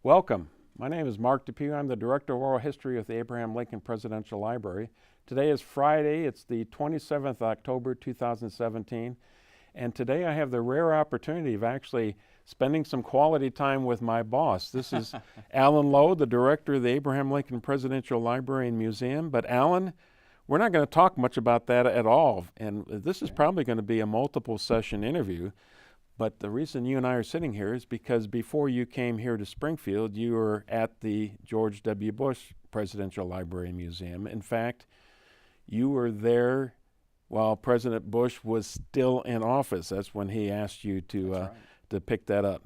Welcome. My name is Mark Depew. I'm the Director of Oral History with the Abraham Lincoln Presidential Library. Today is Friday. It's the 27th October 2017. And today I have the rare opportunity of actually spending some quality time with my boss. This is Alan Lowe, the Director of the Abraham Lincoln Presidential Library and Museum. But Alan, we're not going to talk much about that at all. And this is probably going to be a multiple session interview. But the reason you and I are sitting here is because before you came here to Springfield, you were at the George W. Bush Presidential Library and Museum. In fact, you were there while President Bush was still in office. That's when he asked you to pick that up.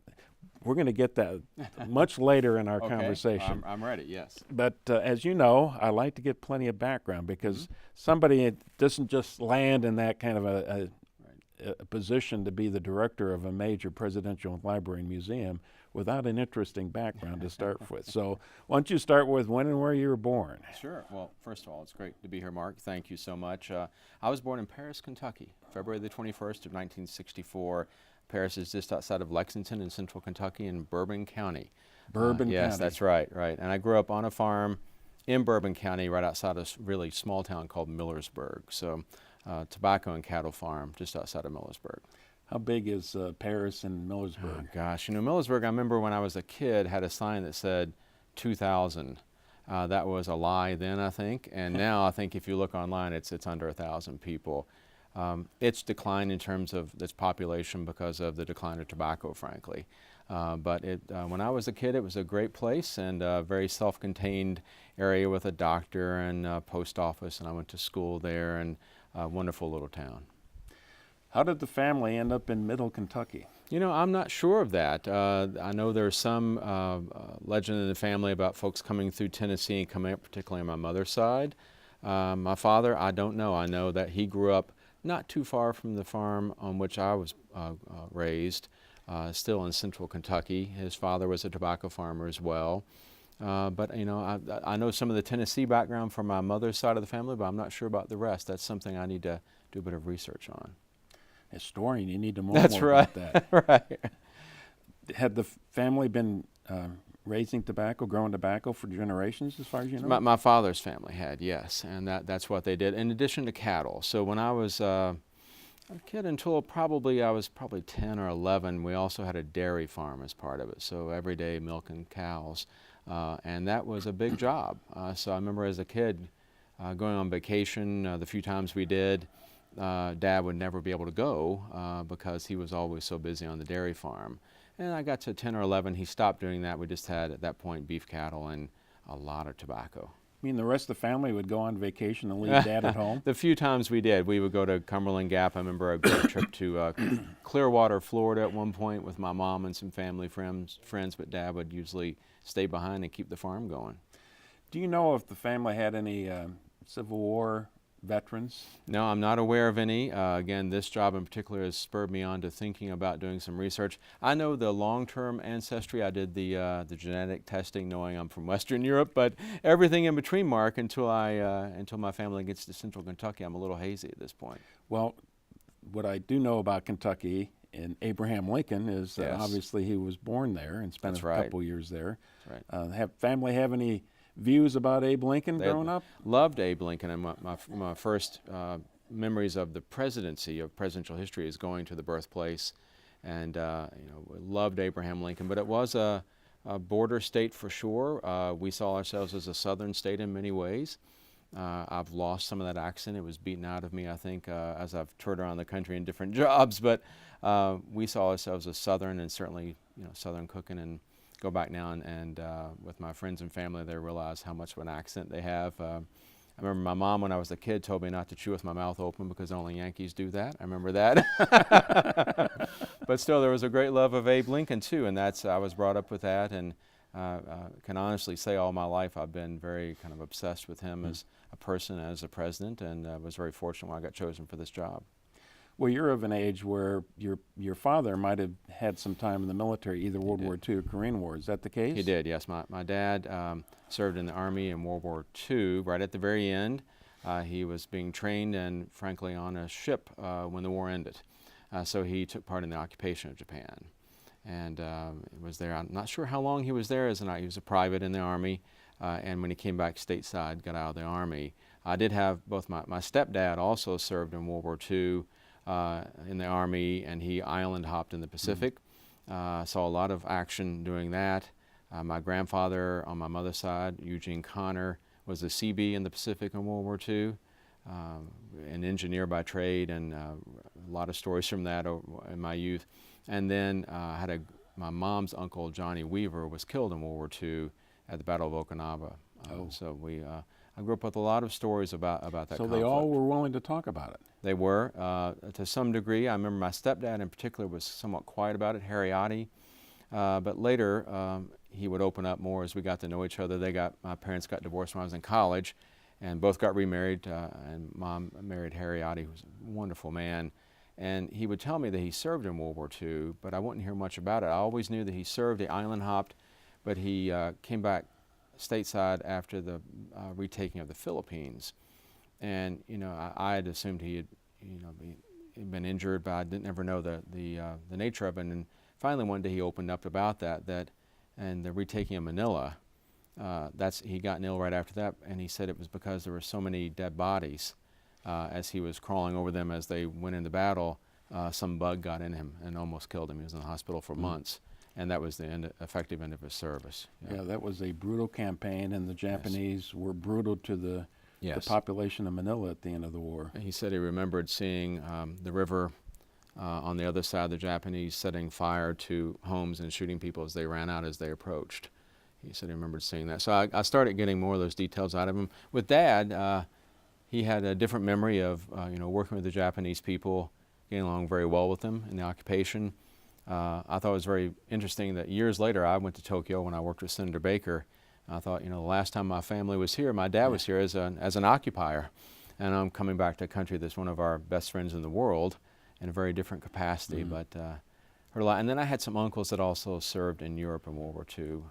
We're going to get that much later in our conversation. I'm ready, yes. But as you know, I like to get plenty of background because somebody doesn't just land in that kind of a position to be the director of a major presidential library and museum without an interesting background to start with. So why don't you start with when and where you were born? Sure. Well, first of all, it's great to be here, Mark. Thank you so much. I was born in Paris, Kentucky, February the 21st of 1964. Paris is just outside of Lexington in central Kentucky in Bourbon County. Bourbon County. Yes, that's right. And I grew up on a farm in Bourbon County right outside of a really small town called Millersburg. So tobacco and cattle farm just outside of Millersburg. How big is Paris and Millersburg? Oh, gosh, Millersburg, I remember when I was a kid, had a sign that said 2,000. That was a lie then, I think, and now I think if you look online, it's under 1,000 people. It's declined in terms of its population because of the decline of tobacco, frankly. But when I was a kid, it was a great place and a very self-contained area with a doctor and a post office, and I went to school there, and a wonderful little town. How did the family end up in Middle Kentucky? I'm not sure of that. I know there's some legend in the family about folks coming through Tennessee and coming up, particularly on my mother's side. My father, I don't know. I know that he grew up not too far from the farm on which I was raised, still in central Kentucky. His father was a tobacco farmer as well. But I know some of the Tennessee background from my mother's side of the family, but I'm not sure about the rest. That's something I need to do a bit of research on. Historian, you need to know That's more right. about that. Right. Had the family been raising tobacco, growing tobacco for generations, as far as you know? My father's family had, yes, and that's what they did, in addition to cattle. So when I was a kid until I was probably 10 or 11, we also had a dairy farm as part of it, so every day milking cows. And that was a big job. So I remember as a kid going on vacation, the few times we did, Dad would never be able to go because he was always so busy on the dairy farm. And I got to 10 or 11, he stopped doing that. We just had, at that point, beef cattle and a lot of tobacco. You mean the rest of the family would go on vacation and leave Dad at home? The few times we did, we would go to Cumberland Gap. I remember a great trip to Clearwater, Florida at one point with my mom and some family friends, but Dad would usually stay behind and keep the farm going. Do you know if the family had any Civil War veterans? No, I'm not aware of any. Again, this job in particular has spurred me on to thinking about doing some research. I know the long-term ancestry. I did the genetic testing, knowing I'm from Western Europe, but everything in between, Mark, until my family gets to Central Kentucky, I'm a little hazy at this point. Well, what I do know about Kentucky and Abraham Lincoln is obviously he was born there and spent couple years there. That's right. Have family have any views about Abe Lincoln growing up? Loved Abe Lincoln, and my first memories of the presidency, of presidential history, is going to the birthplace, and loved Abraham Lincoln. But it was a border state for sure. We saw ourselves as a southern state in many ways. I've lost some of that accent. It was beaten out of me, I think, as I've toured around the country in different jobs. But we saw ourselves as southern, and certainly southern cooking, and go back now and with my friends and family, they realize how much of an accent they have. I remember my mom, when I was a kid, told me not to chew with my mouth open because only Yankees do that. I remember that. But still, there was a great love of Abe Lincoln too, and I was brought up with that, and can honestly say all my life I've been very kind of obsessed with him as a person, as a president, and was very fortunate when I got chosen for this job. Well, you're of an age where your father might have had some time in the military, either World War II or Korean War. Is that the case? He did, yes. My dad served in the Army in World War II. Right at the very end, he was being trained and, frankly, on a ship when the war ended. So he took part in the occupation of Japan. and was there. I'm not sure how long he was there. He was a private in the Army, and when he came back stateside, got out of the Army. I did have both my stepdad also served in World War II in the Army, and he island hopped in the Pacific. Saw a lot of action doing that. My grandfather on my mother's side, Eugene Connor, was a CB in the Pacific in World War II, an engineer by trade, and a lot of stories from that in my youth. And then my mom's uncle, Johnny Weaver, was killed in World War II at the Battle of Okinawa. So I grew up with a lot of stories about that conflict. So they all were willing to talk about it? They were, to some degree. I remember my stepdad in particular was somewhat quiet about it, Harry. But later, he would open up more as we got to know each other. My parents got divorced when I was in college, and both got remarried, and Mom married Harry, who was a wonderful man. And he would tell me that he served in World War II, but I wouldn't hear much about it. I always knew that he served, he island hopped, but he came back stateside after the retaking of the Philippines. And, I had assumed he had, he'd been injured, but I didn't ever know the nature of it. And finally one day he opened up about that and the retaking of Manila. He got ill right after that, and he said it was because there were so many dead bodies. As he was crawling over them as they went into battle, some bug got in him and almost killed him. He was in the hospital for months, and that was the effective end of his service. Yeah, that was a brutal campaign, and the Japanese were brutal to the population of Manila at the end of the war. He said he remembered seeing the river on the other side of the Japanese setting fire to homes and shooting people as they ran out as they approached. He said he remembered seeing that. So I started getting more of those details out of him. With Dad, he had a different memory of working with the Japanese people, getting along very well with them in the occupation. I thought it was very interesting that years later I went to Tokyo when I worked with Senator Baker. I thought, the last time my family was here, my dad was here as an occupier, and I'm coming back to a country that's one of our best friends in the world in a very different capacity. But heard a lot. And then I had some uncles that also served in Europe in World War II.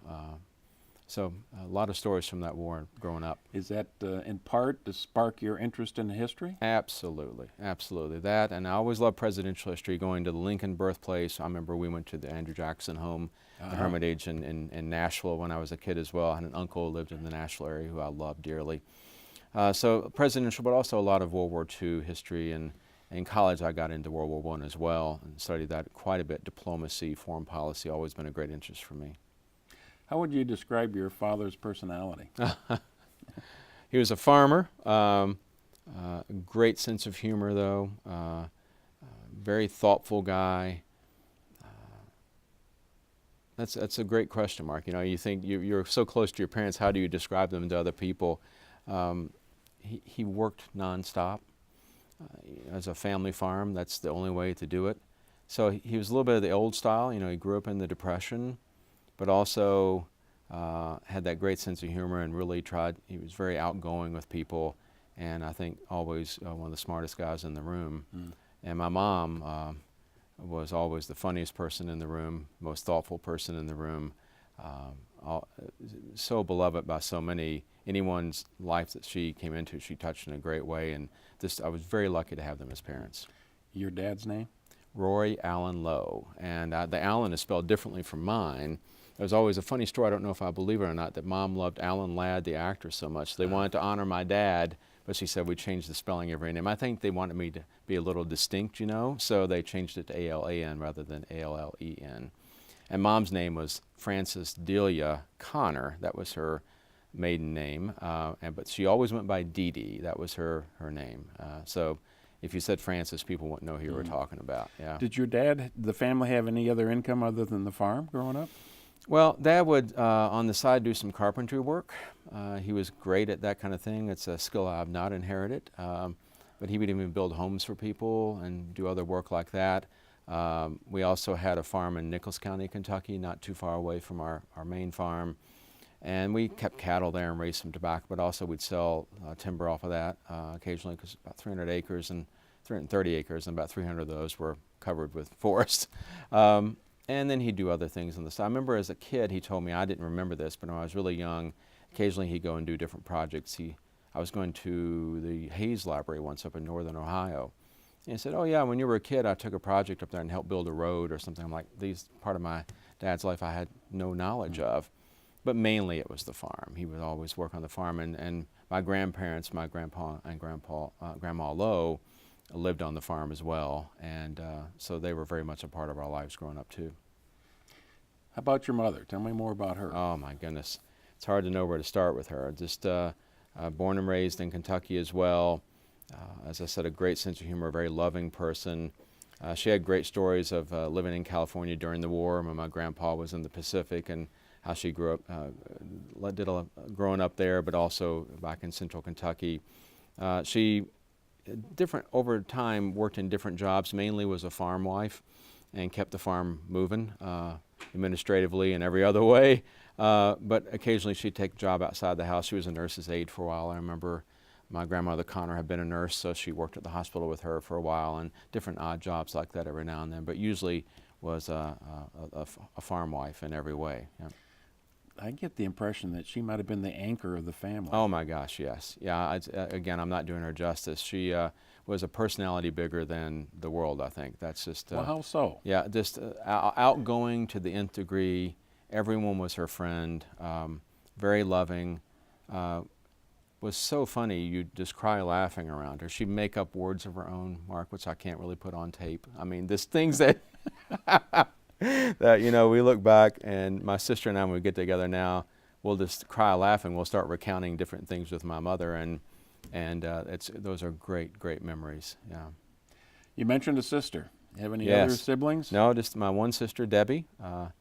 So a lot of stories from that war growing up. Is that in part to spark your interest in history? Absolutely, absolutely. That, and I always loved presidential history, going to the Lincoln birthplace. I remember we went to the Andrew Jackson home, the Hermitage in Nashville when I was a kid as well. I had an uncle who lived in the Nashville area who I loved dearly. So presidential, but also a lot of World War II history. And in college I got into World War I as well and studied that quite a bit. Diplomacy, foreign policy, always been a great interest for me. How would you describe your father's personality? He was a farmer, great sense of humor though, very thoughtful guy. That's a great question, Mark. You think you're so close to your parents, how do you describe them to other people? He worked nonstop. As a family farm, that's the only way to do it. So he was a little bit of the old style. He grew up in the Depression, but also had that great sense of humor and really he was very outgoing with people, and I think always one of the smartest guys in the room. And my mom was always the funniest person in the room, most thoughtful person in the room, so beloved by so many. Anyone's life that she came into, she touched in a great way, and I was very lucky to have them as parents. Your dad's name? Roy Allen Lowe, and the Allen is spelled differently from mine. There's always a funny story, I don't know if I believe it or not, that Mom loved Alan Ladd, the actor, so much. They wanted to honor my dad, but she said we changed the spelling of every name. I think they wanted me to be a little distinct, so they changed it to A-L-A-N rather than A-L-L-E-N. And Mom's name was Frances Delia Connor. That was her maiden name, but she always went by Dee Dee. That was her name. So if you said Frances, people wouldn't know who you were talking about. Yeah. Did your dad, the family, have any other income other than the farm growing up? Well, Dad would, on the side, do some carpentry work. He was great at that kind of thing. It's a skill I've not inherited. But he would even build homes for people and do other work like that. We also had a farm in Nichols County, Kentucky, not too far away from our main farm. And we kept cattle there and raised some tobacco, but also we'd sell timber off of that occasionally, because about 300 acres and 330 acres, and about 300 of those were covered with forest. And then he'd do other things on the side. I remember as a kid, he told me, I didn't remember this, but when I was really young, occasionally he'd go and do different projects. I was going to the Hayes Library once up in northern Ohio, And he said, oh yeah, when you were a kid, I took a project up there and helped build a road or something. I'm like, these part of my dad's life I had no knowledge of. But mainly it was the farm. He would always work on the farm, and my grandparents, my grandpa and grandma Lowe, lived on the farm as well, and so they were very much a part of our lives growing up too. How about your mother? Tell me more about her. Oh my goodness, it's hard to know where to start with her. Just born and raised in Kentucky as well. As I said, a great sense of humor, a very loving person. She had great stories of living in California during the war when my grandpa was in the Pacific, and how she grew up, growing up there, but also back in central Kentucky. She, over time, worked in different jobs, mainly was a farm wife, and kept the farm moving administratively and every other way. But occasionally she'd take a job outside the house. She was a nurse's aide for a while. I remember my grandmother Connor had been a nurse, so she worked at the hospital with her for a while, and different odd jobs like that every now and then, but usually was a farm wife in every way. Yeah. I get the impression that she might have been the anchor of the family. Oh my gosh, yes. Yeah, again, I'm not doing her justice. She was a personality bigger than the world, I think. That's just... well, how so? Yeah, just outgoing to the nth degree. Everyone was her friend, very loving. Was so funny, you'd just cry laughing around her. She'd make up words of her own, Mark, which I can't really put on tape. I mean, there's things that... that, you know, we look back, and my sister and I, when we get together now, we'll just cry laughing. We'll start recounting different things with my mother, and those are great memories. Yeah. You mentioned a sister. You have any Yes. other siblings? No, just my one sister, Debbie. I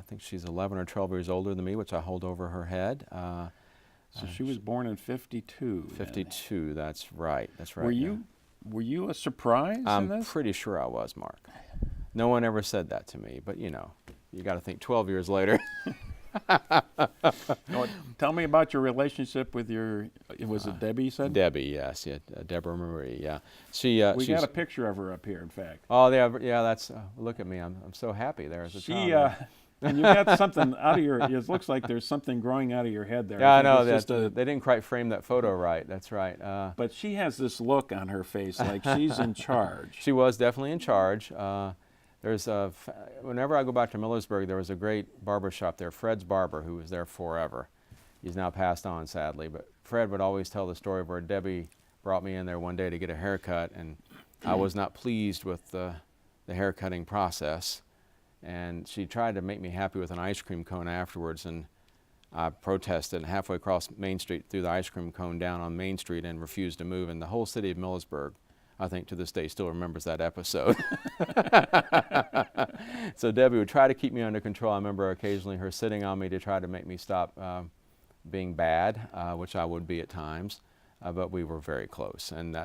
think she's 11 or 12 years older than me, which I hold over her head. So she was born in 52. 52. That's right. That's right. Were you a surprise in this? I'm pretty sure I was, Mark. No one ever said that to me, but you know, you got to think 12 years later. Tell me about your relationship with was it Debbie you said? Debbie, yes. Yeah, Deborah Marie, yeah. We got a picture of her up here, in fact. Oh, yeah, that's, look at me. I'm so happy there as a child. And you got something out of it looks like there's something growing out of your head there. Yeah, I know. They didn't quite frame that photo right. That's right. But she has this look on her face like she's in charge. She was definitely in charge. Whenever I go back to Millersburg, there was a great barber shop there, Fred's Barber, who was there forever. He's now passed on, sadly. But Fred would always tell the story of where Debbie brought me in there one day to get a haircut, and I was not pleased with the haircutting process. And she tried to make me happy with an ice cream cone afterwards, and I protested halfway across Main Street, threw the ice cream cone down on Main Street and refused to move. And the whole city of Millersburg, I think to this day, still remembers that episode. So Debbie would try to keep me under control. I remember occasionally her sitting on me to try to make me stop being bad, which I would be at times, but we were very close, and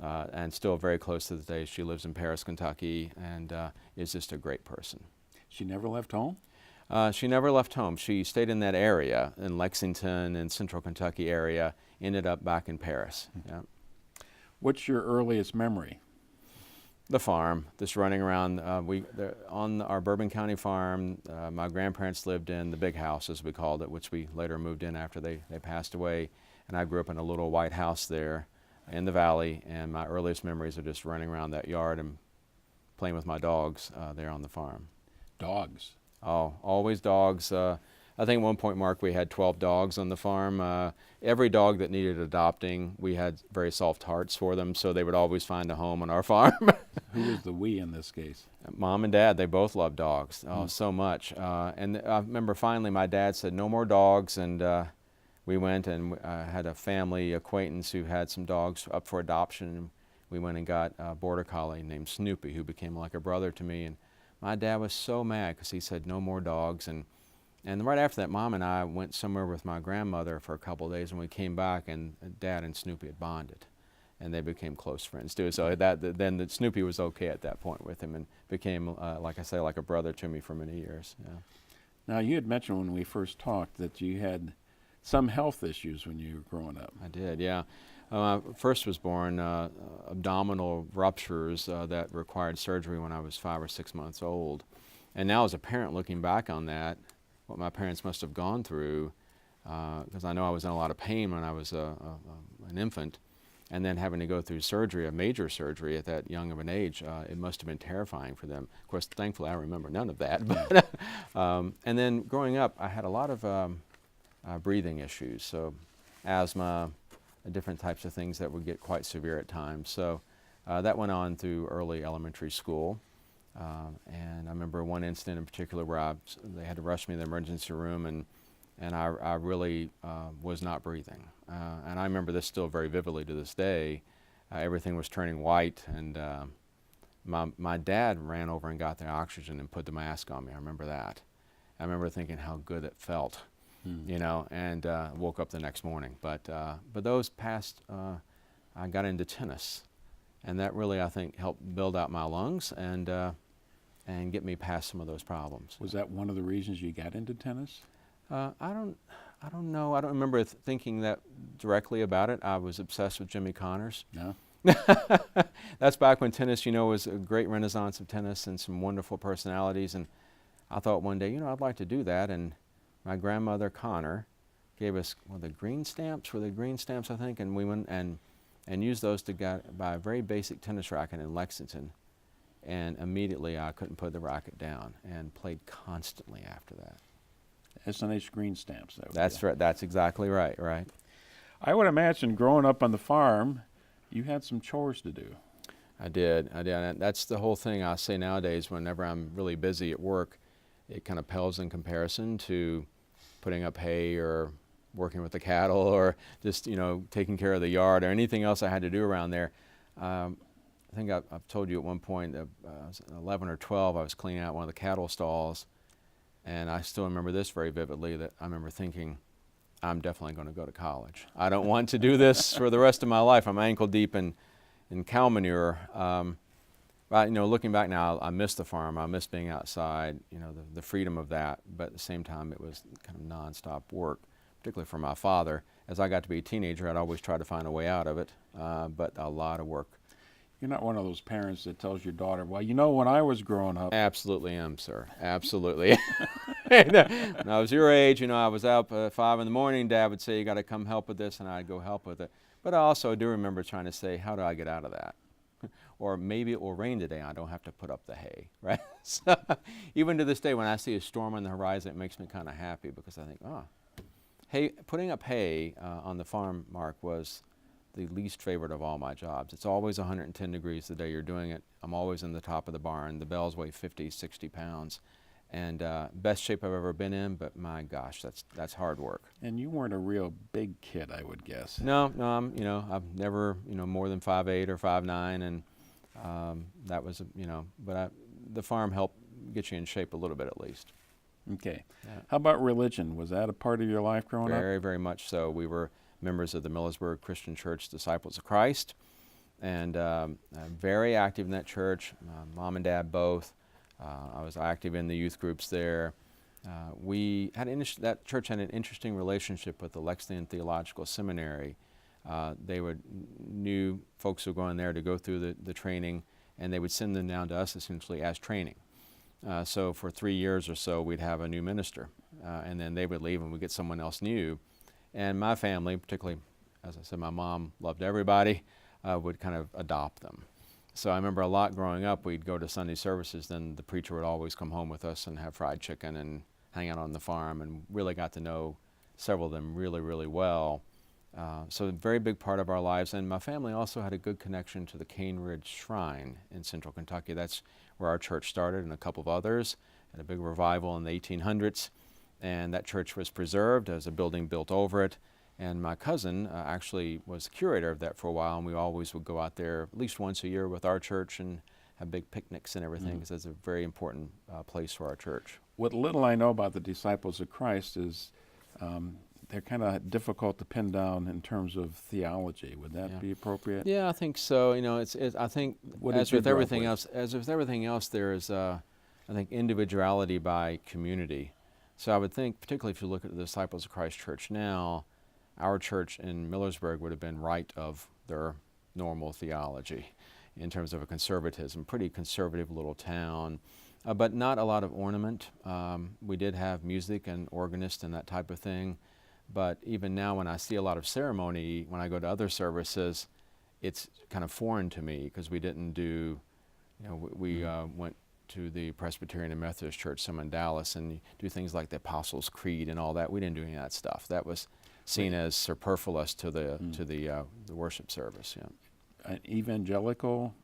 and still very close to the day. She lives in Paris, Kentucky, and is just a great person. She never left home? She never left home. She stayed in that area, in Lexington and central Kentucky area, ended up back in Paris. Yeah. What's your earliest memory? The farm, just running around. On our Bourbon County farm, my grandparents lived in the big house, as we called it, which we later moved in after they passed away. And I grew up in a little white house there in the valley, and my earliest memories are just running around that yard and playing with my dogs there on the farm. Dogs? Oh, always dogs. I think at one point, Mark, we had 12 dogs on the farm. Every dog that needed adopting, we had very soft hearts for them, so they would always find a home on our farm. Who is the we in this case? Mom and Dad, they both loved dogs, so much. And I remember finally my dad said, no more dogs, and we went and had a family acquaintance who had some dogs up for adoption. We went and got a border collie named Snoopy, who became like a brother to me. And my dad was so mad because he said no more dogs. And right after that, Mom and I went somewhere with my grandmother for a couple of days, and we came back, and Dad and Snoopy had bonded, and they became close friends too. So then Snoopy was okay at that point with him, and became, like I say, like a brother to me for many years. Yeah. Now, you had mentioned when we first talked that you had some health issues when you were growing up. I did, yeah. I first was born abdominal ruptures that required surgery when I was 5 or 6 months old. And now as a parent looking back on that, what my parents must have gone through, because I know I was in a lot of pain when I was an infant, and then having to go through surgery, a major surgery at that young of an age, it must have been terrifying for them. Of course, thankfully, I remember none of that. But and then growing up, I had a lot of breathing issues, so asthma, different types of things that would get quite severe at times. So that went on through early elementary school. And I remember one incident in particular where they had to rush me to the emergency room, and I really was not breathing. And I remember this still very vividly to this day. Everything was turning white, and my dad ran over and got the oxygen and put the mask on me. I remember that. I remember thinking how good it felt, you know, and woke up the next morning. But those past, I got into tennis, and that really, I think, helped build out my lungs and get me past some of those problems. Was that one of the reasons you got into tennis? I don't know. I don't remember thinking that directly about it. I was obsessed with Jimmy Connors. No. That's back when tennis, you know, was a great renaissance of tennis and some wonderful personalities. And I thought one day, you know, I'd like to do that. And my grandmother Connor gave us the green stamps, I think, and we went and used those to buy a very basic tennis racket in Lexington. And immediately I couldn't put the racket down and played constantly after that. S&H green stamps. That's right. That's exactly right. Right. I would imagine growing up on the farm, you had some chores to do. I did. And that's the whole thing I say nowadays whenever I'm really busy at work. It kind of pales in comparison to putting up hay or working with the cattle or just, you know, taking care of the yard or anything else I had to do around there. I think I've told you at one point that I was 11 or 12, I was cleaning out one of the cattle stalls. And I still remember this very vividly, that I remember thinking, I'm definitely going to go to college. I don't want to do this for the rest of my life. I'm ankle deep in cow manure. But, you know, looking back now, I miss the farm. I miss being outside, you know, the freedom of that. But at the same time, it was kind of nonstop work, particularly for my father. As I got to be a teenager, I'd always try to find a way out of it, but a lot of work. You're not one of those parents that tells your daughter, well, you know, when I was growing up. Absolutely am, sir. Absolutely. When I was your age, you know, I was up at 5 in the morning. Dad would say, you got to come help with this, and I'd go help with it. But I also do remember trying to say, how do I get out of that? Or maybe it will rain today, and I don't have to put up the hay, right? So even to this day, when I see a storm on the horizon, it makes me kind of happy because I think, hay, putting up hay on the farm, Mark, was the least favorite of all my jobs. It's always 110 degrees the day you're doing it. I'm always in the top of the barn. The bales weigh 50, 60 pounds. And best shape I've ever been in, but my gosh, that's hard work. And you weren't a real big kid, I would guess. No, you know, I've never, you know, more than 5'8" or 5'9", and that was, you know, but the farm helped get you in shape a little bit at least. Okay. Yeah. How about religion? Was that a part of your life growing up? Very, very much so. We were members of the Millersburg Christian Church Disciples of Christ, and very active in that church, mom and dad both. I was active in the youth groups there. That church had an interesting relationship with the Lexington Theological Seminary. They knew folks who were going there to go through the training, and they would send them down to us essentially as training. So for 3 years or so, we'd have a new minister, and then they would leave and we'd get someone else new. And my family, particularly, as I said, my mom loved everybody, would kind of adopt them. So I remember a lot growing up, we'd go to Sunday services, then the preacher would always come home with us and have fried chicken and hang out on the farm, and really got to know several of them really, really well. So a very big part of our lives. And my family also had a good connection to the Cane Ridge Shrine in central Kentucky. That's where our church started, and a couple of others. Had a big revival in the 1800s. And that church was preserved as a building built over it. And my cousin actually was the curator of that for a while, and we always would go out there at least once a year with our church and have big picnics and everything, because it's a very important place for our church. What little I know about the Disciples of Christ is they're kind of difficult to pin down in terms of theology. Would that be appropriate? Yeah, I think so. You know, I think as with everything else, there is, I think, individuality by community. So I would think, particularly if you look at the Disciples of Christ Church now, our church in Millersburg would have been right of their normal theology in terms of a conservatism, pretty conservative little town, but not a lot of ornament. We did have music and organist and that type of thing, but even now when I see a lot of ceremony, when I go to other services, it's kind of foreign to me because we didn't do, we went to the Presbyterian and Methodist Church, some in Dallas, and you do things like the Apostles' Creed and all that. We didn't do any of that stuff. That was seen as superfluous to the worship service. Yeah. An evangelical.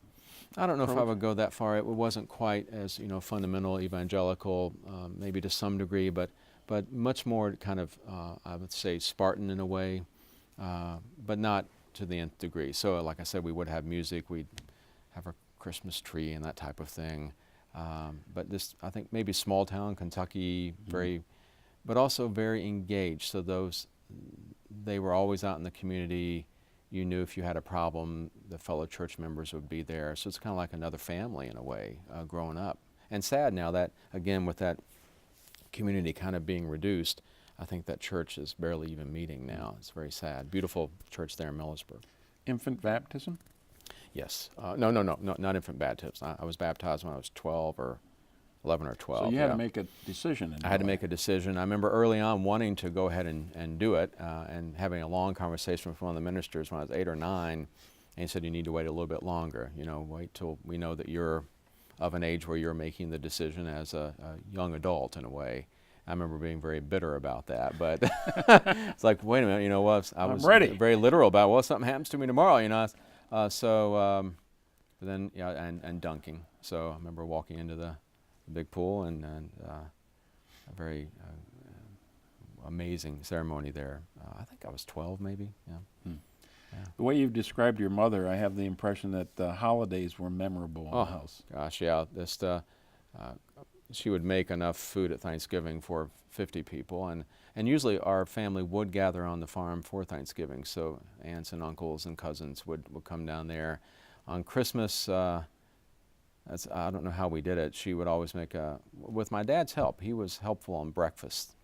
I don't know if I would go that far. It wasn't quite as fundamental evangelical, maybe to some degree, but much more kind of I would say Spartan in a way, but not to the nth degree. So, like I said, we would have music. We'd have a Christmas tree and that type of thing. But this, I think, maybe small town Kentucky, but also very engaged. So they were always out in the community. You knew if you had a problem, the fellow church members would be there. So it's kind of like another family in a way, growing up. And sad now that, again, with that community kind of being reduced, I think that church is barely even meeting now. It's very sad. Beautiful church there in Millersburg. Infant baptism? Yes. No, not infant baptism. I was baptized when I was 12 or 11 or 12. So you had to make a decision. I had to make a decision. I remember early on wanting to go ahead and do it and having a long conversation with one of the ministers when I was 8 or 9. And he said, you need to wait a little bit longer. Wait till we know that you're of an age where you're making the decision as a young adult in a way. I remember being very bitter about that, but it's like, wait a minute, I was ready. Very literal about, well, something happens to me tomorrow, then, and dunking. So I remember walking into the big pool and a very amazing ceremony there. I think I was 12 maybe, yeah. The way you've described your mother, I have the impression that the holidays were memorable in the house. Gosh, yeah. She would make enough food at Thanksgiving for 50 people, and usually our family would gather on the farm for Thanksgiving, so aunts and uncles and cousins would come down there. On Christmas, I don't know how we did it. She would always make with my dad's help, he was helpful on breakfast.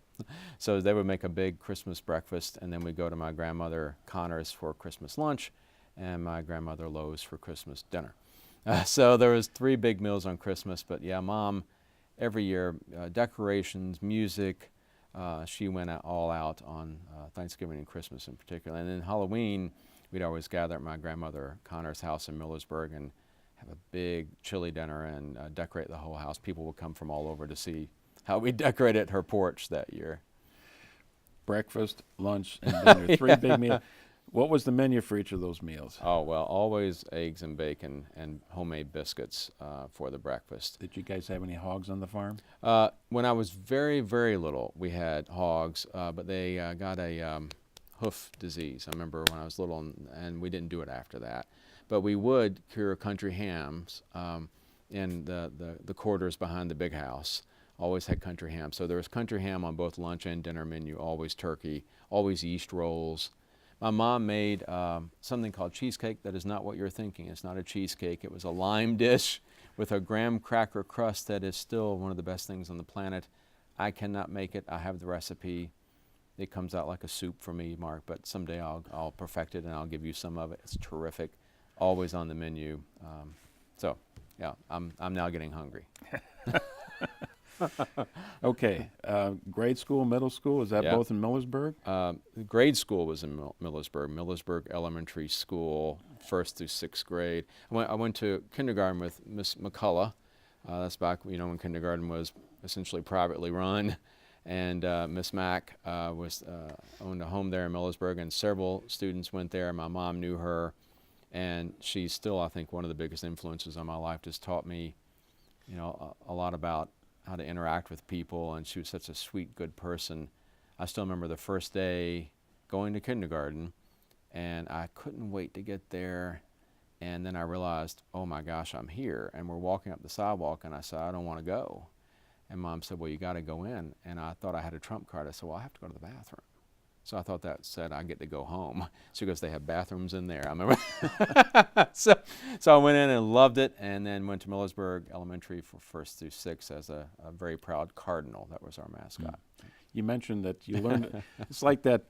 So they would make a big Christmas breakfast, and then we'd go to my grandmother Connor's for Christmas lunch, and my grandmother Lowe's for Christmas dinner. So there was 3 big meals on Christmas, but yeah, Mom, every year, decorations, music, she went all out on Thanksgiving and Christmas in particular. And then Halloween, we'd always gather at my grandmother Connor's house in Millersburg and have a big chili dinner and decorate the whole house. People would come from all over to see how we decorated her porch that year. Breakfast, lunch, and dinner, 3 big meals. What was the menu for each of those meals? Oh, well, always eggs and bacon and homemade biscuits for the breakfast. Did you guys have any hogs on the farm? When I was very, very little, we had hogs, but they got a hoof disease. I remember when I was little, and we didn't do it after that. But we would cure country hams in the quarters behind the big house. Always had country ham. So there was country ham on both lunch and dinner menu, always turkey, always yeast rolls. My mom made something called cheesecake that is not what you're thinking. It's not a cheesecake. It was a lime dish with a graham cracker crust that is still one of the best things on the planet. I cannot make it. I have the recipe. It comes out like a soup for me, Mark, but someday I'll perfect it and I'll give you some of it. It's terrific. Always on the menu. So, yeah, I'm now getting hungry. Okay, grade school, middle school, is that both in Millersburg? Grade school was in Millersburg Elementary School, 1st through 6th grade. I went to kindergarten with Miss McCullough. That's back, when kindergarten was essentially privately run. And Miss Mack owned a home there in Millersburg, and several students went there. My mom knew her, and she's still, I think, one of the biggest influences on my life. Just taught me, a lot about how to interact with people, and she was such a sweet, good person. I still remember the first day going to kindergarten, and I couldn't wait to get there, and then I realized, oh my gosh, I'm here, and we're walking up the sidewalk, and I said, I don't want to go. And Mom said, well, you got to go in, and I thought I had a trump card. I said, well, I have to go to the bathroom. So I thought that said I get to go home. She goes, they have bathrooms in there. I remember. so I went in and loved it, and then went to Millersburg Elementary for 1st through 6th as a very proud cardinal. That was our mascot. You mentioned that you learned. It's like that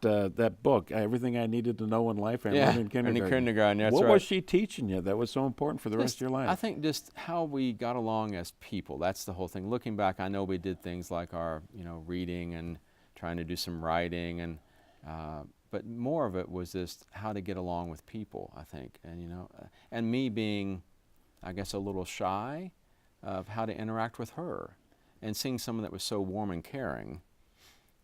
book, Everything I Needed to Know in Life. I learned in kindergarten. In kindergarten, that's what right. was she teaching you that was so important for the rest of your life? I think just how we got along as people. That's the whole thing. Looking back, I know we did things like our, reading and trying to do some writing, and but more of it was just how to get along with people, I think. And, you know, and me being, I guess, a little shy of how to interact with her. And seeing someone that was so warm and caring,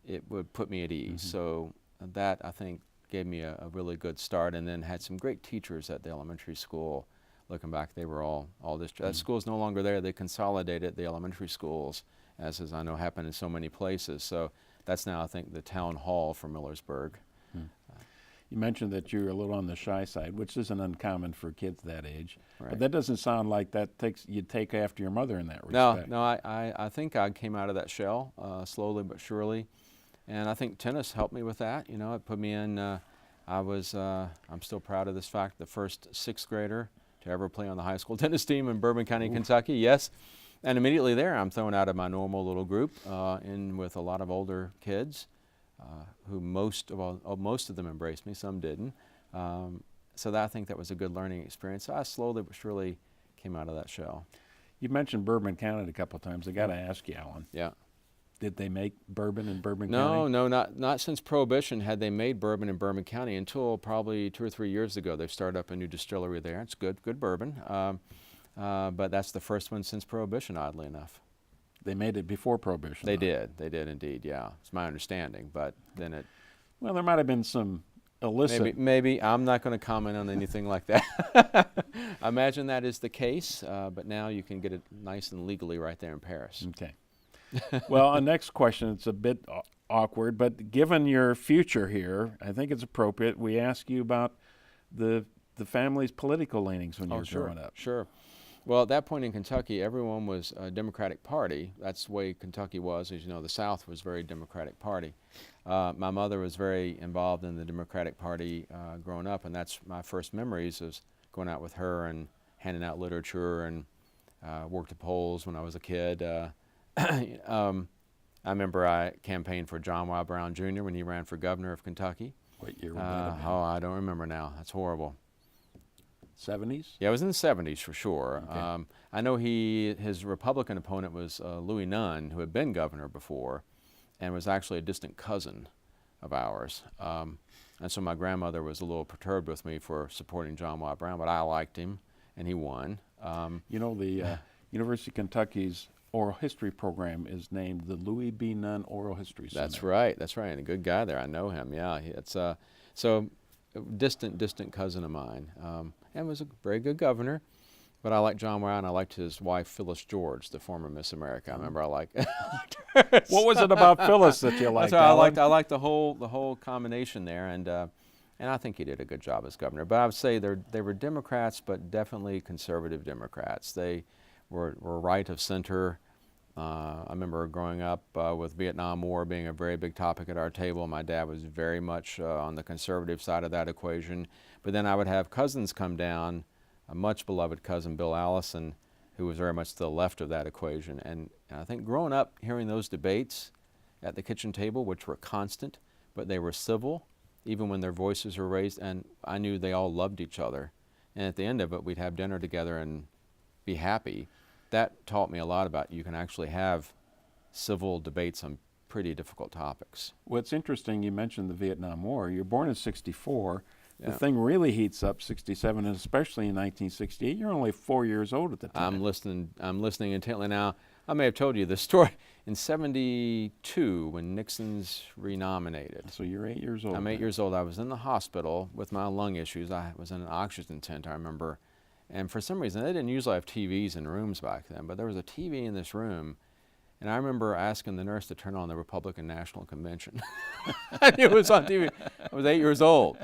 it would put me at ease. So that, I think, gave me a really good start, and then had some great teachers at the elementary school. Looking back, they were all this. That school's no longer there. They consolidated the elementary schools, as I know happened in so many places. So that's now, I think, the town hall for Millersburg. You mentioned that you're a little on the shy side, which isn't uncommon for kids that age. Right. But that doesn't sound like you take after your mother in that No, respect. no, I think I came out of that shell slowly but surely. And I think tennis helped me with that. You know, it put me in, I'm still proud of this fact, the first sixth grader to ever play on the high school tennis team in Bourbon County, Kentucky, yes. And immediately there, I'm thrown out of my normal little group in with a lot of older kids who most of them embraced me, some didn't. So I think that was a good learning experience. So I slowly but surely came out of that shell. You mentioned Bourbon County a couple of times. I got to ask you, Alan. Yeah. Did they make bourbon in Bourbon County? No, not since Prohibition had they made bourbon in Bourbon County until probably 2 or 3 years ago. They've started up a new distillery there. It's good bourbon. But that's the first one since Prohibition, oddly enough. They made it before Prohibition. They did indeed, yeah. It's my understanding, but then it... Well, there might have been some illicit... Maybe. I'm not going to comment on anything like that. I imagine that is the case, but now you can get it nice and legally right there in Paris. Okay. Well, our next question, it's a bit awkward, but given your future here, I think it's appropriate we ask you about the family's political leanings when you were growing up. Sure. Well, at that point in Kentucky, everyone was a Democratic Party. That's the way Kentucky was. As you know, the South was very Democratic Party. My mother was very involved in the Democratic Party growing up, and that's my first memories is going out with her and handing out literature, and worked at polls when I was a kid. I remember I campaigned for John Y. Brown Jr. when he ran for governor of Kentucky. What year would that have been? Oh, I don't remember now. That's horrible. 70s? Yeah, it was in the 70s for sure. Okay. I know his Republican opponent was Louis Nunn, who had been governor before, and was actually a distant cousin of ours. And so my grandmother was a little perturbed with me for supporting John Y. Brown, but I liked him, and he won. You know, the University of Kentucky's oral history program is named the Louis B. Nunn Oral History Center. That's right, and a good guy there. I know him, yeah. It's so distant cousin of mine, and was a very good governor. But I liked John Y. and I liked his wife Phyllis George, the former Miss America. I remember I liked her. What was it about Phyllis that you liked? I liked the whole combination there, and I think he did a good job as governor. But I would say they were Democrats, but definitely conservative Democrats. They were right of center. I remember growing up with Vietnam War being a very big topic at our table. My dad was very much on the conservative side of that equation. But then I would have cousins come down, a much beloved cousin, Bill Allison, who was very much to the left of that equation. And I think growing up, hearing those debates at the kitchen table, which were constant, but they were civil, even when their voices were raised, and I knew they all loved each other. And at the end of it, we'd have dinner together and be happy. That taught me a lot about you can actually have civil debates on pretty difficult topics. Well, it's interesting you mentioned the Vietnam War. You're born in 64. Yeah. The thing really heats up 67, and especially in 1968. You're only 4 years old at the time. I'm listening intently now. I may have told you this story. In 72, when Nixon's renominated. So you're 8 years old. I'm 8 years old. I was in the hospital with my lung issues. I was in an oxygen tent, I remember. And for some reason, they didn't usually have TVs in rooms back then, but there was a TV in this room. And I remember asking the nurse to turn on the Republican National Convention. I knew it was on TV. I was 8 years old.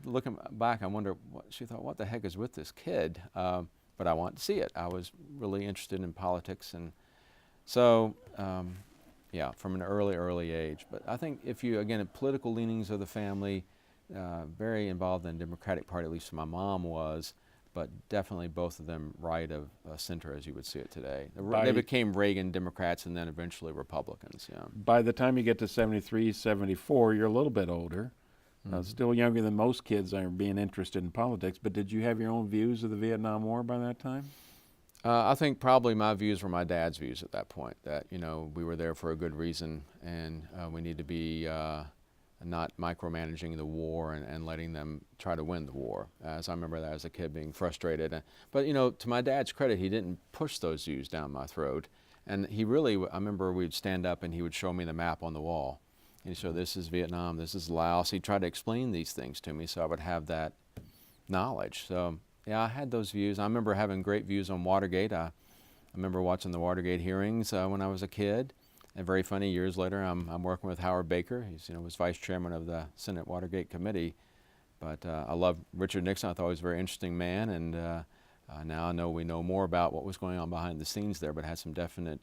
Looking back, I wonder, she thought, what the heck is with this kid? But I wanted to see it. I was really interested in politics. And so, yeah, from an early age. But I think if you, again, political leanings of the family, very involved in the Democratic Party, at least my mom was, but definitely both of them right of center as you would see it today. They became Reagan Democrats and then eventually Republicans, yeah. By the time you get to 73, 74, you're a little bit older. Still younger than most kids are being interested in politics, but did you have your own views of the Vietnam War by that time? I think probably my views were my dad's views at that point, that, you know, we were there for a good reason and we need to be not micromanaging the war and letting them try to win the war. As I remember that as a kid being frustrated. But you know, to my dad's credit, he didn't push those views down my throat. And he really, I remember we'd stand up and he would show me the map on the wall. And he'd show, this is Vietnam, this is Laos. He'd try to explain these things to me so I would have that knowledge. So yeah, I had those views. I remember having great views on Watergate. I remember watching the Watergate hearings when I was a kid. And very funny, years later, I'm working with Howard Baker. He's, was vice chairman of the Senate Watergate Committee. But I love Richard Nixon. I thought he was a very interesting man. And now I know we know more about what was going on behind the scenes there, but had some definite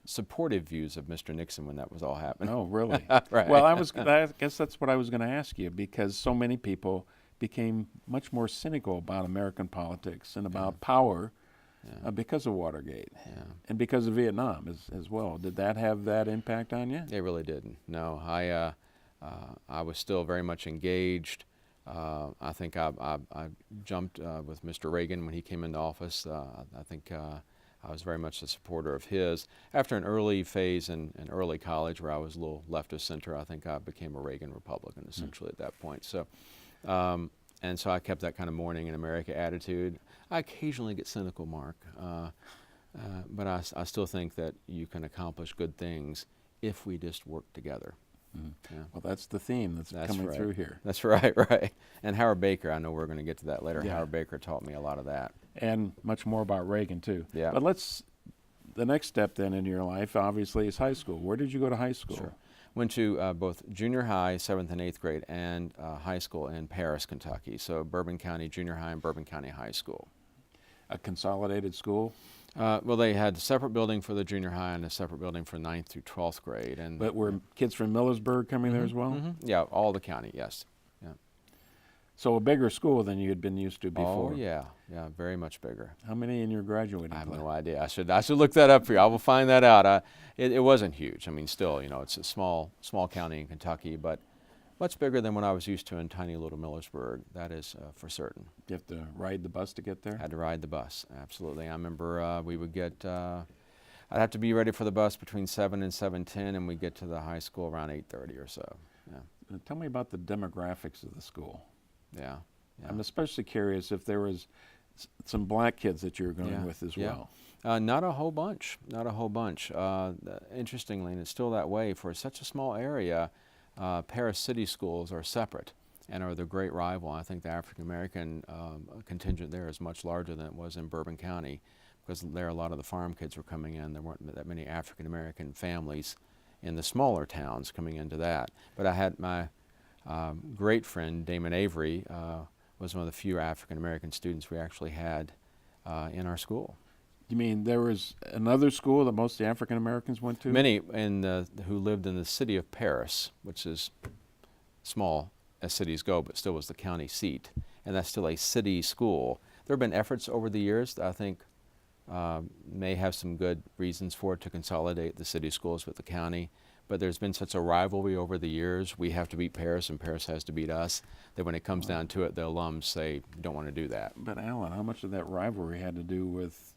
supportive views of Mr. Nixon when that was all happening. Oh, really? Right. Well, I guess that's what I was going to ask you, because so many people became much more cynical about American politics and about power because of Watergate and because of Vietnam as well. Did that have that impact on you? It really didn't. No, I was still very much engaged. I think I jumped with Mr. Reagan when he came into office. I think I was very much a supporter of his. After an early phase in early college where I was a little left of center, I think I became a Reagan Republican essentially at that point. So, and so I kept that kind of morning in America attitude. I occasionally get cynical, Mark, but I still think that you can accomplish good things if we just work together. Yeah. Well, that's the theme that's coming right. through here. That's right, right. And Howard Baker, I know we're going to get to that later. Yeah. Howard Baker taught me a lot of that. And much more about Reagan, too. Yeah. But the next step then in your life, obviously, is high school. Where did you go to high school? Sure. Went to both junior high, 7th and 8th grade, and high school in Paris, Kentucky. So Bourbon County Junior High and Bourbon County High School. A consolidated school? Well, they had a separate building for the junior high and a separate building for 9th through 12th grade. But were kids from Millersburg coming there as well? Mm-hmm. Yeah, all the county, yes. Yeah. So a bigger school than you had been used to before? Oh, yeah, very much bigger. How many in your graduating class? I have no idea. I should look that up for you. I will find that out. It wasn't huge. I mean, still, it's a small county in Kentucky, but much bigger than what I was used to in tiny little Millersburg. That is for certain. You have to ride the bus to get there? Had to ride the bus, absolutely. I remember we would get, I'd have to be ready for the bus between 7 and 7:10, and we'd get to the high school around 8:30 or so. Yeah. Tell me about the demographics of the school. Yeah. I'm especially curious if there was some black kids that you were going with as well. Not a whole bunch. Not a whole bunch. Interestingly, and it's still that way for such a small area. Paris City schools are separate and are the great rival. I think the African American contingent there is much larger than it was in Bourbon County, because there a lot of the farm kids were coming in. There weren't that many African American families in the smaller towns coming into that. But I had my great friend Damon Avery was one of the few African American students we actually had in our school. You mean there was another school that most of the African Americans went to? Many who lived in the city of Paris, which is small as cities go, but still was the county seat, and that's still a city school. There have been efforts over the years that I think may have some good reasons for it to consolidate the city schools with the county, but there's been such a rivalry over the years. We have to beat Paris and Paris has to beat us, that when it comes down to it, the alums say, don't want to do that. But Alan, how much of that rivalry had to do with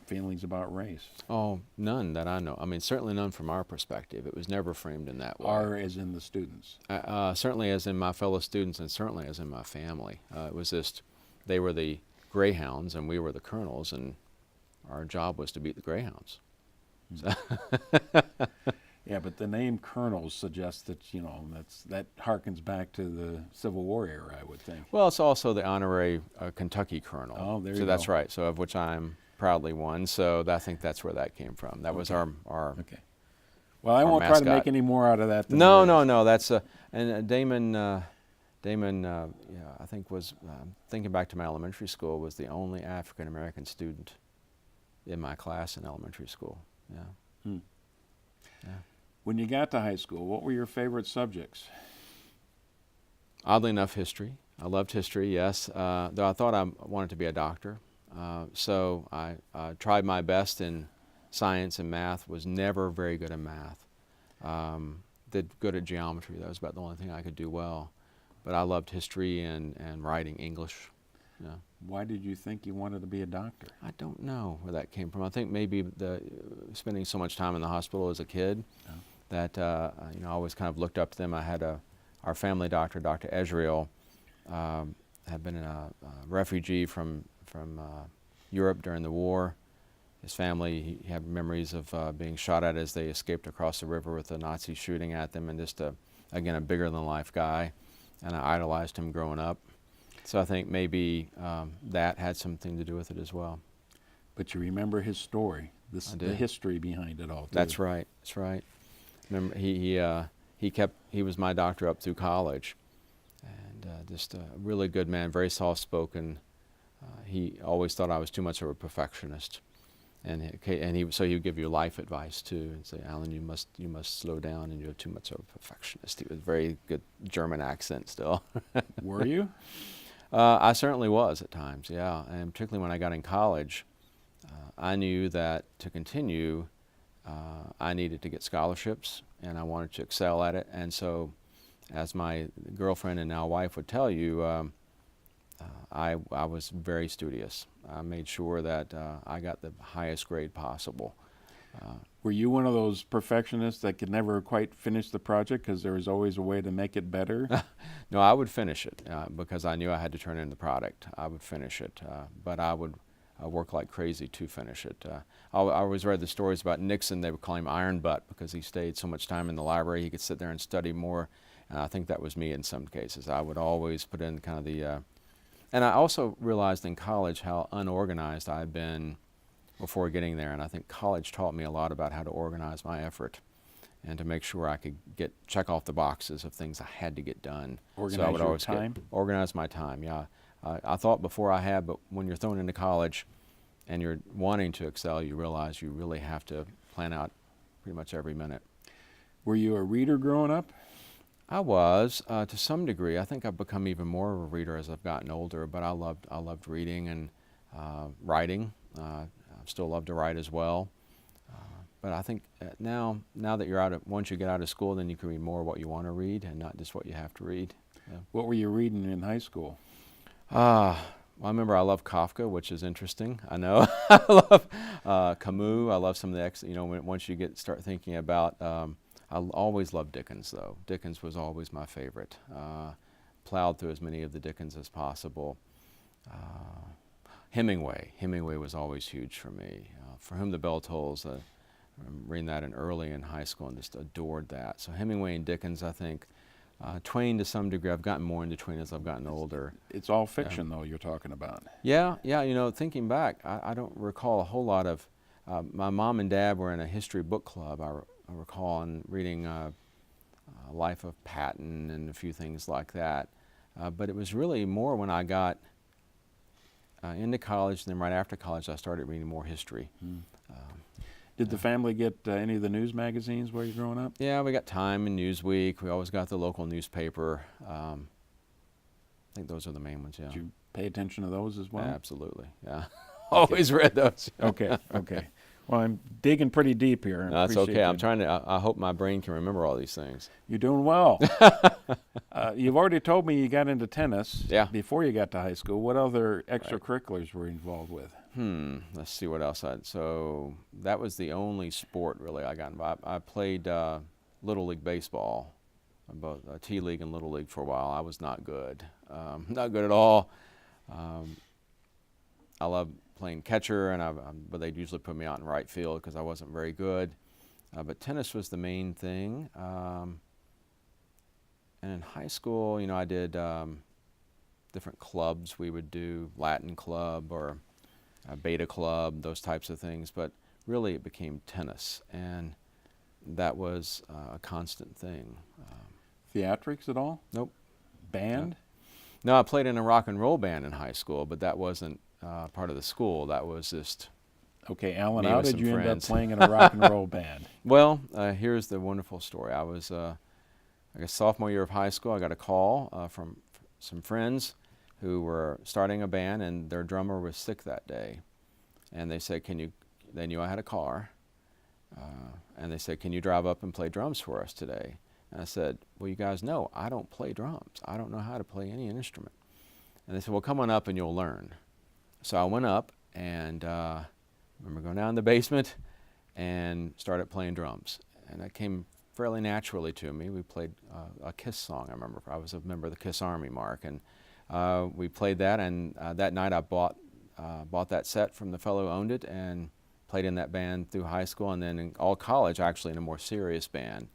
feelings about race? Oh, none that I know. I mean, certainly none from our perspective. It was never framed in that way. Our as in the students? Certainly as in my fellow students and certainly as in my family. It was just, they were the Greyhounds and we were the Colonels, and our job was to beat the Greyhounds. So yeah, but the name Colonels suggests that, that harkens back to the Civil War era, I would think. Well, it's also the honorary Kentucky Colonel. Oh, there you go. So that's go. right. So of which I'm proudly one. So I think that's where that came from. That was our Okay. Well, I won't mascot. try to make any more out of that. Than No. That's and Damon. I think was thinking back to my elementary school, was the only African American student in my class in elementary school. Yeah. Yeah. When you got to high school, what were your favorite subjects? Oddly enough, history. I loved history, yes, though I thought I wanted to be a doctor. So I tried my best in science and math, was never very good in math. Did good at geometry. That was about the only thing I could do well. But I loved history and writing English. Yeah. Why did you think you wanted to be a doctor? I don't know where that came from. I think maybe spending so much time in the hospital as a kid that I always kind of looked up to them. I had a our family doctor, Dr. Ezriel, had been a refugee from Europe during the war. His family, he had memories of being shot at as they escaped across the river with the Nazis shooting at them, and just again, a bigger-than-life guy. And I idolized him growing up. So I think maybe that had something to do with it as well. But you remember his story, the history behind it all, too. That's right. That's right. Remember, he was my doctor up through college, and just a really good man, very soft-spoken. He always thought I was too much of a perfectionist, so he would give you life advice too, and say, "Alan, you must slow down, and you're too much of a perfectionist." He was very good German accent still. Were you? I certainly was at times, yeah, and particularly when I got in college, I knew that to continue, I needed to get scholarships, and I wanted to excel at it. And so, as my girlfriend and now wife would tell you, I was very studious. I made sure that I got the highest grade possible. Were you one of those perfectionists that could never quite finish the project because there was always a way to make it better? No, I would finish it because I knew I had to turn in the product. I would finish it, but I would work like crazy to finish it. I always read the stories about Nixon. They would call him Iron Butt because he stayed so much time in the library. He could sit there and study more, and I think that was me in some cases. I would always put in kind of the... and I also realized in college how unorganized I've been before getting there, and I think college taught me a lot about how to organize my effort and to make sure I could check off the boxes of things I had to get done. Organize so I would your always time? Organize my time, yeah. I thought before I had, but when you're thrown into college and you're wanting to excel, you realize you really have to plan out pretty much every minute. Were you a reader growing up? I was, to some degree. I think I've become even more of a reader as I've gotten older, but I loved reading and writing. I still love to write as well. But I think now that you're once you get out of school, then you can read more what you want to read and not just what you have to read. Yeah. What were you reading in high school? Well, I remember I love Kafka, which is interesting. I know. I love Camus. I love some of the, once you start thinking about, I always loved Dickens, though. Dickens was always my favorite. Plowed through as many of the Dickens as possible. Hemingway was always huge for me. For Whom the Bell Tolls, I'm reading that early in high school and just adored that. So Hemingway and Dickens, I think. Twain to some degree. I've gotten more into Twain as I've gotten older. It's all fiction, though, you're talking about. Yeah. Thinking back, I don't recall a whole lot of. My mom and dad were in a history book club. I recall reading Life of Patton and a few things like that. But it was really more when I got into college, and then right after college, I started reading more history. Did the family get any of the news magazines while you were growing up? Yeah, we got Time and Newsweek. We always got the local newspaper. I think those are the main ones, yeah. Did you pay attention to those as well? Yeah, absolutely, yeah. Always read those. Okay. Well, I'm digging pretty deep here. No, that's okay. I'm trying to, I hope my brain can remember all these things. You're doing well. You've already told me you got into tennis before you got to high school. What other extracurriculars were you involved with? Let's see what else so that was the only sport really I got involved. I played Little League baseball, both T-League and Little League for a while. I was not good. Not good at all. I love playing catcher, but they'd usually put me out in right field because I wasn't very good. But tennis was the main thing. And in high school, I did different clubs. We would do Latin club or Beta club, those types of things. But really it became tennis, and that was a constant thing. Theatrics at all? Nope. Band? No, I played in a rock and roll band in high school, but that wasn't part of the school. That was just... Okay, Alan, how did you end up playing in a rock and roll band? Well, here's the wonderful story. I was, I guess, sophomore year of high school. I got a call from some friends who were starting a band, and their drummer was sick that day. And they said, they knew I had a car, and they said, can you drive up and play drums for us today? And I said, well, you guys know, I don't play drums. I don't know how to play any instrument. And they said, well, come on up and you'll learn. So I went up, and I remember going down in the basement and started playing drums. And I came fairly naturally to me. We played a Kiss song. I remember I was a member of the Kiss Army, Mark, and we played that. And that night I bought that set from the fellow who owned it and played in that band through high school, and then in all college, actually in a more serious band,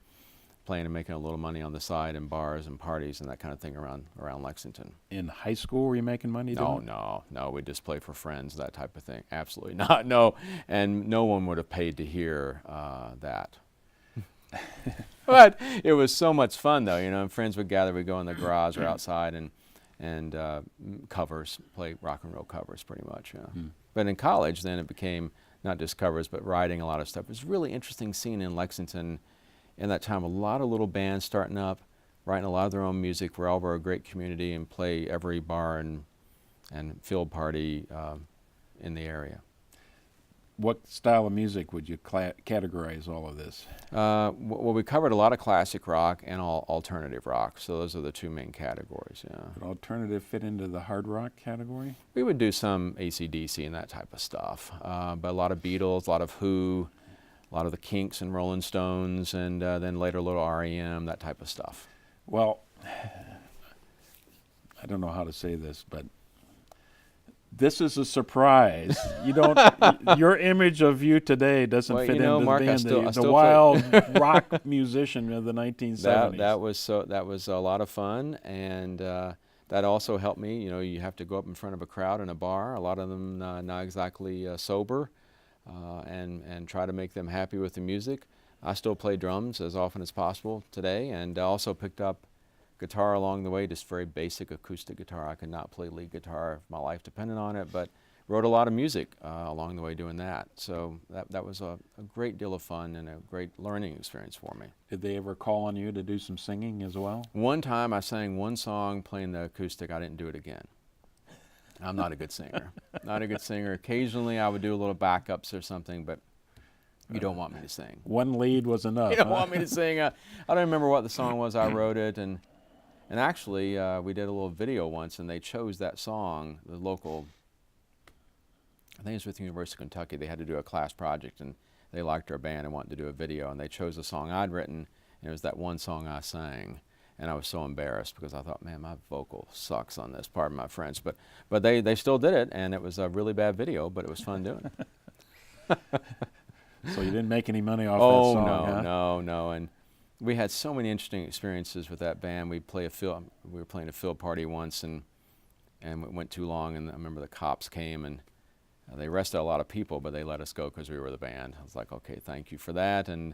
playing and making a little money on the side in bars and parties and that kind of thing around Lexington. In high school, were you making money doing it? No. We just played for friends, that type of thing. Absolutely not. No, and no one would have paid to hear that. But it was so much fun, though. You know, friends would gather, we'd go in the garage or outside and covers, play rock and roll covers, pretty much. Yeah. But in college, then it became not just covers, but writing a lot of stuff. It was a really interesting scene in Lexington in that time. A lot of little bands starting up, writing a lot of their own music. We're all a great community and play every bar and field party in the area. What style of music would you categorize all of this? Well, we covered a lot of classic rock and alternative rock, so those are the two main categories. Yeah. Would alternative fit into the hard rock category? We would do some AC/DC and that type of stuff, but a lot of Beatles, a lot of Who, a lot of the Kinks and Rolling Stones, and then later a little REM, that type of stuff. Well, I don't know how to say this, but this is a surprise. You don't. Your image of you today doesn't fit into Mark, the wild rock musician of the 1970s. That was a lot of fun, and that also helped me. You know, you have to go up in front of a crowd in a bar. A lot of them not exactly sober, and try to make them happy with the music. I still play drums as often as possible today, and I also picked up guitar along the way, just very basic acoustic guitar. I could not play lead guitar if my life depended on it, but wrote a lot of music along the way doing that. So that was a great deal of fun and a great learning experience for me. Did they ever call on you to do some singing as well? One time I sang one song playing the acoustic. I didn't do it again. I'm not a good singer. Not a good singer. Occasionally I would do a little backups or something, but you don't want me to sing. One lead was enough. You don't want me to sing. I don't remember what the song was. I wrote it, and actually, we did a little video once, and they chose that song, the local, I think it was with the University of Kentucky. They had to do a class project, and they liked our band and wanted to do a video, and they chose a song I'd written, and it was that one song I sang. And I was so embarrassed because I thought, man, my vocal sucks on this, pardon my French. But they still did it, and it was a really bad video, but it was fun doing it. So you didn't make any money off that song, huh? No. And we had so many interesting experiences with that band. We were playing a field party once, and it went too long, and I remember the cops came, and they arrested a lot of people, but they let us go because we were the band. I was like, okay, thank you for that. And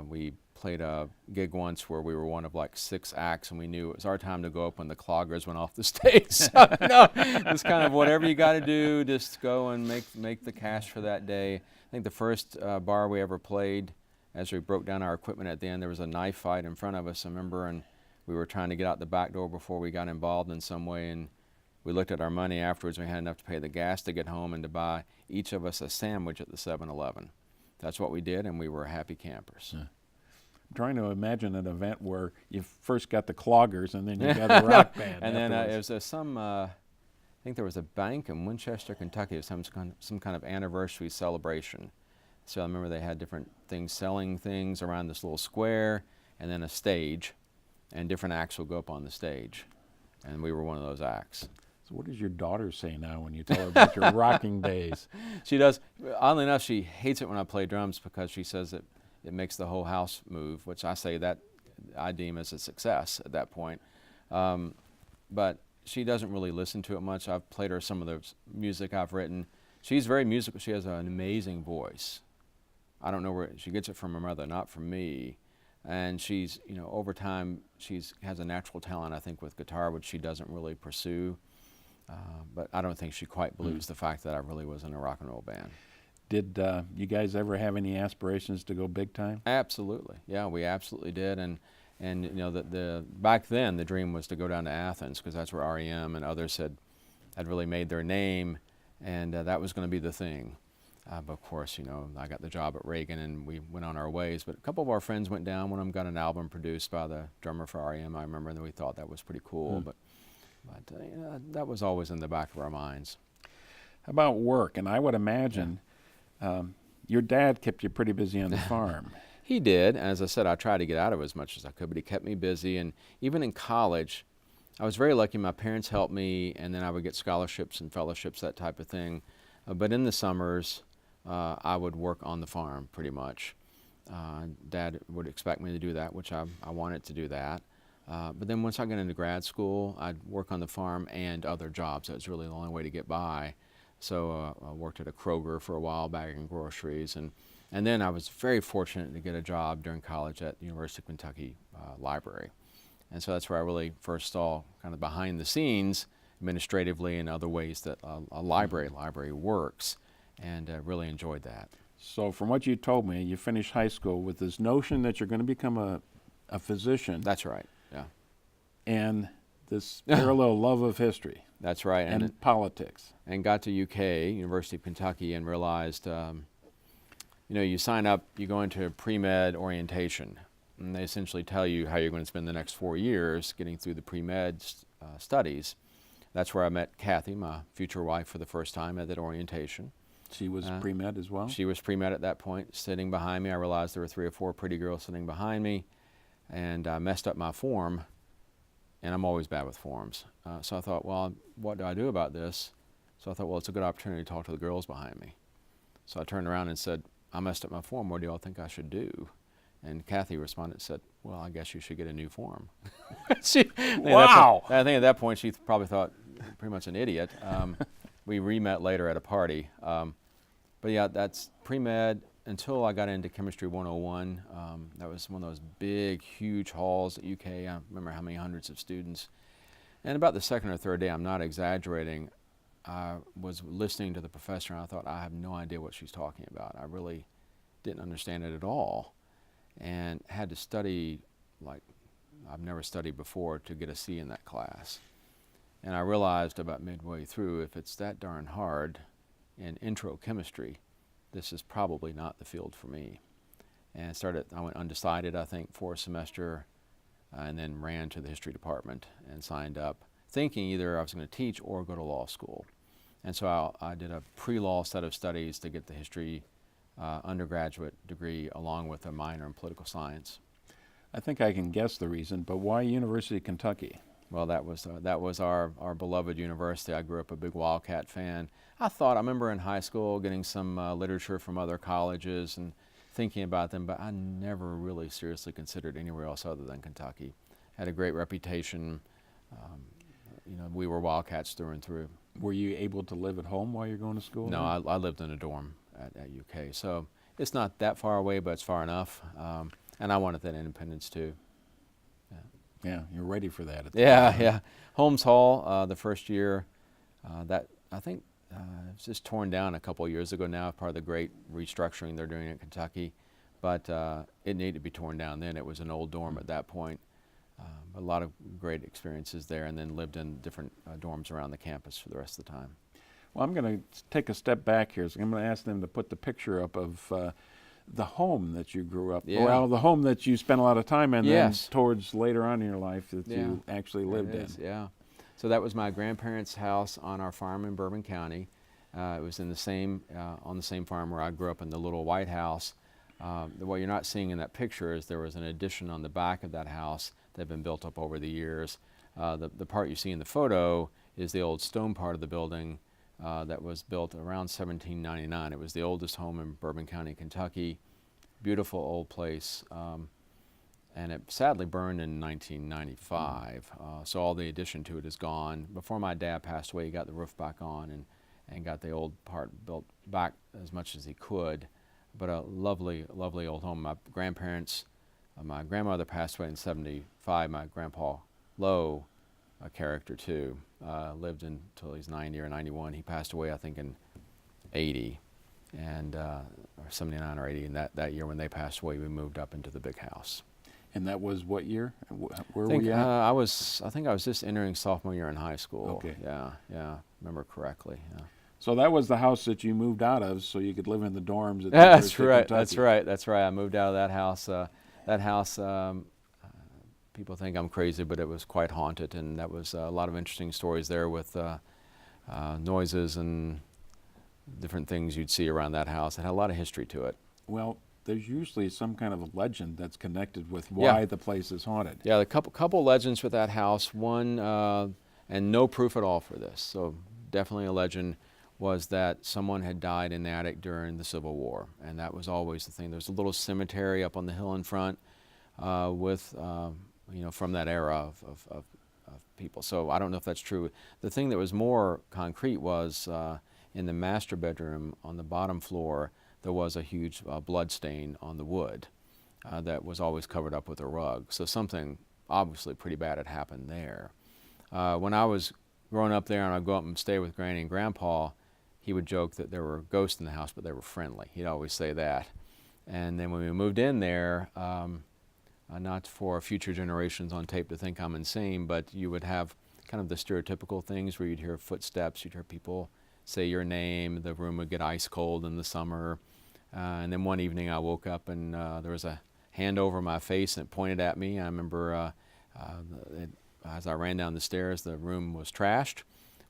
we played a gig once where we were one of like 6 acts, and we knew it was our time to go up when the cloggers went off the stage. So, it's kind of whatever you got to do, just go and make the cash for that day. I think the first bar we ever played, as we broke down our equipment at the end, there was a knife fight in front of us, I remember, and we were trying to get out the back door before we got involved in some way, and we looked at our money afterwards, and we had enough to pay the gas to get home and to buy each of us a sandwich at the 7-Eleven. That's what we did, and we were happy campers. Yeah. I'm trying to imagine an event where you first got the cloggers, and then you got the rock band. And then it was I think there was a bank in Winchester, Kentucky, some kind of anniversary celebration. So I remember they had different things, selling things around this little square, and then a stage, and different acts will go up on the stage. And we were one of those acts. So what does your daughter say now when you tell her about your rocking days? She does. Oddly enough, she hates it when I play drums because she says it makes the whole house move, which I say that I deem as a success at that point. But she doesn't really listen to it much. I've played her some of the music I've written. She's very musical. She has an amazing voice. I don't know where she gets it from her mother, not from me. And she's, over time, has a natural talent, I think, with guitar, which she doesn't really pursue. But I don't think she quite believes the fact that I really was in a rock and roll band. Did you guys ever have any aspirations to go big time? Absolutely. Yeah, we absolutely did. And back then, the dream was to go down to Athens, because that's where REM and others had really made their name, and that was going to be the thing. But of course, I got the job at Reagan, and we went on our ways. But a couple of our friends went down. One of them got an album produced by the drummer for REM, I remember, and we thought that was pretty cool. But that was always in the back of our minds. How about work? And I would imagine your dad kept you pretty busy on the farm. He did. As I said, I tried to get out of it as much as I could, but he kept me busy. And even in college, I was very lucky. My parents helped me, and then I would get scholarships and fellowships, that type of thing. But in the summers, I would work on the farm pretty much. Dad would expect me to do that, which I wanted to do that. But then once I got into grad school, I'd work on the farm and other jobs. That was really the only way to get by. So I worked at a Kroger for a while, bagging groceries. And then I was very fortunate to get a job during college at the University of Kentucky Library. And so that's where I really first saw kind of behind the scenes, administratively and other ways that a library works, and really enjoyed that. So from what you told me, you finished high school with this notion that you're going to become a physician. That's right, yeah. And this parallel love of history. That's right. And politics. And got to UK, University of Kentucky, and realized, you sign up, you go into a pre-med orientation, and they essentially tell you how you're going to spend the next 4 years getting through the pre-med studies. That's where I met Kathy, my future wife, for the first time at that orientation. She was pre-med as well? She was pre-med at that point, sitting behind me. I realized there were 3 or 4 pretty girls sitting behind me, and I messed up my form, and I'm always bad with forms. So I thought, well, what do I do about this? So I thought, well, it's a good opportunity to talk to the girls behind me. So I turned around and said, I messed up my form. What do y'all think I should do? And Kathy responded and said, well, I guess you should get a new form. Wow! I think at that point she probably thought pretty much an idiot. We re-met later at a party. But yeah, that's pre-med until I got into Chemistry 101. That was one of those big, huge halls at UK. I remember how many hundreds of students. And about the second or third day, I'm not exaggerating, I was listening to the professor and I thought, I have no idea what she's talking about. I really didn't understand it at all, and had to study like I've never studied before to get a C in that class. And I realized about midway through, if it's that darn hard in intro chemistry, this is probably not the field for me. And I went undecided, I think, for a semester, and then ran to the history department and signed up, thinking either I was going to teach or go to law school. And so I did a pre-law set of studies to get the history undergraduate degree along with a minor in political science. I think I can guess the reason, but why University of Kentucky? Well, that was our beloved university. I grew up a big Wildcat fan. I remember in high school getting some literature from other colleges and thinking about them, but I never really seriously considered anywhere else other than Kentucky. Had a great reputation. We were Wildcats through and through. Were you able to live at home while you're going to school? No, I lived in a dorm at UK. So it's not that far away, but it's far enough. And I wanted that independence too. Yeah, you're ready for that. Yeah. Holmes Hall, the first year, that I think it was just torn down a couple of years ago now, part of the great restructuring they're doing in Kentucky. But it needed to be torn down then. It was an old dorm at that point. A lot of great experiences there, and then lived in different dorms around the campus for the rest of the time. Well, I'm going to take a step back here. So I'm going to ask them to put the picture up of the home that you grew up. Yeah. Well, the home that you spent a lot of time in, yes. then towards later on in your life that you actually lived in. Yeah. So that was my grandparents' house on our farm in Bourbon County. It was in the same on the same farm where I grew up, in the little white house. What you're not seeing in that picture is there was an addition on the back of that house that had been built up over the years. The part you see in the photo is the old stone part of the building that was built around 1799. It was the oldest home in Bourbon County, Kentucky. Beautiful old place. And it sadly burned in 1995. So all the addition to it is gone. Before my dad passed away, he got the roof back on and got the old part built back as much as he could. But a lovely, lovely old home. My grandparents, my grandmother passed away in 75. My grandpa, Lowe, a character too, lived until he's 90 or 91. He passed away, I think, in 80, and or 79 or 80. And that year when they passed away, we moved up into the big house. And that was what year? Where were I think, you at? I think I was just entering sophomore year in high school. Okay. Yeah, remember correctly. Yeah. So that was the house that you moved out of, so you could live in the dorms at the That's University of right. Kentucky. That's right. I moved out of that house. People think I'm crazy, but it was quite haunted, and that was a lot of interesting stories there with noises and different things you'd see around that house. It had a lot of history to it. Well, there's usually some kind of a legend that's connected with why Yeah. the place is haunted. Yeah, a couple legends with that house. One, and no proof at all for this, so definitely a legend, was that someone had died in the attic during the Civil War, and that was always the thing. There's a little cemetery up on the hill in front with, from that era of people. So I don't know if that's true. The thing that was more concrete was in the master bedroom on the bottom floor, there was a huge blood stain on the wood that was always covered up with a rug. So something obviously pretty bad had happened there. When I was growing up there and I'd go up and stay with Granny and Grandpa, he would joke that there were ghosts in the house, but they were friendly. He'd always say that. And then when we moved in there, not for future generations on tape to think I'm insane, but you would have kind of the stereotypical things where you'd hear footsteps, you'd hear people say your name, the room would get ice cold in the summer. And then one evening I woke up and there was a hand over my face and it pointed at me. I remember as I ran down the stairs, the room was trashed.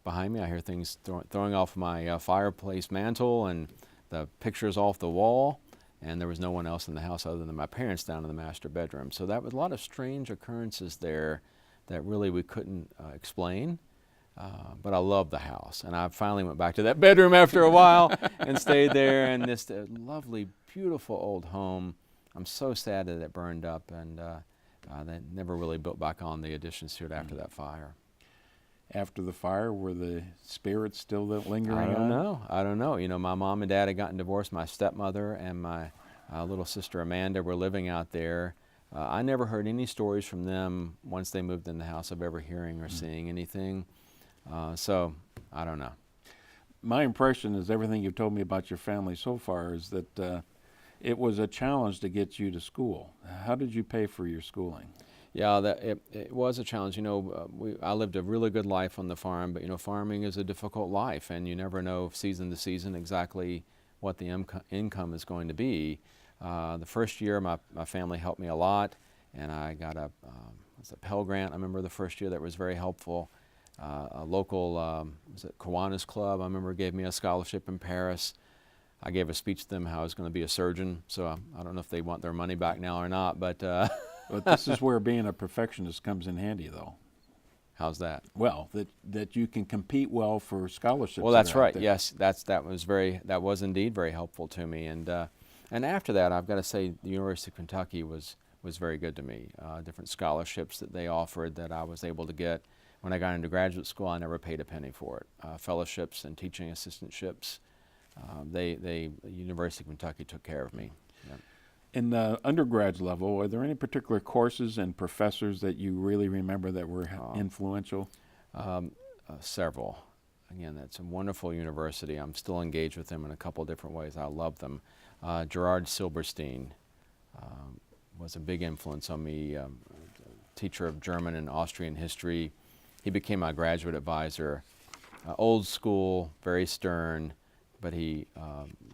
Behind me, I hear things throwing off my fireplace mantle and the pictures off the wall, and there was no one else in the house other than my parents down in the master bedroom. So that was a lot of strange occurrences there that really we couldn't explain, but I loved the house. And I finally went back to that bedroom after a while and stayed there, and this lovely, beautiful old home. I'm so sad that it burned up, and they never really built back on the additions to it after that fire. After the fire, were the spirits still lingering on? I don't know. My mom and dad had gotten divorced. My stepmother and my little sister Amanda were living out there. I never heard any stories from them once they moved in the house of ever hearing or seeing anything. So I don't know. My impression is everything you've told me about your family so far is that it was a challenge to get you to school. How did you pay for your schooling? Yeah, it was a challenge. I lived a really good life on the farm, but farming is a difficult life, and you never know season to season exactly what the income is going to be. The first year, my family helped me a lot, and I got a Pell Grant. I remember the first year that was very helpful. A local Kiwanis Club, I remember, gave me a scholarship in Paris. I gave a speech to them how I was going to be a surgeon, so I don't know if they want their money back now or not, but... But this is where being a perfectionist comes in handy, though. How's that? Well, that you can compete well for scholarships. Well, that's right. Yes, that was indeed very helpful to me. And after that, I've got to say, the University of Kentucky was very good to me. Different scholarships that they offered that I was able to get. When I got into graduate school, I never paid a penny for it. Fellowships and teaching assistantships. The University of Kentucky took care of me. Yep. In the undergrad level, are there any particular courses and professors that you really remember that were influential? Several. Again, that's a wonderful university. I'm still engaged with them in a couple different ways. I love them. Gerard Silberstein was a big influence on me, teacher of German and Austrian history. He became my graduate advisor. Old school, very stern, but he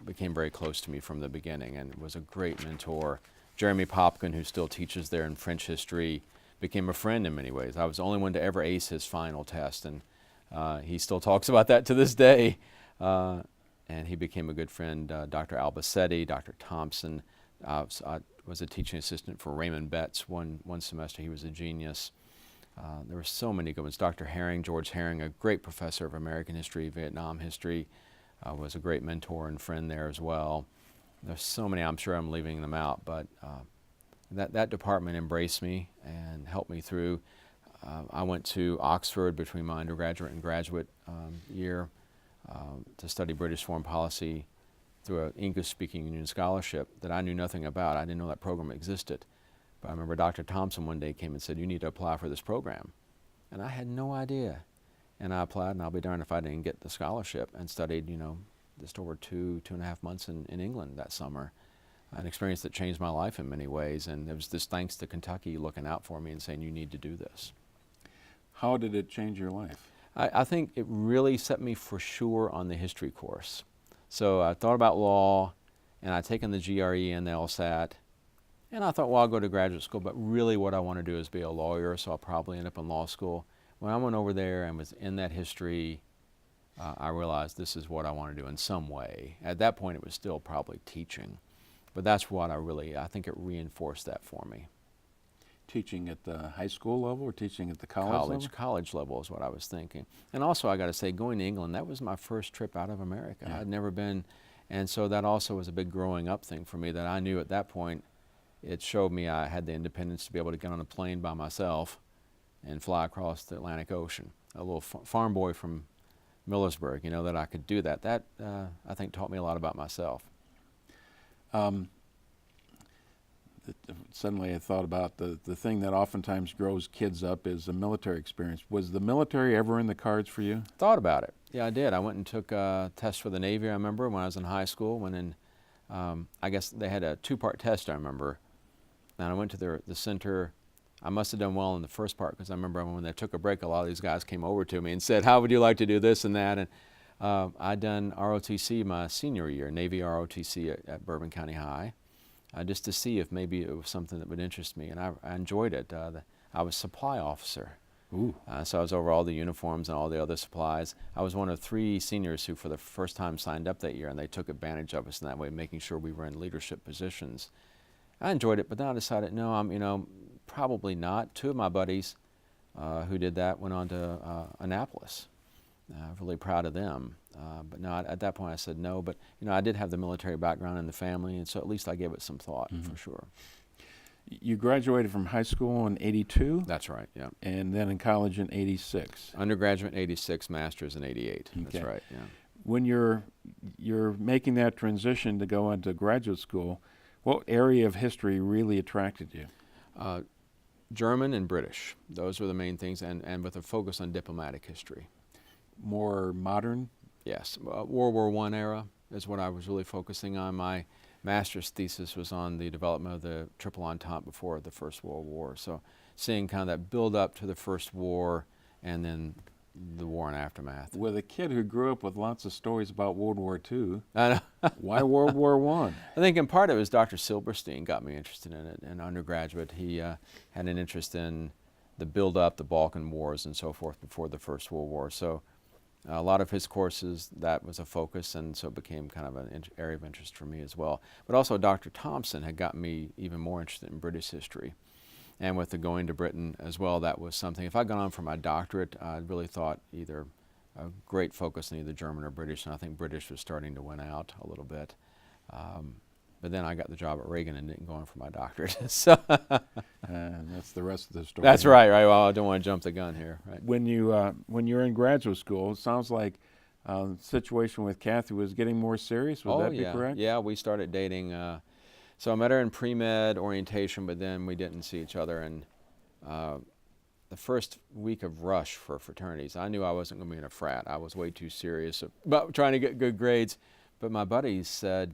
became very close to me from the beginning and was a great mentor. Jeremy Popkin, who still teaches there in French history, became a friend in many ways. I was the only one to ever ace his final test, and he still talks about that to this day. And he became a good friend. Dr. Albacetti, Dr. Thompson. I was a teaching assistant for Raymond Betts one semester. He was a genius. There were so many good ones. Dr. Herring, George Herring, a great professor of American history, Vietnam history, was a great mentor and friend there as well. There's so many, I'm sure I'm leaving them out, but that department embraced me and helped me through. I went to Oxford between my undergraduate and graduate year to study British foreign policy through an English-speaking union scholarship that I knew nothing about. I didn't know that program existed. But I remember Dr. Thompson one day came and said, "You need to apply for this program." And I had no idea. And I applied, and I'll be darned if I didn't get the scholarship, and studied, just over two and a half months in England that summer. An experience that changed my life in many ways, and it was this thanks to Kentucky looking out for me and saying, "You need to do this." How did it change your life? I think it really set me for sure on the history course. So I thought about law, and I'd taken the GRE and the LSAT, and I thought, well, I'll go to graduate school, but really what I want to do is be a lawyer, so I'll probably end up in law school. When I went over there and was in that history, I realized this is what I want to do in some way. At that point, it was still probably teaching. But that's what I think it reinforced that for me. Teaching at the high school level or teaching at the college level? College level is what I was thinking. And also, I got to say, going to England, that was my first trip out of America. Yeah. I'd never been, and so that also was a big growing up thing for me, that I knew at that point it showed me I had the independence to be able to get on a plane by myself and fly across the Atlantic Ocean. A little farm boy from Millersburg, you know, that I could do that. That, I think, taught me a lot about myself. Suddenly I thought about the thing that oftentimes grows kids up is a military experience. Was the military ever in the cards for you? Thought about it. Yeah, I did. I went and took a test for the Navy, I remember, when I was in high school. Went in, I guess they had a 2-part test, I remember. And I went to the center. I must have done well in the first part, because I remember when they took a break, a lot of these guys came over to me and said, how would you like to do this and that? And I'd done ROTC my senior year, Navy ROTC at Bourbon County High. Just to see if maybe it was something that would interest me, and I enjoyed it. I was supply officer, so I was over all the uniforms and all the other supplies. I was one of 3 seniors who for the first time signed up that year, and they took advantage of us in that way, making sure we were in leadership positions. I enjoyed it, but then I decided, no, probably not. 2 of my buddies who did that went on to Annapolis. Really proud of them. But no, at that point I said no, but I did have the military background in the family, and so at least I gave it some thought, for sure. You graduated from high school in '82? That's right, yeah. And then in college in '86? Undergraduate in '86, master's in '88. Okay. That's right, yeah. When you're making that transition to go into graduate school, what area of history really attracted you? German and British. Those were the main things, and with a focus on diplomatic history. More modern? Yes, World War I era is what I was really focusing on. My master's thesis was on the development of the Triple Entente before the First World War. So seeing kind of that build up to the First War and then the war and aftermath. With a kid who grew up with lots of stories about World War II, I know. why World War I? I think in part it was Dr. Silberstein got me interested in it. In undergraduate, he had an interest in the build up, the Balkan Wars and so forth before the First World War. So a lot of his courses, that was a focus, and so it became kind of an area of interest for me as well. But also Dr. Thompson had gotten me even more interested in British history. And with the going to Britain as well, that was something. If I'd gone on for my doctorate, I really thought either a great focus on either German or British, and I think British was starting to win out a little bit. But then I got the job at Reagan and didn't go on for my doctorate. So And that's the rest of the story. that's right. Well, I don't want to jump the gun here. Right. When you're in graduate school, it sounds like the situation with Kathy was getting more serious. Would that be correct? Yeah, we started dating. So I met her in pre-med orientation, but then we didn't see each other. And the first week of rush for fraternities, I knew I wasn't going to be in a frat. I was way too serious about trying to get good grades. But my buddies said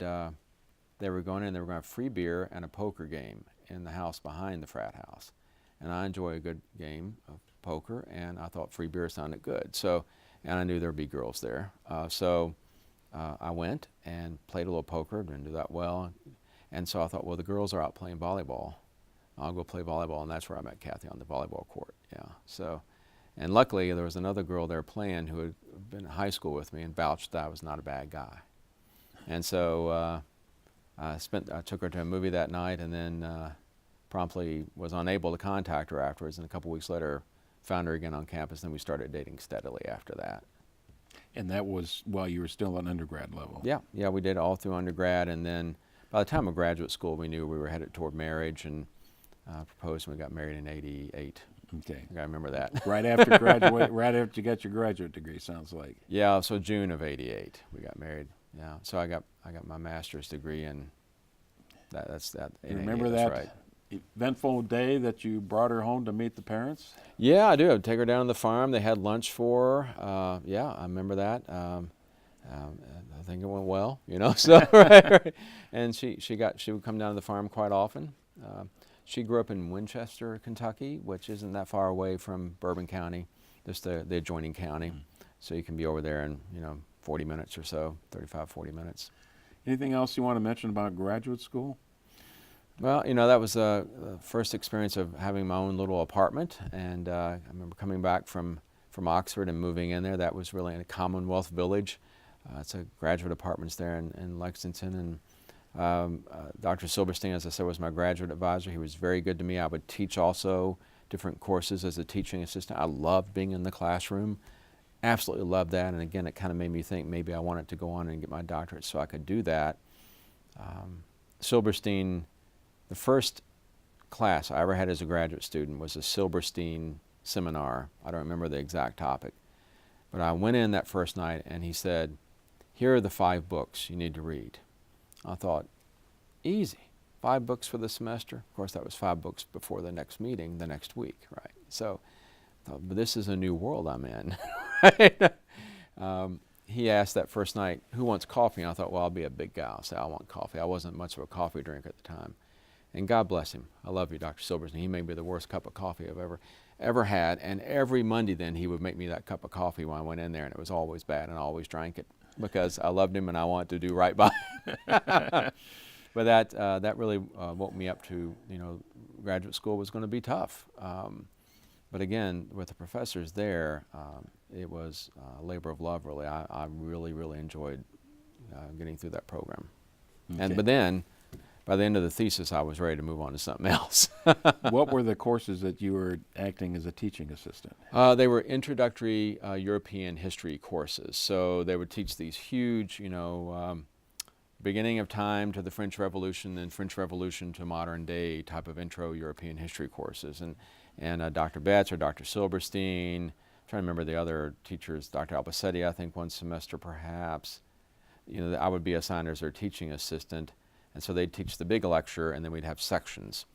they were going in, they were going to have free beer and a poker game in the house behind the frat house. And I enjoy a good game of poker, and I thought free beer sounded good. So, and I knew there'd be girls there. So I went and played a little poker, didn't do that well. And so I thought, well, the girls are out playing volleyball. I'll go play volleyball, and that's where I met Kathy, on the volleyball court. Yeah. So, and luckily there was another girl there playing who had been in high school with me and vouched that I was not a bad guy. And so I took her to a movie that night, and then promptly was unable to contact her afterwards. And a couple weeks later, found her again on campus, and we started dating steadily after that. And that was while you were still at undergrad level? Yeah, we did all through undergrad, and then by the time of graduate school, we knew we were headed toward marriage, and proposed, and we got married in '88. Okay. I remember that. Right after graduate, right after you got your graduate degree, sounds like. Yeah, so June of '88, we got married. Yeah, so I got my master's degree, and that's that. You remember that right. eventful day that you brought her home to meet the parents? Yeah, I do. I'd take her down to the farm. They had lunch for her. Yeah, I remember that. I think it went well, So right. And she would come down to the farm quite often. She grew up in Winchester, Kentucky, which isn't that far away from Bourbon County, just the adjoining county. So you can be over there in 40 minutes or so, 35, 40 minutes. Anything else you want to mention about graduate school? Well, that was the first experience of having my own little apartment, and I remember coming back from Oxford and moving in there. That was really in a Commonwealth Village. It's a graduate apartments there in Lexington, and Dr. Silverstein, as I said, was my graduate advisor. He was very good to me. I would teach also different courses as a teaching assistant. I loved being in the classroom. Absolutely loved that. And again, it kind of made me think maybe I wanted to go on and get my doctorate so I could do that. Silverstein, the first class I ever had as a graduate student was a Silverstein seminar. I don't remember the exact topic. But I went in that first night and he said, here are the 5 books you need to read. I thought, easy, 5 books for the semester. Of course, that was 5 books before the next meeting the next week, right? So I thought, but this is a new world I'm in. He asked that first night, who wants coffee? And I thought, well, I'll be a big guy. I'll say, I want coffee. I wasn't much of a coffee drinker at the time. And God bless him. I love you, Dr. Silverstein. He made me the worst cup of coffee I've ever had. And every Monday then he would make me that cup of coffee when I went in there, and it was always bad, and I always drank it because I loved him and I wanted to do right by him. But that really woke me up to, graduate school was going to be tough. But again, with the professors there, it was a labor of love, really. I really, really enjoyed getting through that program. Okay. But then, by the end of the thesis, I was ready to move on to something else. What were the courses that you were acting as a teaching assistant? They were introductory European history courses. So they would teach these huge, beginning of time to the French Revolution, then French Revolution to modern day type of intro European history courses. And Dr. Betts or Dr. Silverstein, I'm trying to remember the other teachers, Dr. Albacetti, I think one semester perhaps. I would be assigned as their teaching assistant. And so they'd teach the big lecture, and then we'd have sections.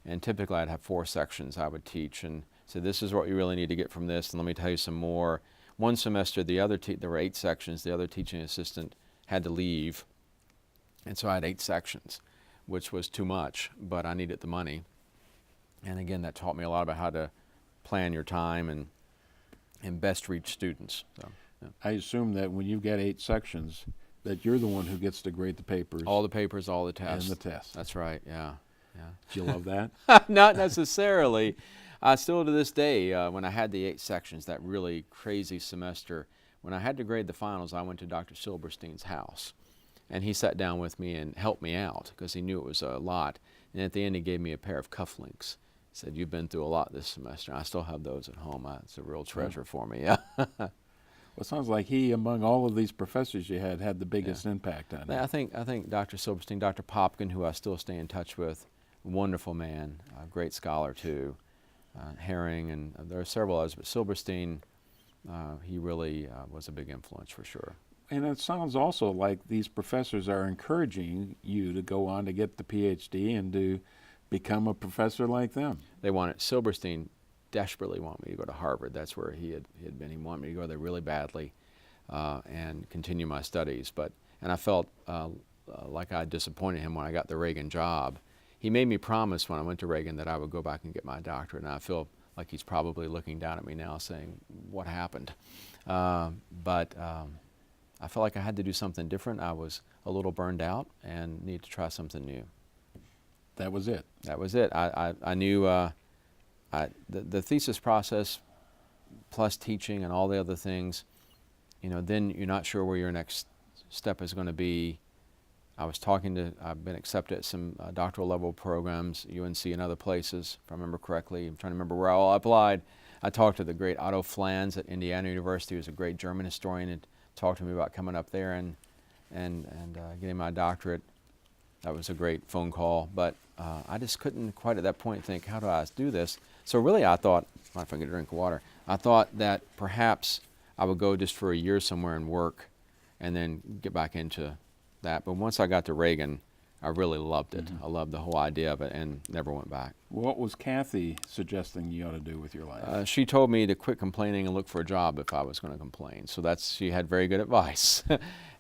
And typically I'd have 4 sections I would teach and say, this is what you really need to get from this, and let me tell you some more. One semester, there were 8 sections. The other teaching assistant had to leave. And so I had 8 sections, which was too much, but I needed the money. And again, that taught me a lot about how to plan your time and best reach students. So, yeah. I assume that when you've got 8 sections, that you're the one who gets to grade the papers. All the papers, all the tests. And the tests. That's right, yeah. Do you love that? Not necessarily. Still to this day, when I had the 8 sections, that really crazy semester, when I had to grade the finals, I went to Dr. Silverstein's house. And he sat down with me and helped me out because he knew it was a lot. And at the end, he gave me a pair of cufflinks. He said, you've been through a lot this semester. I still have those at home. It's a real treasure for me. Yeah. Well, it sounds like he, among all of these professors you had the biggest impact on you. I think Dr. Silverstein, Dr. Popkin, who I still stay in touch with, wonderful man, a great scholar too. Herring, and there are several others, but Silverstein, he really was a big influence for sure. And it sounds also like these professors are encouraging you to go on to get the PhD and to become a professor like them. They wanted, Silverstein desperately wanted me to go to Harvard. That's where he had been. He wanted me to go there really badly and continue my studies. And I felt like I disappointed him when I got the Reagan job. He made me promise when I went to Reagan that I would go back and get my doctorate, and I feel like he's probably looking down at me now saying, what happened? But I felt like I had to do something different. I was a little burned out and needed to try something new. That was it. That was it. I knew the thesis process plus teaching and all the other things, then you're not sure where your next step is going to be. I've been accepted at some doctoral level programs, UNC and other places, if I remember correctly. I'm trying to remember where all I applied. I talked to the great Otto Flans at Indiana University, who's a great German historian, and talked to me about coming up there and getting my doctorate. That was a great phone call, but I just couldn't quite at that point think, how do I do this? So really I thought, mind if I get a drink of water, I thought that perhaps I would go just for a year somewhere and work and then get back into that. But once I got to Reagan, I really loved it. I loved the whole idea of it and never went back. What was Kathy suggesting you ought to do with your life? She told me to quit complaining and look for a job if I was going to complain. So she had very good advice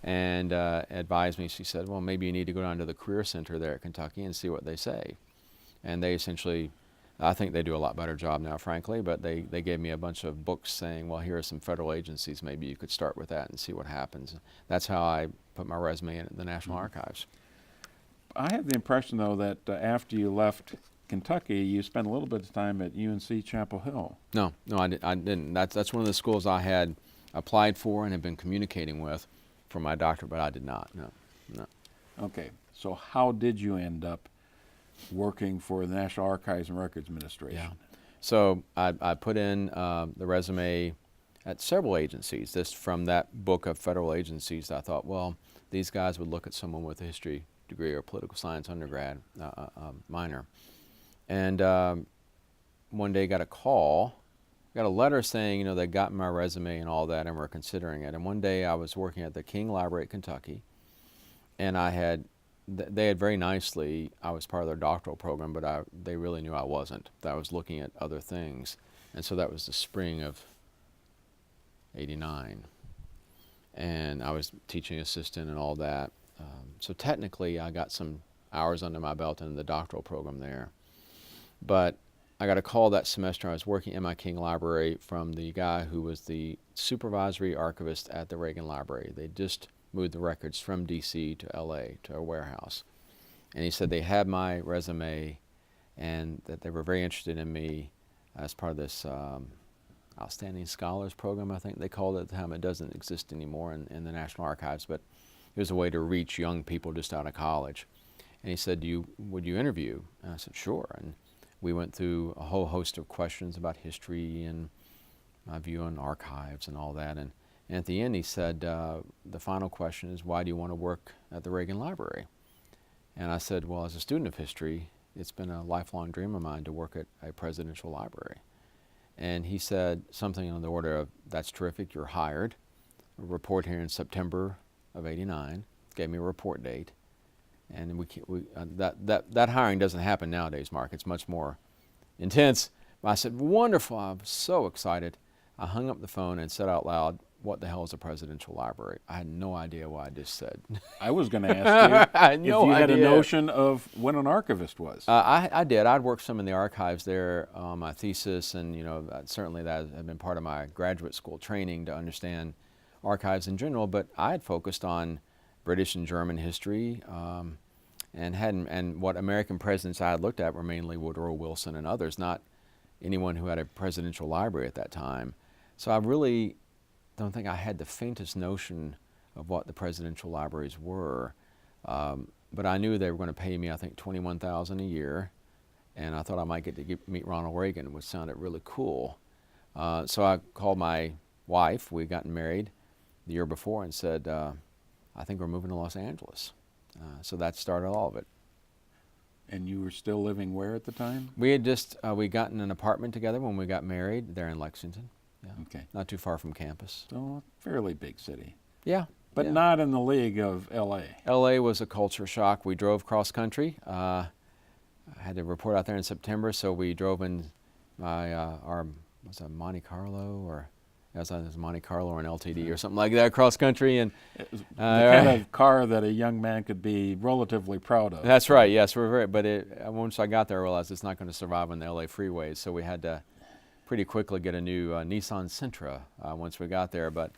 and advised me. She said, well, maybe you need to go down to the Career Center there at Kentucky and see what they say. And they essentially, I think they do a lot better job now, frankly, but they gave me a bunch of books saying, well, here are some federal agencies. Maybe you could start with that and see what happens. That's how I put my resume in at the National Archives. I have the impression, though, that after you left Kentucky, you spent a little bit of time at UNC Chapel Hill. No, I didn't. That's one of the schools I had applied for and had been communicating with for my doctorate, but I did not. No. Okay. So how did you end up working for the National Archives and Records Administration? Yeah. So I put in the resume at several agencies. This from that book of federal agencies. I thought, well, these guys would look at someone with a history degree or political science undergrad minor. And one day got a letter saying, they'd gotten my resume and all that and were considering it. And one day I was working at the King Library at Kentucky, and they had very nicely, I was part of their doctoral program, but they really knew I wasn't, that I was looking at other things. And so that was the spring of '89. And I was teaching assistant and all that. So technically I got some hours under my belt in the doctoral program there. But I got a call that semester. I was working in my King Library from the guy who was the supervisory archivist at the Reagan Library. They just moved the records from DC to LA to a warehouse. And he said they had my resume and that they were very interested in me as part of this Outstanding Scholars Program, I think they called it at the time. It doesn't exist anymore in the National Archives, but it was a way to reach young people just out of college. And he said, would you interview? And I said, sure. And we went through a whole host of questions about history and my view on archives and all that. And at the end he said, the final question is, why do you want to work at the Reagan Library? And I said, well, as a student of history, it's been a lifelong dream of mine to work at a presidential library. And he said something on the order of, that's terrific, you're hired. A report here in September of '89, gave me a report date. And that hiring doesn't happen nowadays, Mark. It's much more intense. But I said, wonderful, I'm so excited. I hung up the phone and said out loud, what the hell is a presidential library? I had no idea what I just said. I was going to ask you had if you had a notion of what an archivist was. I did. I'd worked some in the archives there on my thesis, and certainly that had been part of my graduate school training to understand archives in general, but I had focused on British and German history, and what American presidents I had looked at were mainly Woodrow Wilson and others, not anyone who had a presidential library at that time. So I really don't think I had the faintest notion of what the presidential libraries were, but I knew they were going to pay me, I think, $21,000 a year, and I thought I might get to meet Ronald Reagan, which sounded really cool. So I called my wife. We'd gotten married the year before, and said, I think we're moving to Los Angeles. So that started all of it. And you were still living where at the time? We had just, we'd gotten an apartment together when we got married there in Lexington. Yeah. Okay. Not too far from campus. So a fairly big city. Yeah. But yeah. not in the league of L.A. L.A. was a culture shock. We drove cross country. I had to report out there in September, so we drove in was it Monte Carlo or Monte Carlo or an LTD or something like that, cross country, and it was the kind of car that a young man could be relatively proud of. That's right. Yes, but once I got there, I realized it's not going to survive on the LA freeways, so we had to pretty quickly get a new Nissan Sentra once we got there. But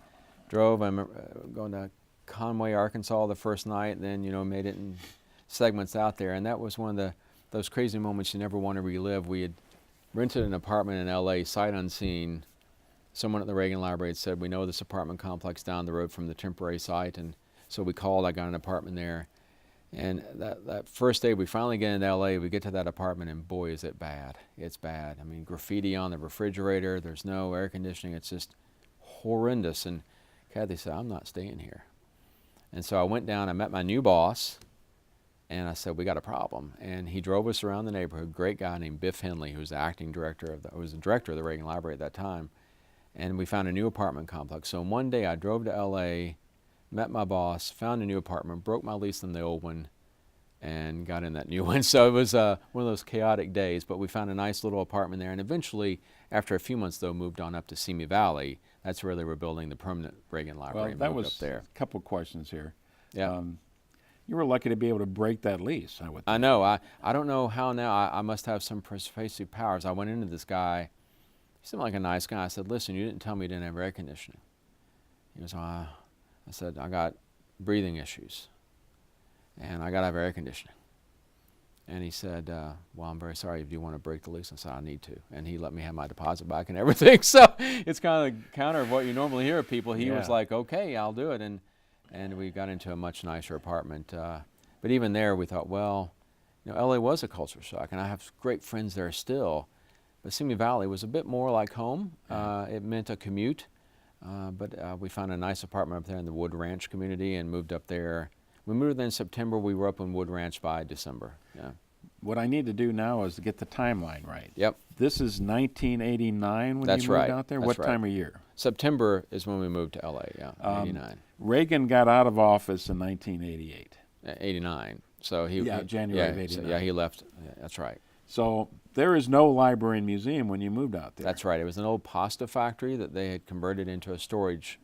drove. I remember going to Conway, Arkansas the first night, and then made it in segments out there, and that was one of those crazy moments you never want to relive. We had rented an apartment in LA, sight unseen. Someone at the Reagan Library had said, we know this apartment complex down the road from the temporary site, and so we called. I got an apartment there, and that first day we finally get into LA, we get to that apartment, and boy is it bad. It's bad. I mean, graffiti on the refrigerator, there's no air conditioning, it's just horrendous. And Kathy said, I'm not staying here. And so I went down, I met my new boss, and I said, we got a problem. And he drove us around the neighborhood, great guy named Biff Henley, who was the acting director was the director of the Reagan Library at that time. And we found a new apartment complex. So one day I drove to LA, met my boss, found a new apartment, broke my lease on the old one, and got in that new one. So it was one of those chaotic days, but we found a nice little apartment there, and eventually, after a few months though, moved on up to Simi Valley. That's where they were building the permanent Reagan Library. Well, that was up there. A couple questions here. Yeah. You were lucky to be able to break that lease, I would think. I know. I don't know how now. I must have some persuasive powers. I went into this guy. He seemed like a nice guy. I said, listen, you didn't tell me you didn't have air conditioning. He goes, I said, I got breathing issues, and I got to have air conditioning. And he said, well, I'm very sorry. If you want to break the lease, I said, I need to. And he let me have my deposit back and everything. So it's kind of the counter of what you normally hear of people. He was like, okay, I'll do it. And we got into a much nicer apartment. But even there, we thought, well, LA was a culture shock, and I have great friends there still. But Simi Valley was a bit more like home. It meant a commute, but we found a nice apartment up there in the Wood Ranch community and moved up there. We moved there in September. We were up in Wood Ranch by December. Yeah. What I need to do now is to get the timeline right. Yep. This is 1989 when That's you moved right. out there? That's What right. time of year? September is when we moved to LA, 89. Reagan got out of office in 1988. 89. So January of 89. So he left. Yeah, that's right. So there is no library and museum when you moved out there. That's right. It was an old pasta factory that they had converted into a storage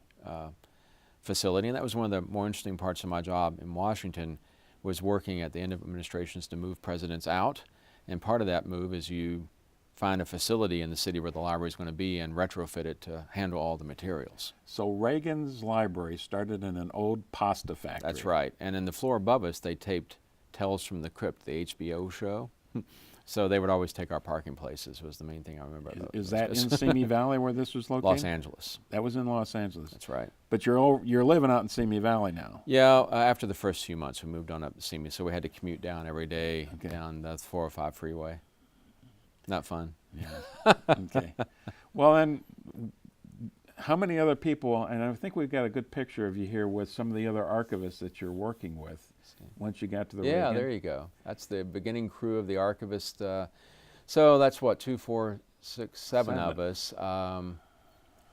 facility, and that was one of the more interesting parts of my job in Washington, was working at the end of administrations to move presidents out. And part of that move is you find a facility in the city where the library is going to be and retrofit it to handle all the materials. So Reagan's library started in an old pasta factory. That's right. And in the floor above us, they taped Tales from the Crypt, the HBO show. So they would always take our parking places, was the main thing I remember. Is that in Simi Valley where this was located? Los Angeles. That was in Los Angeles. That's right. But you're living out in Simi Valley now. Yeah, after the first few months, we moved on up to Simi, so we had to commute down every day down the 405 freeway. Not fun. Yeah. Okay. Well, then, how many other people, and I think we've got a good picture of you here with some of the other archivists that you're working with once you got to the Yeah, Reagan? there you go. That's the beginning crew of the archivist. So that's what, 2, 4, 6, 7 of us. Trying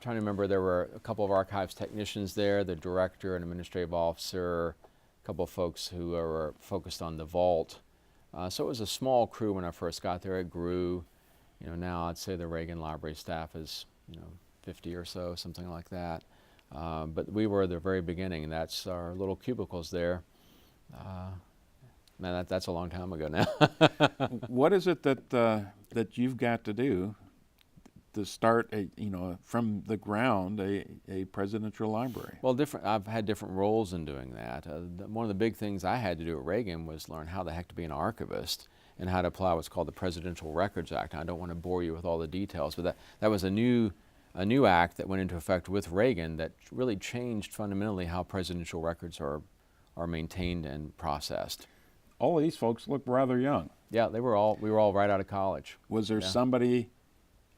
to remember, there were a couple of archives technicians there, the director, an administrative officer, a couple of folks who were focused on the vault. So it was a small crew when I first got there. It grew. Now I'd say the Reagan Library staff is, 50 or so, something like that. But we were at the very beginning, and that's our little cubicles there. Man, that's a long time ago now. What is it that you've got to do to start from the ground a presidential library? Well, I've had different roles in doing that. One of the big things I had to do at Reagan was learn how the heck to be an archivist and how to apply what's called the Presidential Records Act. And I don't want to bore you with all the details, but that was a new act that went into effect with Reagan that really changed fundamentally how presidential records are maintained and processed. All of these folks look rather young. Yeah, we were all right out of college. Was there somebody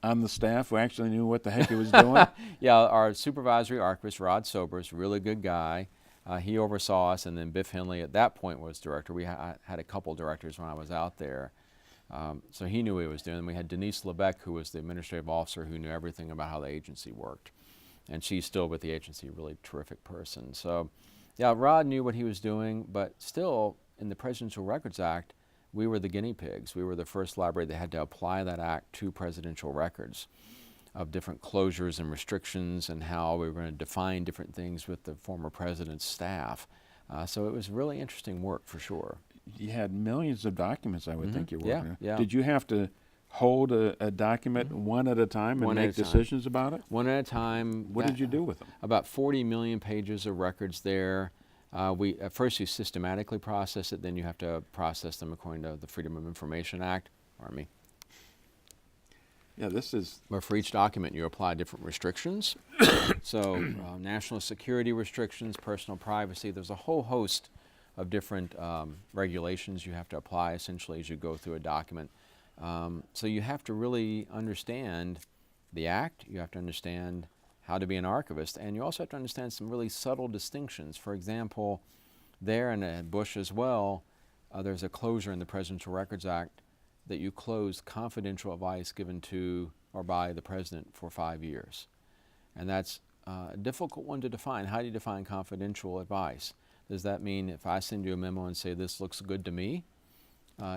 on the staff who actually knew what the heck he was doing? Yeah, our supervisory archivist, Rod Sobers, really good guy. He oversaw us, and then Biff Henley at that point was director. We had a couple directors when I was out there. So he knew what he was doing. And we had Denise Lebec, who was the administrative officer who knew everything about how the agency worked. And she's still with the agency, a really terrific person. So yeah, Rod knew what he was doing, but still in the Presidential Records Act, we were the guinea pigs. We were the first library that had to apply that act to presidential records of different closures and restrictions and how we were going to define different things with the former president's staff. So it was really interesting work for sure. You had millions of documents, I would think you were working on. Yeah. Did you have to hold a document one at a time and make decisions about it? One at a time. What did you do with them? About 40 million pages of records there. At first you systematically process it, then you have to process them according to the Freedom of Information Act. Pardon me. Yeah, this is... But for each document you apply different restrictions. So national security restrictions, personal privacy, there's a whole host of different regulations you have to apply essentially as you go through a document. So you have to really understand the act, you have to understand how to be an archivist, and you also have to understand some really subtle distinctions. For example, there and at Bush as well, there's a closure in the Presidential Records Act that you close confidential advice given to or by the president for 5 years. And that's a difficult one to define. How do you define confidential advice? Does that mean if I send you a memo and say this looks good to me,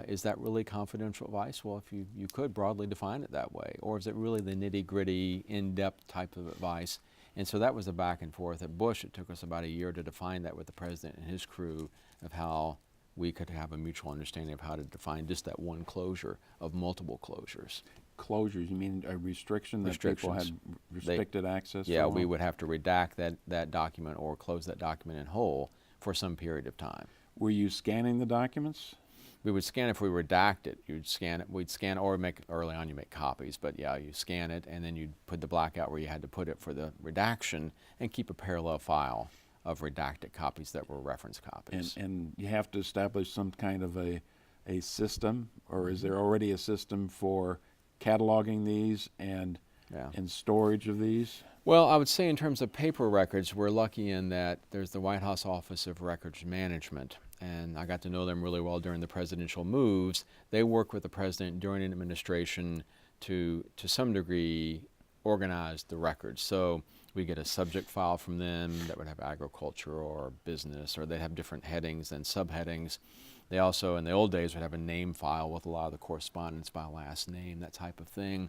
is that really confidential advice? Well, if you could broadly define it that way. Or is it really the nitty-gritty, in-depth type of advice? And so that was a back and forth. At Bush, it took us about a year to define that with the president and his crew of how we could have a mutual understanding of how to define just that one closure of multiple closures. Closures, you mean a restriction that people had restricted access? Yeah, we would have to redact that document or close that document in whole for some period of time. Were you scanning the documents? We would scan if we redact it. You'd scan it. We'd scan, or early on you make copies. But yeah, you scan it, and then you'd put the blackout where you had to put it for the redaction, and keep a parallel file of redacted copies that were reference copies. And you have to establish some kind of a system, or is there already a system for cataloging these and storage of these? Well, I would say in terms of paper records, we're lucky in that there's the White House Office of Records Management, and I got to know them really well during the presidential moves. They work with the president during an administration to some degree, organize the records. So we get a subject file from them that would have agriculture or business, or they'd have different headings and subheadings. They also, in the old days, would have a name file with a lot of the correspondence by last name, that type of thing.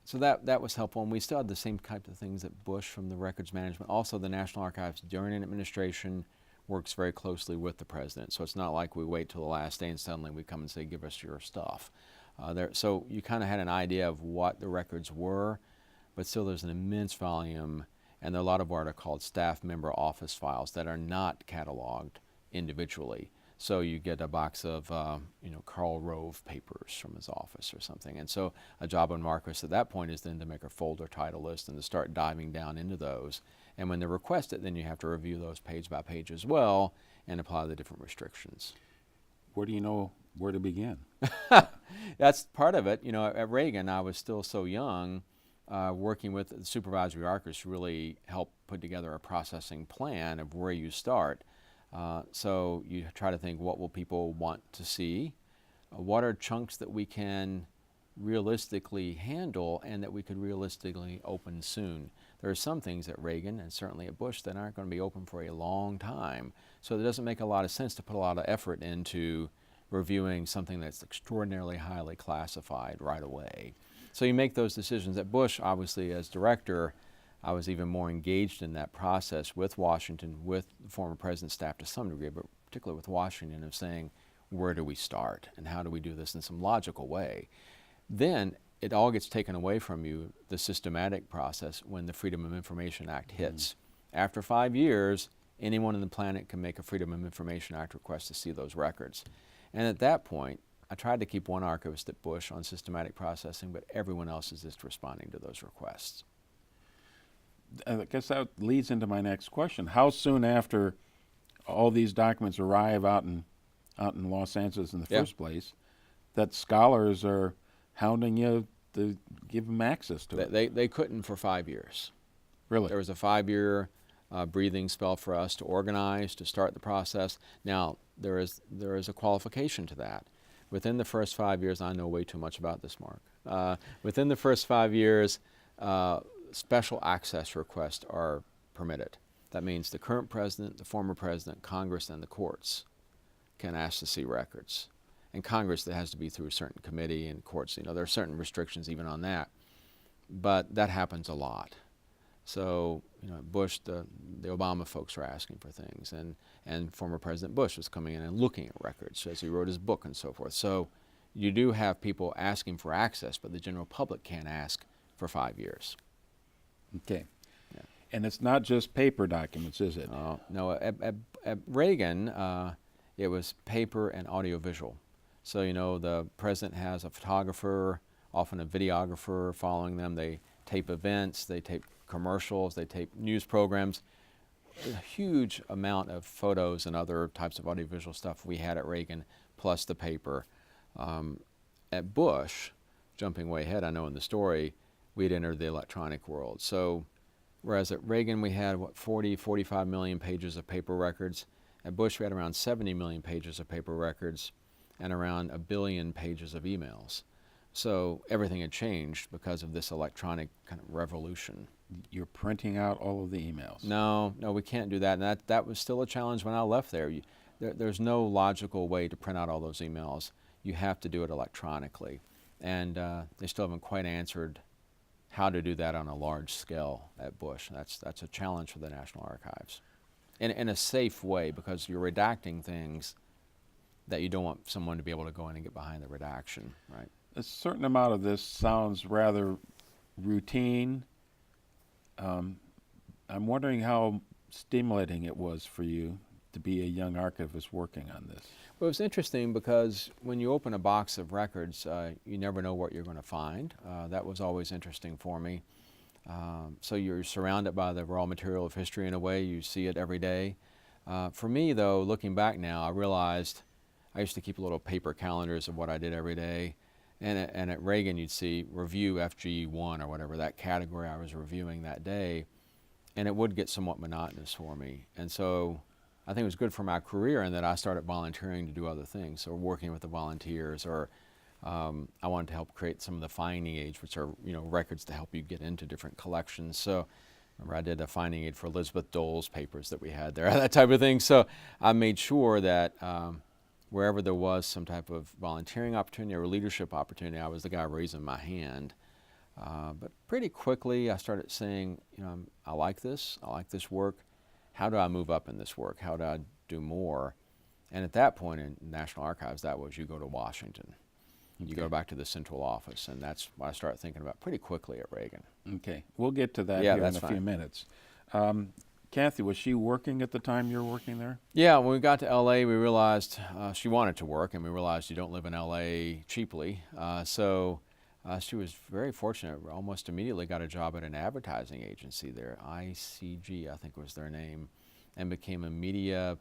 So that was helpful, and we still had the same type of things at Bush from the records management. Also, the National Archives during an administration works very closely with the president, so it's not like we wait till the last day and suddenly we come and say, give us your stuff. So you kind of had an idea of what the records were, but still there's an immense volume, and there are a lot of what are called staff member office files that are not cataloged individually. So you get a box of, Karl Rove papers from his office or something. And so a job on Marcus at that point is then to make a folder title list and to start diving down into those. And when they're requested, then you have to review those page by page as well and apply the different restrictions. Where do you know where to begin? That's part of it. At Reagan, I was still so young, working with the supervisory archivists really helped put together a processing plan of where you start. So you try to think, what will people want to see? What are chunks that we can realistically handle and that we could realistically open soon? There are some things at Reagan and certainly at Bush that aren't going to be open for a long time. So it doesn't make a lot of sense to put a lot of effort into reviewing something that's extraordinarily highly classified right away. So you make those decisions. At Bush, obviously, as director, I was even more engaged in that process with Washington, with the former president's staff to some degree, but particularly with Washington, of saying, where do we start and how do we do this in some logical way? Then it all gets taken away from you, the systematic process, when the Freedom of Information Act hits. After 5 years, anyone on the planet can make a Freedom of Information Act request to see those records. And at that point, I tried to keep one archivist at Bush on systematic processing, but everyone else is just responding to those requests. I guess that leads into my next question. How soon after all these documents arrive out in Los Angeles in the first place, that scholars are hounding you to give them access to it? They couldn't for 5 years. Really? There was a 5-year breathing spell for us to organize, to start the process. Now, there is a qualification to that. Within the first 5 years, I know way too much about this, Mark. Within the first 5 years, special access requests are permitted. That means the current president, the former president, Congress, and the courts can ask to see records. And Congress, that has to be through a certain committee, and courts, there are certain restrictions even on that. But that happens a lot. So, Bush, the Obama folks were asking for things, and former President Bush was coming in and looking at records as he wrote his book and so forth. So you do have people asking for access, but the general public can't ask for 5 years. Okay. Yeah. And it's not just paper documents, is it? No, at Reagan, it was paper and audiovisual. So, the president has a photographer, often a videographer following them. They tape events, they tape commercials, they tape news programs. A huge amount of photos and other types of audiovisual stuff we had at Reagan, plus the paper. At Bush, jumping way ahead, I know in the story, we'd entered the electronic world. So whereas at Reagan we had, 45 million pages of paper records, at Bush we had around 70 million pages of paper records and around 1 billion pages of emails. So everything had changed because of this electronic kind of revolution. You're printing out all of the emails? No, we can't do that. And that was still a challenge when I left there. There's no logical way to print out all those emails. You have to do it electronically. And they still haven't quite answered how to do that on a large scale at Bush. That's a challenge for the National Archives. In a safe way, because you're redacting things that you don't want someone to be able to go in and get behind the redaction, right? A certain amount of this sounds rather routine. I'm wondering how stimulating it was for you to be a young archivist working on this. Well, it was interesting because when you open a box of records, you never know what you're going to find. That was always interesting for me. So you're surrounded by the raw material of history in a way. You see it every day. For me, though, looking back now, I realized I used to keep little paper calendars of what I did every day. And at Reagan, you'd see review FG1 or whatever, that category I was reviewing that day. And it would get somewhat monotonous for me. And so I think it was good for my career in that I started volunteering to do other things. So working with the volunteers, or I wanted to help create some of the finding aids, which are records to help you get into different collections. So remember, I did a finding aid for Elizabeth Dole's papers that we had there, that type of thing. So I made sure that wherever there was some type of volunteering opportunity or leadership opportunity, I was the guy raising my hand. But pretty quickly I started saying, I like this work. How do I move up in this work? How do I do more? And at that point in National Archives, that was you go to Washington. Okay. You go back to the central office, and that's what I started thinking about pretty quickly at Reagan. Okay, we'll get to that here in a few minutes. Kathy, was she working at the time you were working there? Yeah, when we got to LA, we realized she wanted to work, and we realized you don't live in LA cheaply. So she was very fortunate. Almost immediately got a job at an advertising agency there, ICG, I think was their name, and became a media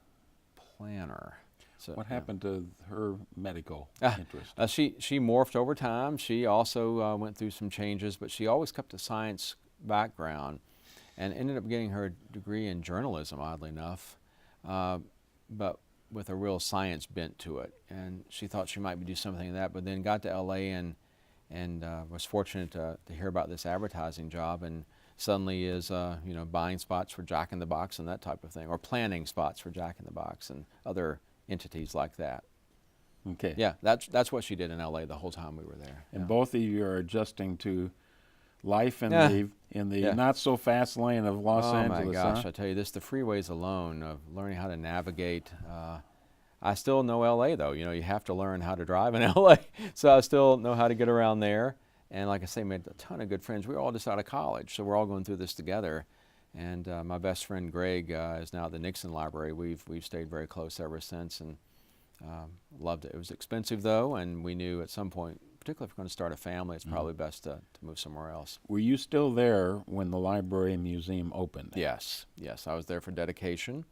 planner. So, what happened to her medical interest? She morphed over time. She also went through some changes, but she always kept a science background and ended up getting her degree in journalism, oddly enough, but with a real science bent to it. And she thought she might do something like that, but then got to LA and was fortunate to hear about this advertising job, and suddenly is buying spots for Jack in the Box and that type of thing, or planning spots for Jack in the Box and other entities like that. Okay. Yeah, that's what she did in LA the whole time we were there. And yeah. both of you are adjusting to life in the not so fast lane of Los Angeles. Oh my gosh, huh? I tell you this, the freeways alone, of learning how to navigate. I still know LA though, you have to learn how to drive in LA. So I still know how to get around there. And like I say, made a ton of good friends. We were all just out of college, so we're all going through this together. And my best friend Greg is now at the Nixon Library. We've stayed very close ever since, and loved it. It was expensive though, and we knew at some point, particularly if we're going to start a family, it's probably best to move somewhere else. Were you still there when the library and museum opened? Yes, I was there for dedication.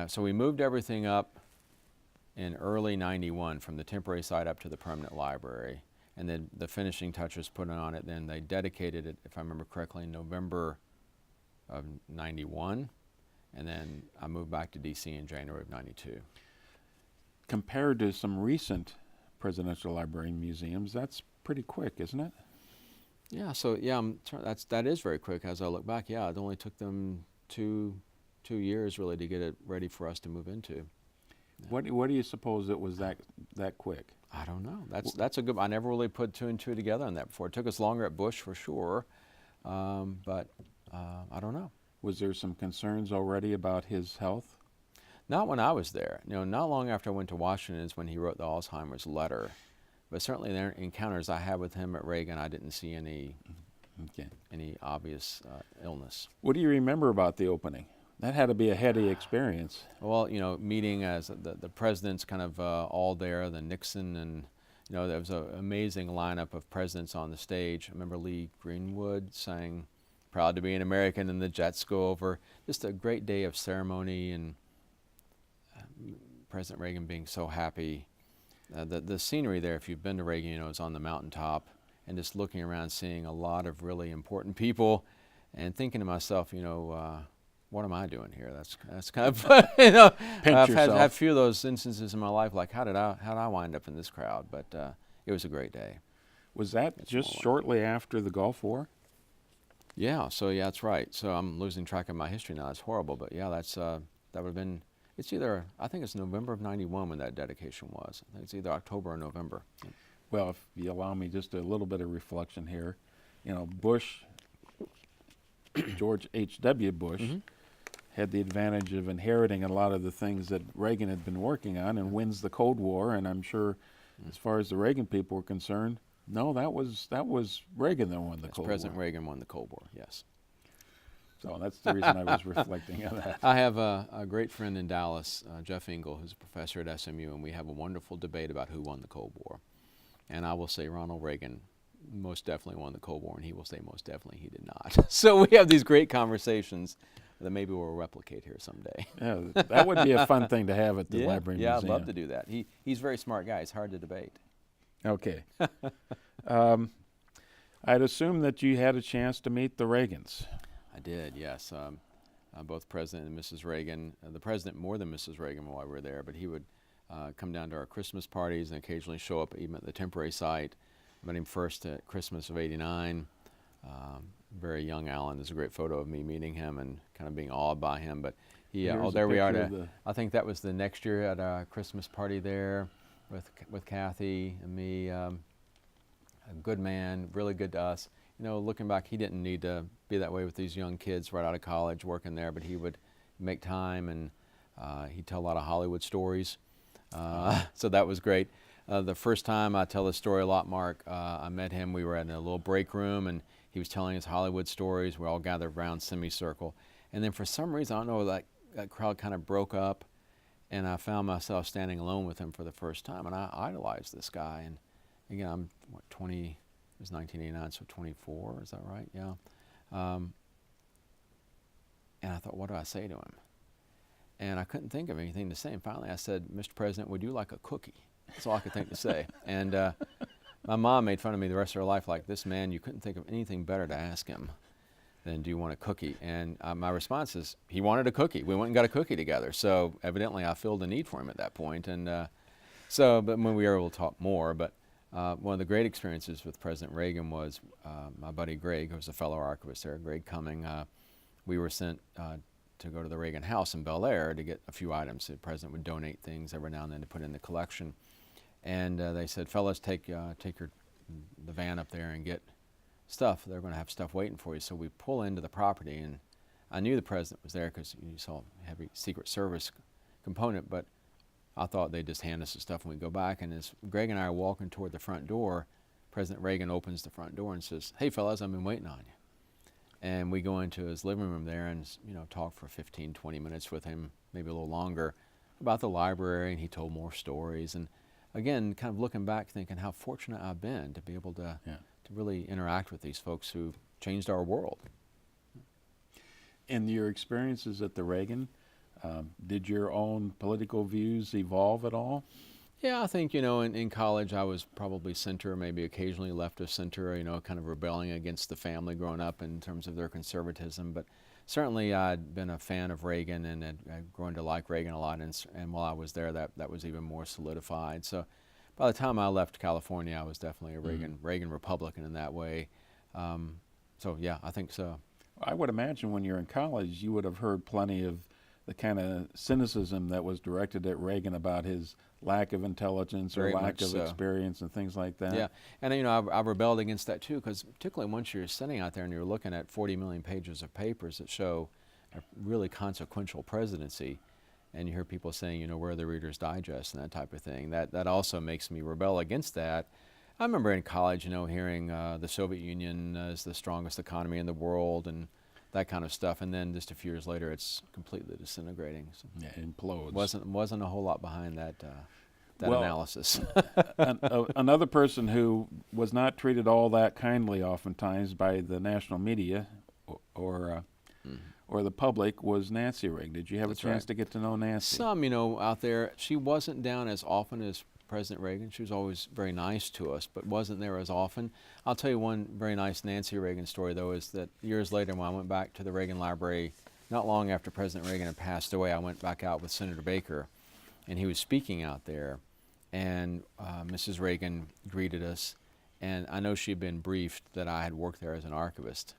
So we moved everything up in early '91 from the temporary site up to the permanent library, and then the finishing touches put on it. Then they dedicated it, if I remember correctly, in November of '91, and then I moved back to DC in January of '92. Compared to some recent presidential library and museums, that's pretty quick, isn't it? Yeah, so yeah, that is very quick as I look back. Yeah, it only took them two years really to get it ready for us to move into. Yeah. What do you suppose it was that quick? I don't know. That's a good. I never really put two and two together on that before. It took us longer at Bush for sure, but I don't know. Was there some concerns already about his health? Not when I was there. Not long after I went to Washington is when he wrote the Alzheimer's letter. But certainly the encounters I had with him at Reagan, I didn't see any obvious illness. What do you remember about the opening? That had to be a heady experience. Well, meeting as the presidents kind of all there, the Nixon, and there was an amazing lineup of presidents on the stage. I remember Lee Greenwood sang "Proud to be an American" and the Jets go over. Just a great day of ceremony, and President Reagan being so happy. The scenery there, if you've been to Reagan, is on the mountaintop, and just looking around, seeing a lot of really important people, and thinking to myself, what am I doing here? That's kind of I've had a few of those instances in my life, like how did I wind up in this crowd? But it was a great day. Was that just shortly after the Gulf War? Yeah. So yeah, that's right. So I'm losing track of my history now. That's horrible. But yeah, that would have been. It's either, I think it's November of '91 when that dedication was. I think it's either October or November. Well, if you allow me just a little bit of reflection here, Bush, George H.W. Bush, had the advantage of inheriting a lot of the things that Reagan had been working on, and wins the Cold War. And I'm sure, as far as the Reagan people were concerned, no, that was Reagan that won the Cold War. President Reagan won the Cold War, yes. So that's the reason I was reflecting on that. I have a great friend in Dallas, Jeff Engel, who's a professor at SMU, and we have a wonderful debate about who won the Cold War. And I will say Ronald Reagan most definitely won the Cold War, and he will say most definitely he did not. So we have these great conversations that maybe we'll replicate here someday. Yeah, that would be a fun thing to have at the library yeah, museum. I'd love to do that. He's a very smart guy. It's hard to debate. Okay. I'd assume that you had a chance to meet the Reagans. I did, yes. Both President and Mrs. Reagan. The President more than Mrs. Reagan while we were there, but he would come down to our Christmas parties and occasionally show up even at the temporary site. I met him first at Christmas of '89. Very young Alan. There's a great photo of me meeting him and kind of being awed by him. But there we are. I think that was the next year at a Christmas party there with Kathy and me. A good man, really good to us. You know, looking back, he didn't need to be that way with these young kids right out of college working there, but he would make time, and he'd tell a lot of Hollywood stories. So that was great. The first time I tell this story a lot, Mark, I met him. We were in a little break room, and he was telling us Hollywood stories. We all gathered around semicircle. And then for some reason, I don't know, that crowd kind of broke up, and I found myself standing alone with him for the first time, and I idolized this guy. And again, I'm, 20, it was 1989, so 24, is that right? Yeah. And I thought, what do I say to him? And I couldn't think of anything to say. And finally I said, Mr. President, would you like a cookie? That's all I could think to say. And my mom made fun of me the rest of her life, like, this man, you couldn't think of anything better to ask him than, do you want a cookie? And my response is, he wanted a cookie. We went and got a cookie together. So evidently I filled a need for him at that point. And but when we were able to talk more, but one of the great experiences with President Reagan was my buddy Greg, who was a fellow archivist there, Greg Cumming. We were sent to go to the Reagan House in Bel Air to get a few items. The president would donate things every now and then to put in the collection. And they said, fellas, take the van up there and get stuff. They're going to have stuff waiting for you. So we pull into the property, and I knew the president was there because you saw a heavy Secret Service component, but I thought they'd just hand us the stuff and we'd go back. And as Greg and I are walking toward the front door, President Reagan opens the front door and says, hey, fellas, I've been waiting on you. And we go into his living room there and, talk for 15, 20 minutes with him, maybe a little longer, about the library, and he told more stories. And again, kind of looking back, thinking how fortunate I've been to be able to really interact with these folks who changed our world. In your experiences at the Reagan, did your own political views evolve at all? Yeah, I think, in college I was probably center, maybe occasionally left of center, kind of rebelling against the family growing up in terms of their conservatism. But certainly I'd been a fan of Reagan and had grown to like Reagan a lot. And while I was there, that was even more solidified. So by the time I left California, I was definitely a Reagan Republican in that way. So yeah, I think so. I would imagine when you're in college, you would have heard plenty of the kind of cynicism that was directed at Reagan about his lack of intelligence or lack of experience and things like that. Yeah, and I rebelled against that too, because particularly once you're sitting out there and you're looking at 40 million pages of papers that show a really consequential presidency, and you hear people saying, where are the Reader's Digest and that type of thing, that also makes me rebel against that. I remember in college, hearing the Soviet Union is the strongest economy in the world and that kind of stuff, and then just a few years later, it's completely disintegrating. So yeah, it implodes. Wasn't a whole lot behind that analysis. Another person who was not treated all that kindly, oftentimes, by the national media or the public was Nancy Reagan. Did you have a chance to get to know Nancy? Some, out there. She wasn't down as often as President Reagan. She was always very nice to us, but wasn't there as often. I'll tell you one very nice Nancy Reagan story, though, is that years later when I went back to the Reagan Library, not long after President Reagan had passed away, I went back out with Senator Baker, and he was speaking out there, and Mrs. Reagan greeted us, and I know she had been briefed that I had worked there as an archivist,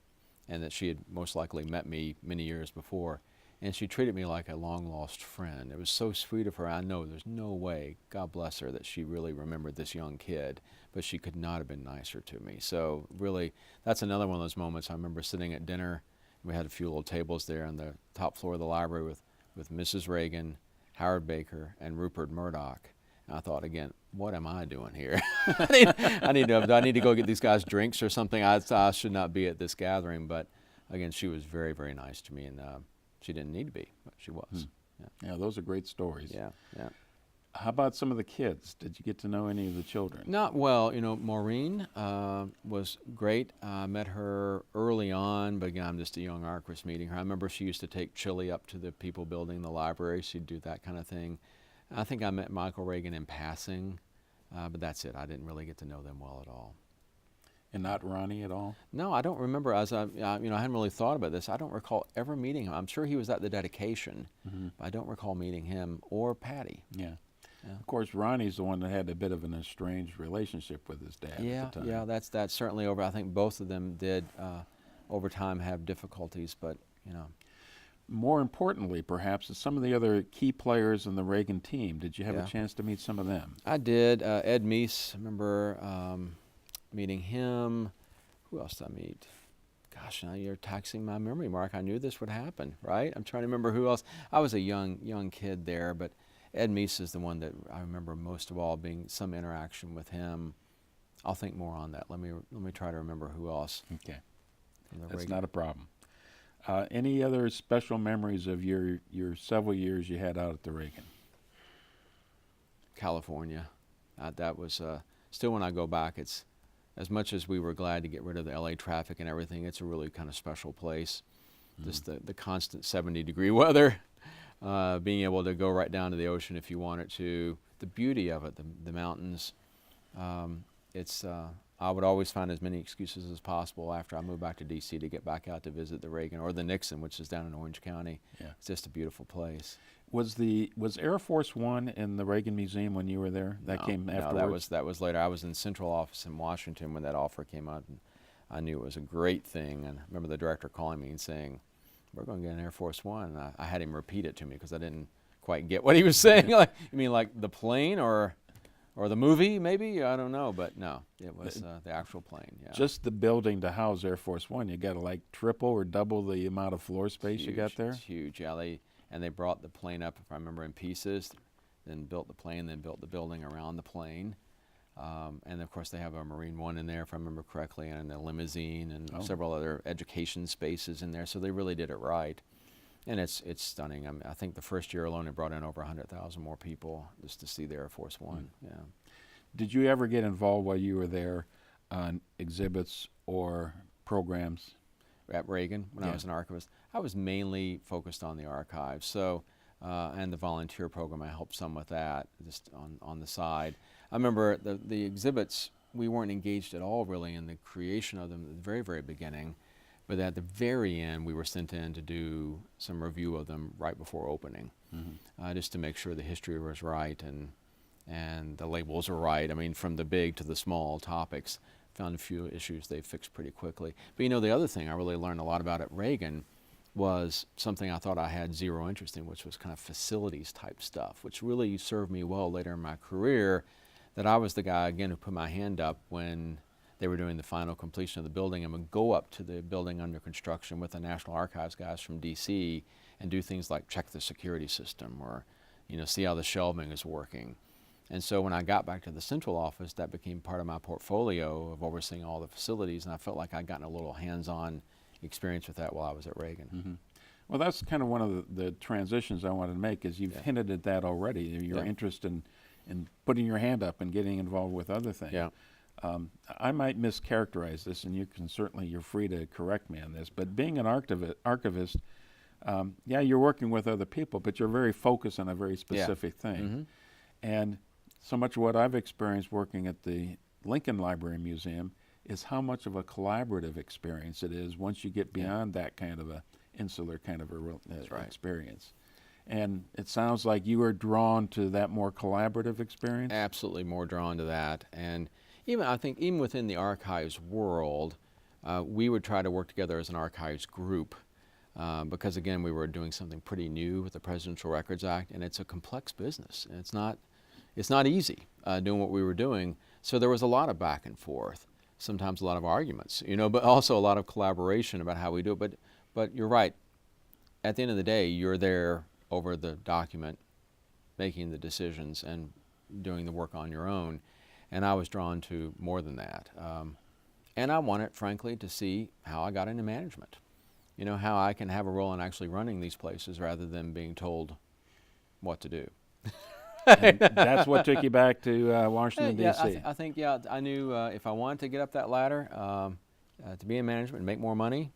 and that she had most likely met me many years before. And she treated me like a long-lost friend. It was so sweet of her. I know there's no way, God bless her, that she really remembered this young kid, but she could not have been nicer to me. So really, that's another one of those moments. I remember sitting at dinner. We had a few little tables there on the top floor of the library with Mrs. Reagan, Howard Baker, and Rupert Murdoch. And I thought, again, what am I doing here? I need to go get these guys drinks or something. I should not be at this gathering. But again, she was very, very nice to me, and she didn't need to be, but she was. Yeah, those are great stories. Yeah, yeah. How about some of the kids? Did you get to know any of the children? Not well. Maureen was great. I met her early on, but again, I'm just a young archivist meeting her. I remember she used to take chili up to the people building the library. She'd do that kind of thing. I think I met Michael Reagan in passing, but that's it. I didn't really get to know them well at all. And not Ronnie at all? No, I don't remember. I hadn't really thought about this. I don't recall ever meeting him. I'm sure he was at the dedication, but I don't recall meeting him or Patty. Yeah. Of course, Ronnie's the one that had a bit of an estranged relationship with his dad at the time. Yeah, that's certainly over. I think both of them did over time have difficulties, but More importantly, perhaps, is some of the other key players in the Reagan team. Did you have a chance to meet some of them? I did. Ed Meese, I remember meeting him. Who else did I meet? Gosh, now you're taxing my memory, Mark. I knew this would happen, right? I'm trying to remember who else. I was a young kid there, but Ed Meese is the one that I remember most of all, being some interaction with him. I'll think more on that. Let me try to remember who else. Okay, that's not a problem. Any other special memories of your several years you had out at the Reagan? California. That was still, when I go back, it's as much as we were glad to get rid of the LA traffic and everything, it's a really kind of special place. Just the constant 70-degree weather. Being able to go right down to the ocean if you wanted to, the beauty of it, the mountains. I would always find as many excuses as possible after I moved back to D.C. to get back out to visit the Reagan or the Nixon, which is down in Orange County. Yeah. It's just a beautiful place. Was Air Force One in the Reagan Museum when you were there? That came afterwards? No, that was later. I was in central office in Washington when that offer came out, and I knew it was a great thing. And I remember the director calling me and saying, "We're going to get an Air Force One." And I had him repeat it to me because I didn't quite get what he was saying. Like, you mean like the plane or the movie, maybe? I don't know, but no, it was the actual plane. Yeah. Just the building to house Air Force One, you got to like triple or double the amount of floor space you got there? It's huge, yeah. They brought the plane up, if I remember, in pieces, then built the plane, then built the building around the plane. And of course they have a Marine One in there, if I remember correctly, and a limousine and several other education spaces in there. So they really did it right. And it's stunning. I think the first year alone it brought in over 100,000 more people just to see the Air Force One. Yeah. Did you ever get involved while you were there on exhibits or programs? At Reagan, when I was an archivist, I was mainly focused on the archives. So, and the volunteer program, I helped some with that, just on the side. I remember the exhibits, we weren't engaged at all really in the creation of them at the very, very beginning. But at the very end, we were sent in to do some review of them right before opening, just to make sure the history was right and the labels were right. I mean, from the big to the small topics, found a few issues they fixed pretty quickly. But the other thing I really learned a lot about at Reagan was something I thought I had zero interest in, which was kind of facilities type stuff, which really served me well later in my career, that I was the guy, again, who put my hand up when they were doing the final completion of the building and would go up to the building under construction with the National Archives guys from D.C. and do things like check the security system or, see how the shelving is working. And so when I got back to the central office, that became part of my portfolio of overseeing all the facilities, and I felt like I'd gotten a little hands-on experience with that while I was at Reagan. Well, that's kind of one of the transitions I wanted to make, is you've hinted at that already, your interest in putting your hand up and getting involved with other things. Yeah. I might mischaracterize this, and you're free to correct me on this, but being an archivist, you're working with other people, but you're very focused on a very specific thing. And so much of what I've experienced working at the Lincoln Library Museum is how much of a collaborative experience it is once you get beyond that kind of a insular kind of a experience. And it sounds like you are drawn to that more collaborative experience? Absolutely more drawn to that. And I think even within the archives world, we would try to work together as an archives group because, again, we were doing something pretty new with the Presidential Records Act, and it's a complex business. And it's not easy doing what we were doing. So there was a lot of back and forth, sometimes a lot of arguments, but also a lot of collaboration about how we do it. But you're right. At the end of the day, you're there over the document, making the decisions and doing the work on your own. And I was drawn to more than that. And I wanted, frankly, to see how I got into management. How I can have a role in actually running these places rather than being told what to do. And that's what took you back to Washington, Yeah, D.C. I think, yeah, I knew if I wanted to get up that ladder, to be in management and make more money,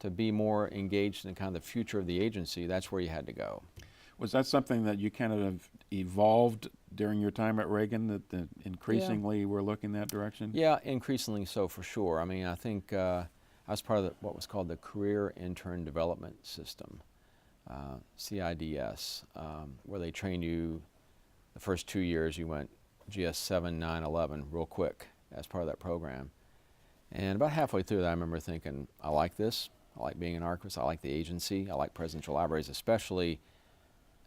to be more engaged in kind of the future of the agency, that's where you had to go. Was that something that you kind of evolved during your time at Reagan, that increasingly were looking that direction? Yeah, increasingly so for sure. I mean, I think I was part of what was called the Career Intern Development System, CIDS, where they trained you the first 2 years. You went GS 7, 9, 11 real quick as part of that program. And about halfway through that, I remember thinking, I like this. I like being an archivist. I like the agency. I like presidential libraries, especially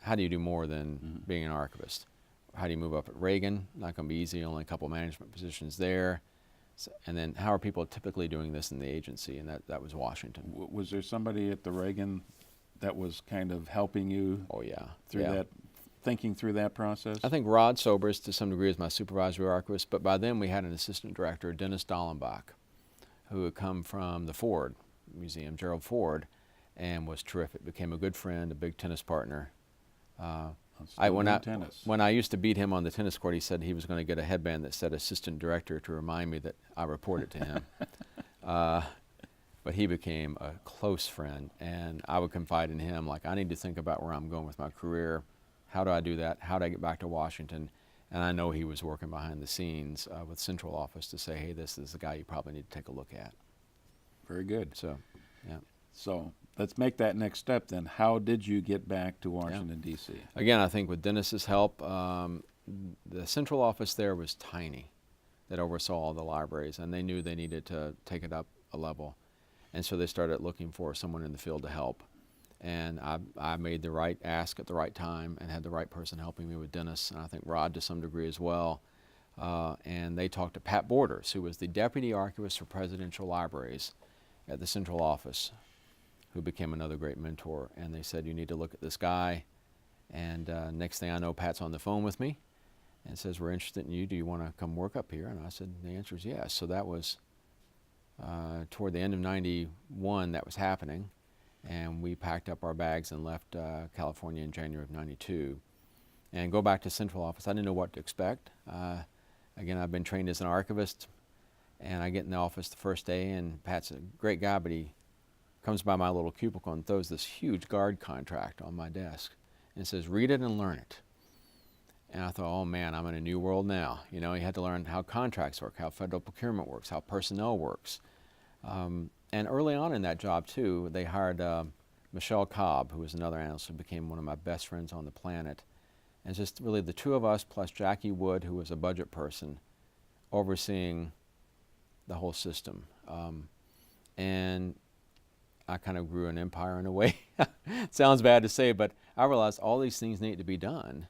how do you do more than being an archivist? How do you move up at Reagan? Not going to be easy, only a couple management positions there. So, and then how are people typically doing this in the agency? And that was Washington. Was there somebody at the Reagan that was kind of helping you through that, thinking through that process? I think Rod Sobers, to some degree, is my supervisory archivist, but by then we had an assistant director, Dennis Dallenbach, who had come from the Ford Museum, Gerald Ford, and was terrific. Became a good friend, a big tennis partner. When I used to beat him on the tennis court, he said he was going to get a headband that said assistant director to remind me that I reported to him. But he became a close friend, and I would confide in him, like, I need to think about where I'm going with my career. How do I do that? How do I get back to Washington? And I know he was working behind the scenes with Central Office to say, hey, this is the guy you probably need to take a look at. Very good. So, yeah. So let's make that next step then. How did you get back to Washington, D.C.? Again, I think with Dennis's help, the central office there was tiny that oversaw all the libraries, and they knew they needed to take it up a level. And so they started looking for someone in the field to help. And I made the right ask at the right time and had the right person helping me with Dennis, and I think Rod to some degree as well. And they talked to Pat Borders, who was the Deputy Archivist for Presidential Libraries at the central office, who became another great mentor. And they said, you need to look at this guy. And next thing I know, Pat's on the phone with me and says, we're interested in you. Do you want to come work up here? And I said, the answer is yes. So that was toward the end of '91 that was happening. And we packed up our bags and left California in January of '92. And go back to central office. I didn't know what to expect. Again, I've been trained as an archivist. And I get in the office the first day, and Pat's a great guy, but he comes by my little cubicle and throws this huge guard contract on my desk and says, read it and learn it. And I thought, oh man, I'm in a new world now. You know, you had to learn how contracts work, how federal procurement works, how personnel works. And early on in that job too, they hired Michelle Cobb, who was another analyst who became one of my best friends on the planet. And just really the two of us plus Jackie Wood, who was a budget person, overseeing the whole system. And I kind of grew an empire in a way. Sounds bad to say, but I realized all these things need to be done.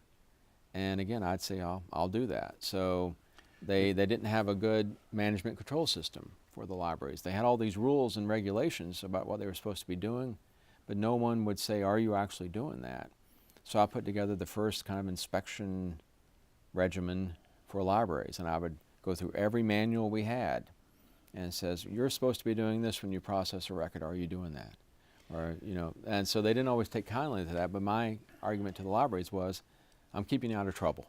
And again, I'd say I'll do that. So they didn't have a good management control system for the libraries. They had all these rules and regulations about what they were supposed to be doing, but no one would say, are you actually doing that? So I put together the first kind of inspection regimen for libraries, and I would go through every manual we had and it says, you're supposed to be doing this when you process a record. Are you doing that? Or, you know, and so they didn't always take kindly to that, but my argument to the libraries was, I'm keeping you out of trouble.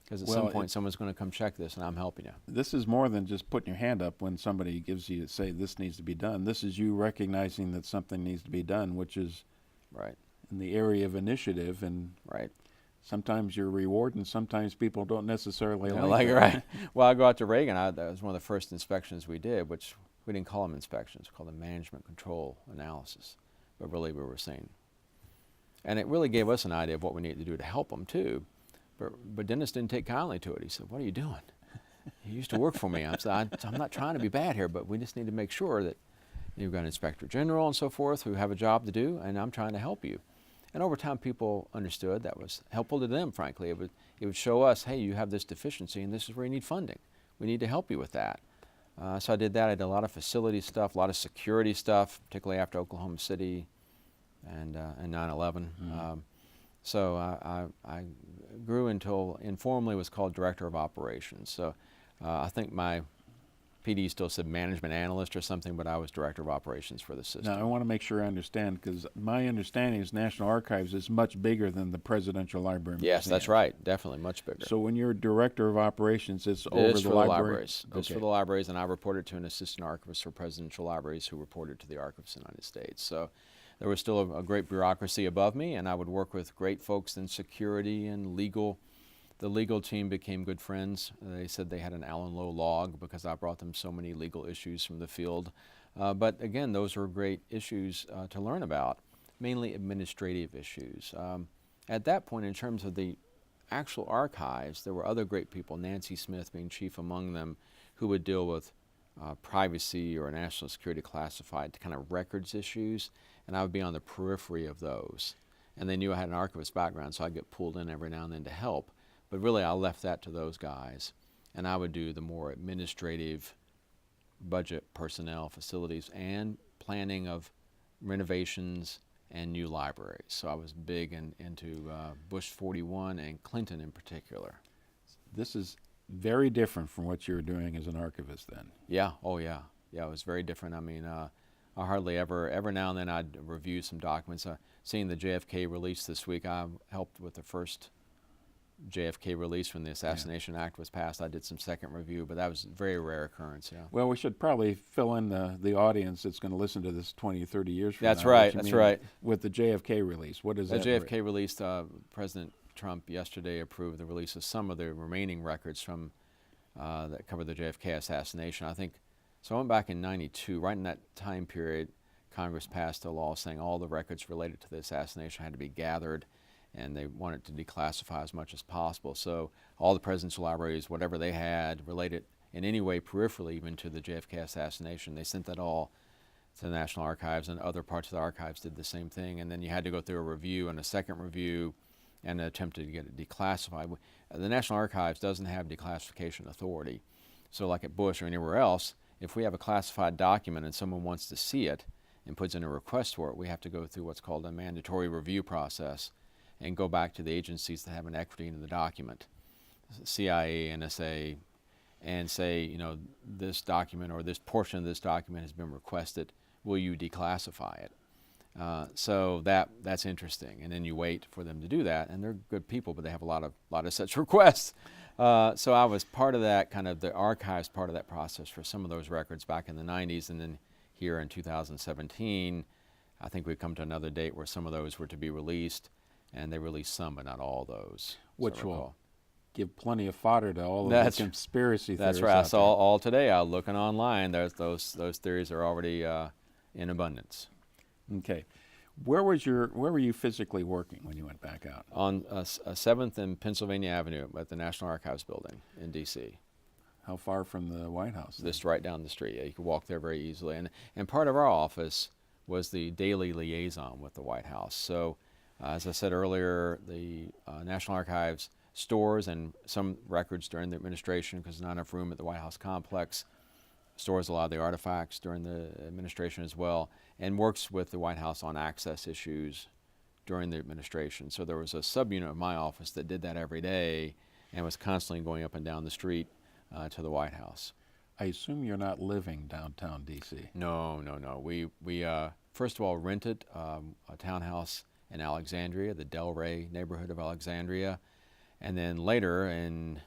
Because at some point someone's going to come check this and I'm helping you. This is more than just putting your hand up when somebody gives you, say, this needs to be done. This is you recognizing that something needs to be done, which is in the area of initiative. And sometimes you're rewarded and sometimes people don't necessarily like it. Well, I go out to Reagan. That was one of the first inspections we did, which we didn't call them inspections. We called them management control analysis. But really we were saying. And it really gave us an idea of what we needed to do to help them too. But Dennis didn't take kindly to it. He said, what are you doing? He used to work for me. I'm not trying to be bad here, but we just need to make sure that you've got an inspector general and so forth who have a job to do, and I'm trying to help you. And over time, people understood that was helpful to them, frankly. It would show us, hey, you have this deficiency, and this is where you need funding. We need to help you with that. So I did that. I did a lot of facility stuff, a lot of security stuff, particularly after Oklahoma City and 9/11. So I grew until informally was called Director of Operations. So I think my PD still said management analyst or something, but I was director of operations for the system. Now, I want to make sure I understand, because my understanding is National Archives is much bigger than the Presidential Library. Yes, that's right. Definitely much bigger. So when you're director of operations, it's over This the for library? the libraries. This for the libraries, and I reported to an assistant archivist for presidential libraries who reported to the archivists of the United States. So there was still a great bureaucracy above me, and I would work with great folks in security and legal. The legal team became good friends. They said they had an Allen Lowe log because I brought them so many legal issues from the field. But again, those were great issues to learn about, mainly administrative issues. At that point, in terms of the actual archives, there were other great people, Nancy Smith being chief among them, who would deal with privacy or national security classified kind of records issues, and I would be on the periphery of those. And they knew I had an archivist background, so I'd get pulled in every now and then to help. But really, I left that to those guys, and I would do the more administrative budget, personnel, facilities, and planning of renovations and new libraries. So I was big into Bush 41 and Clinton in particular. This is very different from what you were doing as an archivist then. Yeah, oh yeah. Yeah, it was very different. I mean, I hardly every now and then I'd review some documents. Seeing the JFK release this week, I helped with the first JFK release when the Assassination Act was passed. I did some second review, but that was a very rare occurrence. Yeah. Well, we should probably fill in the audience that's going to listen to this 20 or 30 years from That's now. right. That's right. With the JFK release, what is The that? JFK release, President Trump yesterday approved the release of some of the remaining records from that cover the JFK assassination. I think so. I went back in '92, right in that time period. Congress passed a law saying all the records related to the assassination had to be gathered, and they wanted to declassify as much as possible. So all the presidential libraries, whatever they had related in any way peripherally even to the JFK assassination, they sent that all to the National Archives, and other parts of the archives did the same thing. And then you had to go through a review and a second review and attempted to get it declassified. The National Archives doesn't have declassification authority. So like at Bush or anywhere else, if we have a classified document and someone wants to see it and puts in a request for it, we have to go through what's called a mandatory review process and go back to the agencies that have an equity in the document, CIA, NSA, and say, you know, this document or this portion of this document has been requested. Will you declassify it? So that's interesting. And then you wait for them to do that, and they're good people, but they have a lot of such requests. So I was part of that, kind of the archives part of that process for some of those records back in the 90s, and then here in 2017, I think we've come to another date where some of those were to be released, and they released some, but not all those. Which will give plenty of fodder to all of the conspiracy theories. That's right. I saw all today. I was looking online. Those theories are already in abundance. Okay. Where were you physically working when you went back out? On 7th and Pennsylvania Avenue at the National Archives building in D.C. How far from the White House? Just right down the street. Yeah, you could walk there very easily. And part of our office was the daily liaison with the White House. So as I said earlier, the National Archives stores and some records during the administration, because there's not enough room at the White House complex, stores a lot of the artifacts during the administration as well, and works with the White House on access issues during the administration. So there was a subunit of my office that did that every day and was constantly going up and down the street to the White House. I assume you're not living downtown D.C. No. We first of all rented a townhouse in Alexandria, the Delray neighborhood of Alexandria, and then later in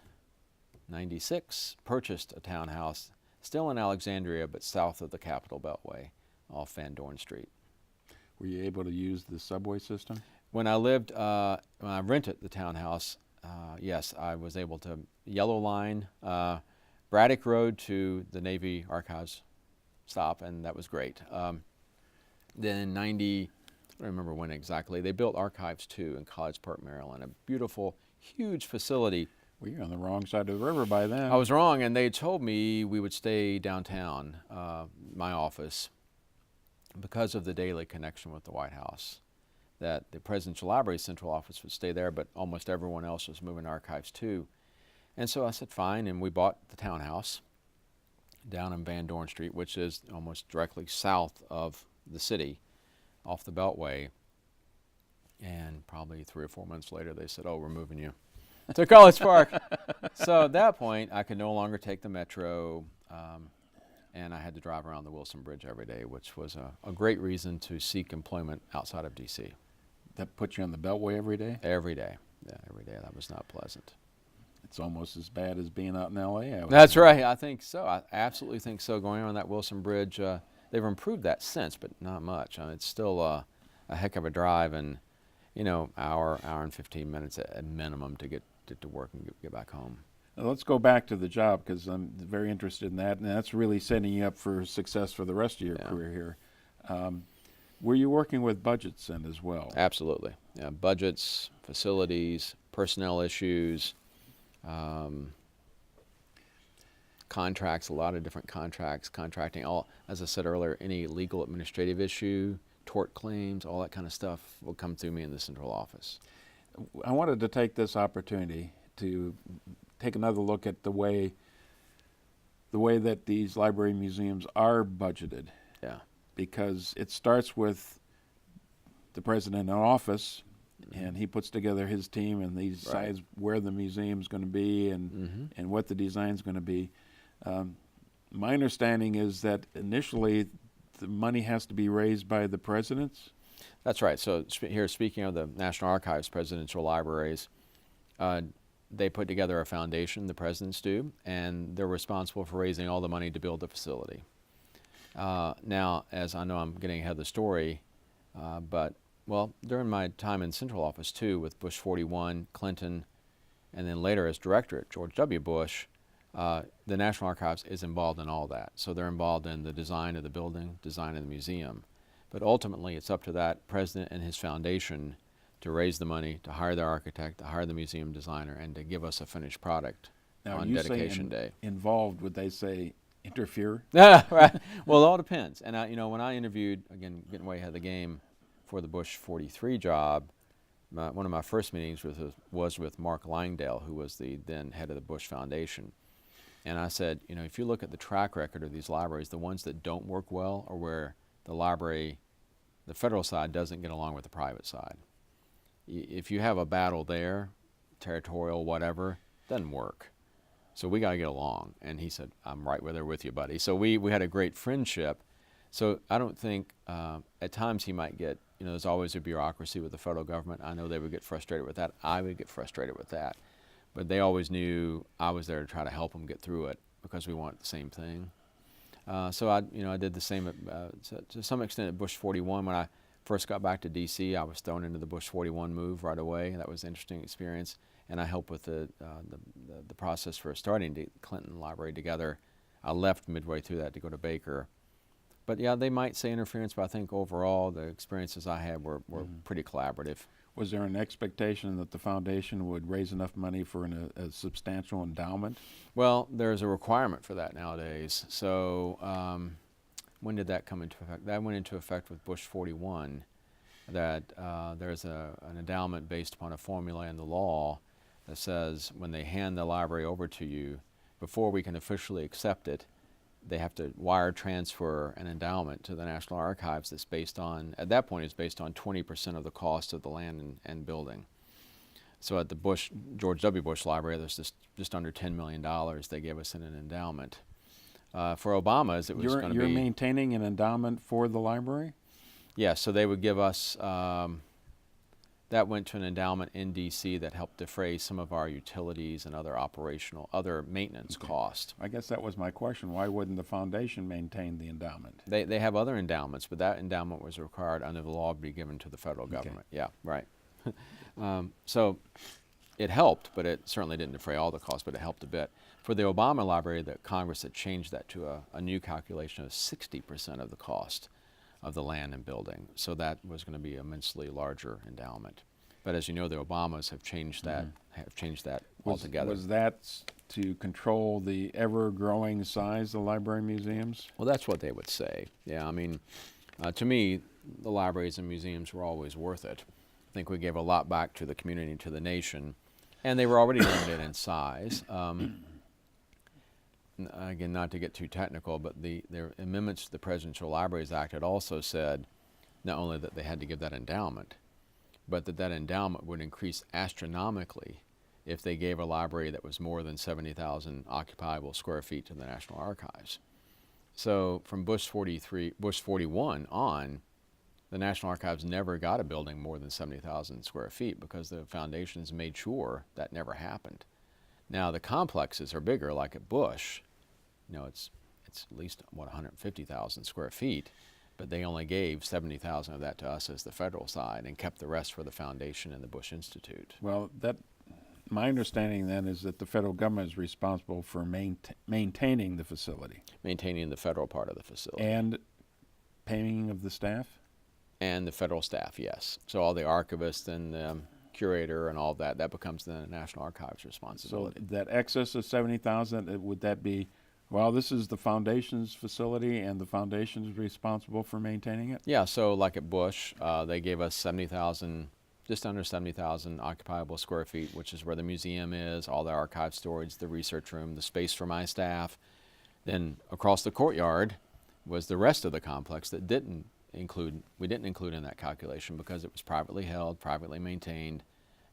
'96 purchased a townhouse still in Alexandria but south of the Capitol Beltway off Van Dorn Street. Were you able to use the subway system? When I rented the townhouse, yes, I was able to yellow line Braddock Road to the Navy Archives stop, and that was great. Then in '90, I don't remember when exactly, they built Archives 2 in College Park, Maryland, a beautiful, huge facility. Well, you're on the wrong side of the river by then. I was wrong, and they told me we would stay downtown, my office, because of the daily connection with the White House. That the Presidential Library Central Office would stay there, but almost everyone else was moving to Archives 2. And so I said, fine, and we bought the townhouse down in Van Dorn Street, which is almost directly south of the city, off the Beltway. And probably 3 or 4 months later, they said, oh, we're moving you to College Park. So at that point, I could no longer take the metro. and I had to drive around the Wilson Bridge every day, which was a great reason to seek employment outside of D.C. That put you on the Beltway every day? Every day. Yeah, every day. That was not pleasant. It's almost as bad as being out in L.A. That's right. I think so. I absolutely think so. Going on that Wilson Bridge, they've improved that since, but not much. It's still a heck of a drive, and hour and 15 minutes at minimum to get to work and get back home. Now let's go back to the job, because I'm very interested in that, and that's really setting you up for success for the rest of your career here. Were you working with budgets then as well? Absolutely. Yeah, budgets, facilities, personnel issues, contracts, a lot of different contracts, contracting, all, as I said earlier, any legal administrative issue, tort claims, all that kind of stuff will come through me in the central office. I wanted to take this opportunity to take another look at the way that these library museums are budgeted. Yeah. Because it starts with the president in office, and he puts together his team, and he decides where the museum's going to be and what the design's going to be. My understanding is that initially the money has to be raised by the presidents. That's right. So here, speaking of the National Archives presidential libraries, they put together a foundation, the presidents do, and they're responsible for raising all the money to build the facility. Now, as I know I'm getting ahead of the story, but during my time in central office too, with Bush 41, Clinton, and then later as director at George W. Bush, the National Archives is involved in all that. So they're involved in the design of the building, design of the museum. But ultimately, it's up to that president and his foundation to raise the money, to hire the architect, to hire the museum designer, and to give us a finished product on dedication day. Involved, would they say interfere? Right. Well, it all depends. And when I interviewed, again, getting way ahead of the game for the Bush 43 job, one of my first meetings was with Mark Langdale, who was the then head of the Bush Foundation. And I said, if you look at the track record of these libraries, the ones that don't work well are where the library, the federal side, doesn't get along with the private side. If you have a battle there, territorial, whatever, doesn't work. So we got to get along. And he said, I'm right there with you, buddy. So we had a great friendship. So I don't think, at times he might get, there's always a bureaucracy with the federal government. I know they would get frustrated with that. I would get frustrated with that. But they always knew I was there to try to help them get through it because we wanted the same thing. So I did the same to some extent at Bush 41. When I first got back to D.C., I was thrown into the Bush 41 move right away. That was an interesting experience. And I helped with the process for starting the Clinton Library together. I left midway through that to go to Baker. But yeah, they might say interference, but I think overall the experiences I had were pretty collaborative. Was there an expectation that the foundation would raise enough money for a substantial endowment? Well, there's a requirement for that nowadays. So when did that come into effect? That went into effect with Bush 41, that there's an endowment based upon a formula in the law that says when they hand the library over to you, before we can officially accept it, they have to wire transfer an endowment to the National Archives that's based on, at that point, it's based on 20% of the cost of the land and building. So at the George W. Bush Library, there's just under $10 million they gave us in an endowment. For Obama's, it was going to be... You're maintaining an endowment for the library? Yeah, so they would give us, that went to an endowment in D.C. that helped defray some of our utilities and other maintenance costs. I guess that was my question. Why wouldn't the foundation maintain the endowment? They have other endowments, but that endowment was required under the law to be given to the federal government. Yeah, right. So it helped, but it certainly didn't defray all the costs, but it helped a bit. For the Obama Library, the Congress had changed that to a new calculation of 60% of the cost of the land and building. So that was going to be immensely larger endowment. But as you know, the Obamas have changed that, altogether. Was that to control the ever-growing size of the library museums? Well, that's what they would say. Yeah, I mean, to me, the libraries and museums were always worth it. I think we gave a lot back to the community and to the nation, and they were already limited in size. Again, not to get too technical, but their amendments to the Presidential Libraries Act had also said not only that they had to give that endowment, but that endowment would increase astronomically if they gave a library that was more than 70,000 occupiable square feet to the National Archives. So from Bush 41 on, the National Archives never got a building more than 70,000 square feet because the foundations made sure that never happened. Now the complexes are bigger, like at Bush. You know, it's at least, what, 150,000 square feet, but they only gave 70,000 of that to us as the federal side and kept the rest for the foundation and the Bush Institute. Well, my understanding then is that the federal government is responsible for maintaining the facility. Maintaining the federal part of the facility. And paying of the staff? And the federal staff, yes. So all the archivists and curator and all that becomes the National Archives' responsibility. So that excess of 70,000, would that be, well, this is the foundation's facility and the foundation is responsible for maintaining it? Yeah, so like at Bush, they gave us 70,000, just under 70,000 occupiable square feet, which is where the museum is, all the archive storage, the research room, the space for my staff. Then across the courtyard was the rest of the complex that we didn't include in that calculation because it was privately held, privately maintained,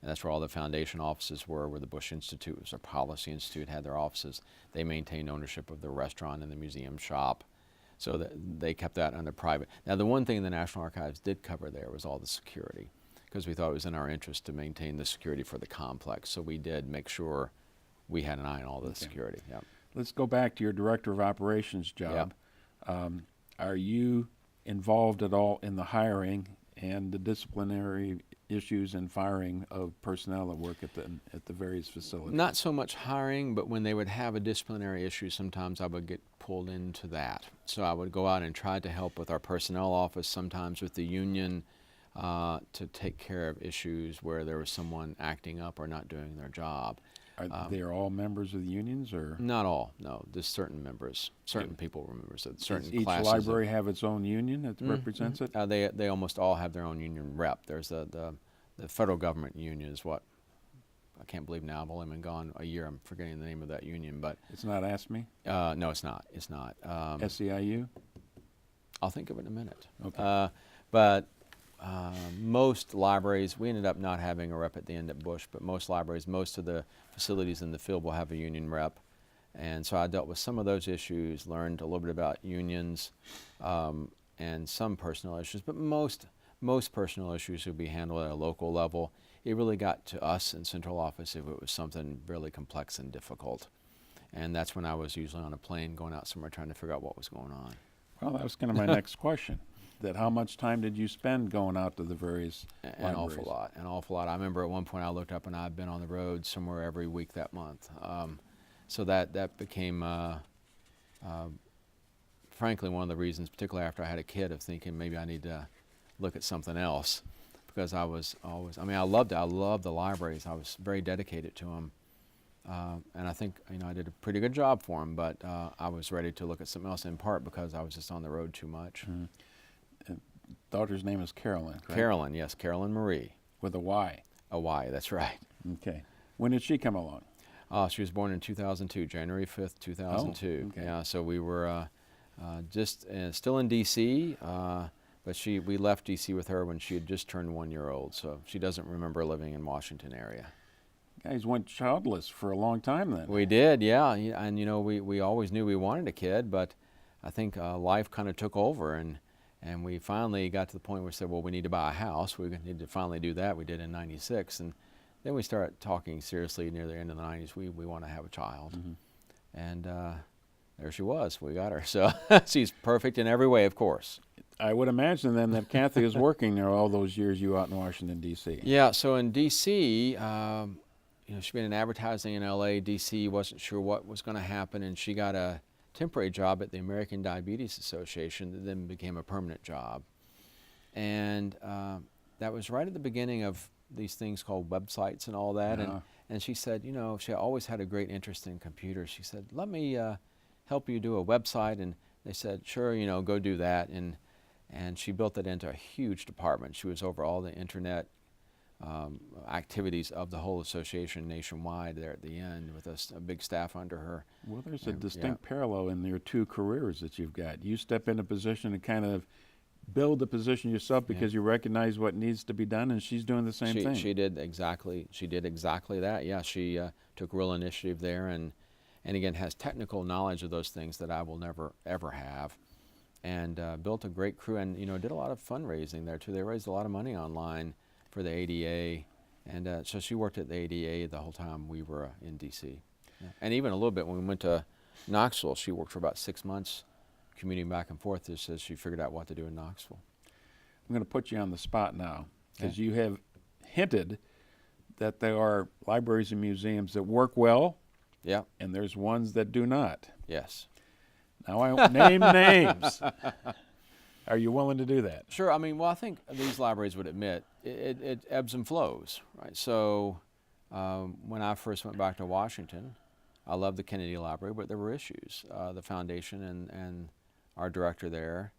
and that's where all the foundation offices were, where the Bush Institute was, our policy institute had their offices. They maintained ownership of the restaurant and the museum shop, so that they kept that under private. Now the one thing the National Archives did cover there was all the security, because we thought it was in our interest to maintain the security for the complex, so we did make sure we had an eye on all the security. Yep. Let's go back to your Director of Operations job. Yep. Are you involved at all in the hiring and the disciplinary issues and firing of personnel that work at the various facilities? Not so much hiring, but when they would have a disciplinary issue, sometimes I would get pulled into that. So I would go out and try to help with our personnel office, sometimes with the union, to take care of issues where there was someone acting up or not doing their job. Are they all members of the unions, or? Not all, no. There's certain members, certain people were members of certain Does each classes. library have its own union that represents it? They almost all have their own union rep. There's the federal government union is what, I can't believe now, I've only been gone a year, I'm forgetting the name of that union, but. It's not ASME? No, it's not, it's not. SEIU? I'll think of it in a minute. Okay. But most libraries, we ended up not having a rep at the end at Bush, but most libraries, most of the facilities in the field will have a union rep. And so I dealt with some of those issues, learned a little bit about unions and some personnel issues, but most personnel issues would be handled at a local level. It really got to us in central office if it was something really complex and difficult. And that's when I was usually on a plane going out somewhere trying to figure out what was going on. Well, that was kind of my next question. That how much time did you spend going out to the various libraries? An awful lot. I remember at one point I looked up and I'd been on the road somewhere every week that month. So that became, frankly, one of the reasons, particularly after I had a kid, of thinking maybe I need to look at something else, because I was always, I loved the libraries. I was very dedicated to them. And I think, I did a pretty good job for them, but I was ready to look at something else, in part because I was just on the road too much. Mm-hmm. Daughter's name is Carolyn, correct? Carolyn, yes, Carolyn Marie. With a Y. A Y, that's right. Okay. When did she come along? She was born in 2002, January 5th, 2002. Oh, okay. Yeah, so we were just still in D.C., but we left D.C. with her when she had just turned 1 year old, so she doesn't remember living in Washington area. You guys went childless for a long time then. We did, yeah, and we always knew we wanted a kid, but I think life kind of took over, and we finally got to the point where we said, well, we need to buy a house. We need to finally do that. We did in '96, and then we started talking seriously near the end of the '90s. We want to have a child, and there she was. We got her. So she's perfect in every way, of course. I would imagine then that Kathy was working there all those years you out in Washington, D.C. Yeah, so in D.C., she'd been in advertising in L.A. D.C. wasn't sure what was going to happen, and she got a temporary job at the American Diabetes Association that then became a permanent job. And that was right at the beginning of these things called websites and all that. Yeah. And she said, she always had a great interest in computers. She said, let me help you do a website. And they said, sure, go do that. And she built it into a huge department. She was over all the internet activities of the whole association nationwide there at the end, with a big staff under her. Well, there's a distinct parallel in your two careers that you've got. You step in a position to kind of build the position yourself because you recognize what needs to be done, and she's doing the same thing. She did exactly that. Yeah, she took real initiative there, and and again has technical knowledge of those things that I will never ever have, and built a great crew, and did a lot of fundraising there too. They raised a lot of money online for the ADA, and so she worked at the ADA the whole time we were in DC. Yeah. And even a little bit when we went to Knoxville, she worked for about 6 months commuting back and forth just as she figured out what to do in Knoxville. I'm going to put you on the spot now, because you have hinted that there are libraries and museums that work well, yeah, and there's ones that do not. Yes. Now I won't name names. Are you willing to do that? Sure. I mean, well, I think these libraries would admit it ebbs and flows, right? So when I first went back to Washington, I loved the Kennedy Library, but there were issues. The foundation and our director there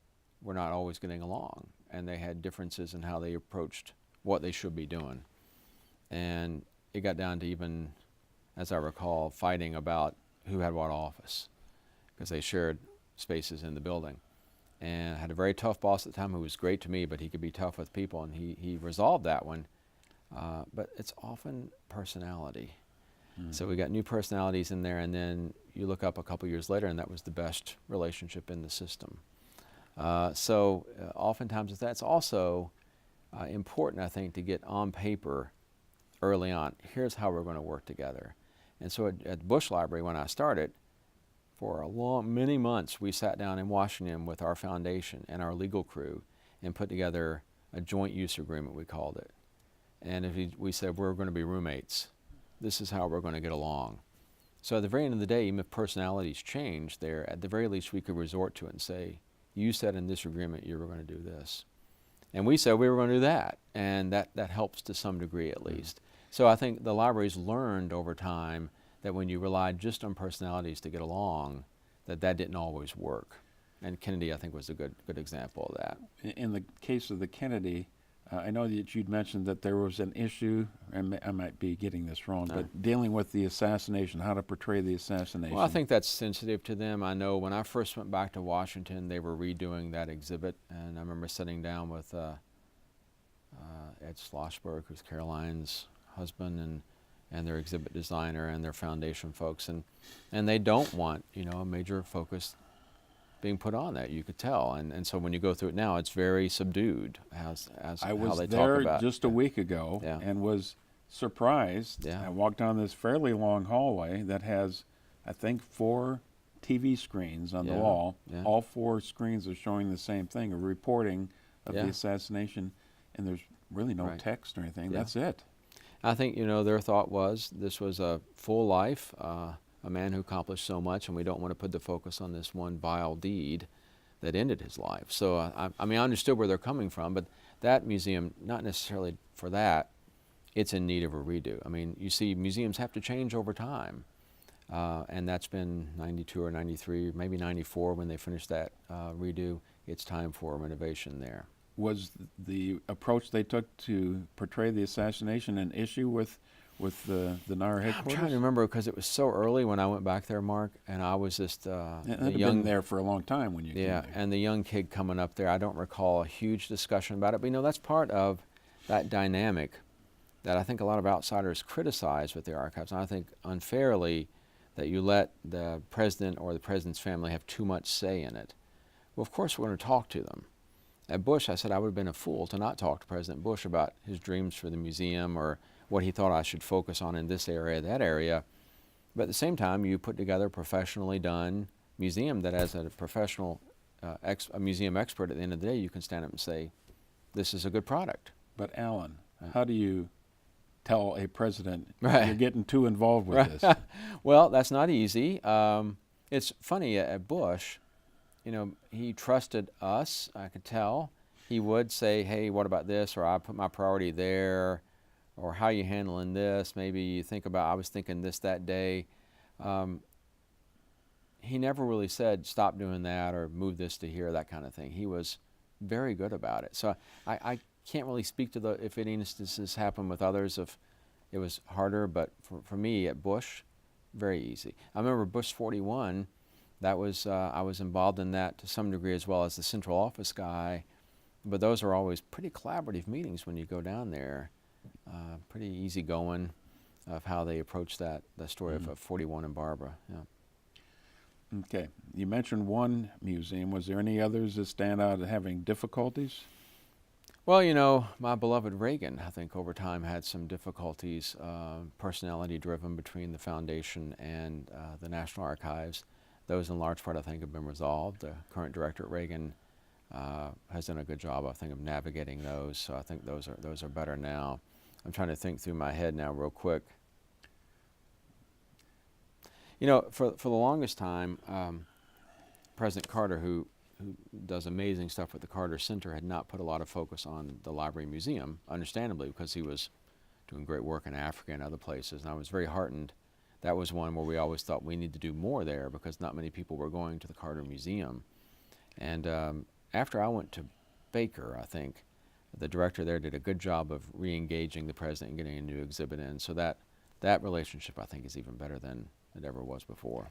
were not always getting along, and they had differences in how they approached what they should be doing. And it got down to even, as I recall, fighting about who had what office, because they shared spaces in the building. And I had a very tough boss at the time who was great to me, but he could be tough with people, and he resolved that one. But it's often personality. So we got new personalities in there, and then you look up a couple years later, and that was the best relationship in the system. Oftentimes with that, it's also important, I think, to get on paper early on. Here's how we're going to work together. And so at Bush Library, when I started, for many months, we sat down in Washington with our foundation and our legal crew and put together a joint use agreement, we called it. And if we said we're going to be roommates, this is how we're going to get along. So at the very end of the day, even if personalities change there, at the very least we could resort to it and say, you said in this agreement you were going to do this. And we said we were going to do that, and that helps to some degree at least. So I think the libraries learned over time that when you relied just on personalities to get along, that didn't always work. And Kennedy, I think, was a good example of that. In the case of the Kennedy, I know that you'd mentioned that there was an issue, and I might be getting this wrong, but dealing with the assassination, how to portray the assassination. Well, I think that's sensitive to them. I know when I first went back to Washington, they were redoing that exhibit, and I remember sitting down with Ed Schlossberg, who's Caroline's husband, and their exhibit designer and their foundation folks, and they don't want a major focus being put on that. You could tell, and so when you go through it now, it's very subdued as I how they talk about. was there just a week ago and was surprised. I walked down this fairly long hallway that has, I think, 4 TV screens on the wall. All 4 screens are showing the same thing, a reporting of the assassination, and there's really no text or anything. That's it. I think their thought was this was a full life, a man who accomplished so much, and we don't want to put the focus on this one vile deed that ended his life. So I mean, I understood where they're coming from, but that museum, not necessarily for that, it's in need of a redo. I mean, you see, museums have to change over time, and that's been 92 or 93, maybe 94 when they finished that redo. It's time for a renovation there. Was the approach they took to portray the assassination an issue with the NARA headquarters? I'm trying to remember because it was so early when I went back there, Mark, and I was just been there for a long time when you came there. And the young kid coming up there. I don't recall a huge discussion about it, but that's part of that dynamic that I think a lot of outsiders criticize with the archives, and I think unfairly that you let the president or the president's family have too much say in it. Well, of course we're going to talk to them. At Bush, I said I would have been a fool to not talk to President Bush about his dreams for the museum or what he thought I should focus on in this area, that area. But at the same time, you put together a professionally done museum that as a professional a museum expert, at the end of the day, you can stand up and say, this is a good product. But Alan, how do you tell a president you're getting too involved with this? Well, that's not easy. It's funny, at Bush, he trusted us, I could tell. He would say, hey, what about this? Or I put my priority there. Or how you handling this? Maybe you think about, I was thinking this that day. He never really said, stop doing that or move this to here, that kind of thing. He was very good about it. So I can't really speak to if any instances happen with others, if it was harder, but for me at Bush, very easy. I remember Bush 41, that was, I was involved in that to some degree as well as the central office guy, but those are always pretty collaborative meetings when you go down there. Pretty easy going of how they approach the story of 41 and Barbara. Yeah. Okay. You mentioned one museum. Was there any others that stand out as having difficulties? Well, you know, my beloved Reagan, I think over time had some difficulties, personality driven between the foundation and the National Archives. Those in large part I think have been resolved. The current director at Reagan has done a good job, I think, of navigating those, so I think those are better now. I'm trying to think through my head now real quick. You know, for the longest time, President Carter, who does amazing stuff with the Carter Center, had not put a lot of focus on the Library Museum, understandably, because he was doing great work in Africa and other places, and I was very heartened. That was one where we always thought we need to do more there because not many people were going to the Carter Museum. And after I went to Baker, I think, the director there did a good job of re-engaging the president and getting a new exhibit in, so that relationship, I think, is even better than it ever was before.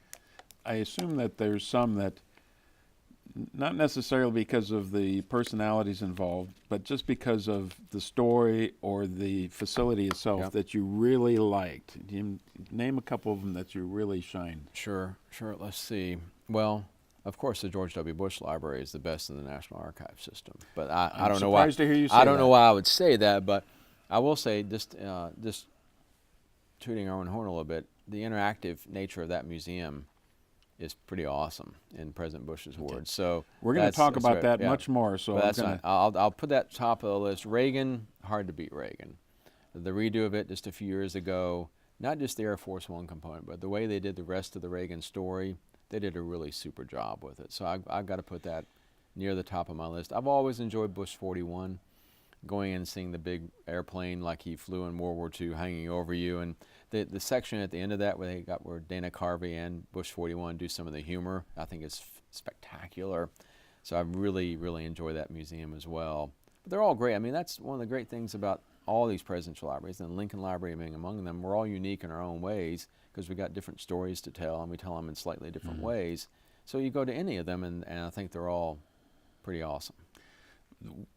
I assume that there's some that, not necessarily because of the personalities involved, but just because of the story or the facility itself, Yep. that you really liked. You name a couple of them that you really shined. Sure. Let's see. Well, of course, the George W. Bush Library is the best in the National Archive system. But I don't know why. Surprised to hear you say I don't that. know why I would say that, but I will say, just tooting our own horn a little bit, the interactive nature of that museum is pretty awesome, in President Bush's words. So We're going to talk about right, that yeah. much more. So But I'm that's gonna, not, I'll put that top of the list. Reagan, hard to beat Reagan. The redo of it just a few years ago, not just the Air Force One component, but the way they did the rest of the Reagan story, they did a really super job with it. So I've got to put that near the top of my list. I've always enjoyed Bush 41, going in and seeing the big airplane like he flew in World War II hanging over you, and the section at the end of that where Dana Carvey and Bush 41 do some of the humor, I think is spectacular. So I really enjoy that museum as well. But they're all great. I mean, that's one of the great things about all these presidential libraries, and Lincoln Library being among them. We're all unique in our own ways because we got different stories to tell, and we tell them in slightly different ways. So you go to any of them, and I think they're all pretty awesome.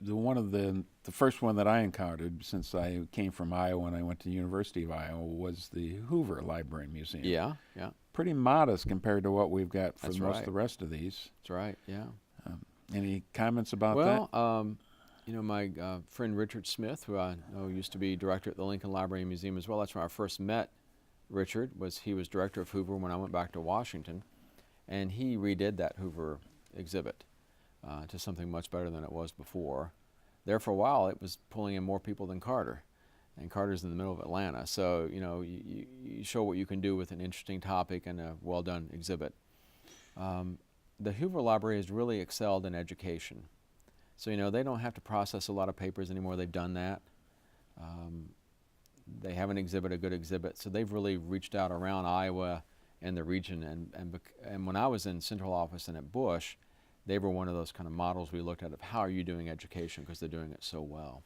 the first one that I encountered since I came from Iowa and I went to the University of Iowa was the Hoover Library Museum. Yeah. Pretty modest compared to what we've got for That's most right. of the rest of these. That's right, yeah. Any comments about that? Well, you know, my friend Richard Smith, who I know used to be director at the Lincoln Library Museum as well, that's where I first met Richard. He was director of Hoover when I went back to Washington, and he redid that Hoover exhibit to something much better than it was before. There for a while, it was pulling in more people than Carter, and Carter's in the middle of Atlanta, so you know, you show what you can do with an interesting topic and a well-done exhibit. The Hoover Library has really excelled in education. So, you know, they don't have to process a lot of papers anymore. They've done that. They have a good exhibit. So they've really reached out around Iowa and the region. And when I was in central office and at Bush, they were one of those kind of models we looked at of how are you doing education, because they're doing it so well.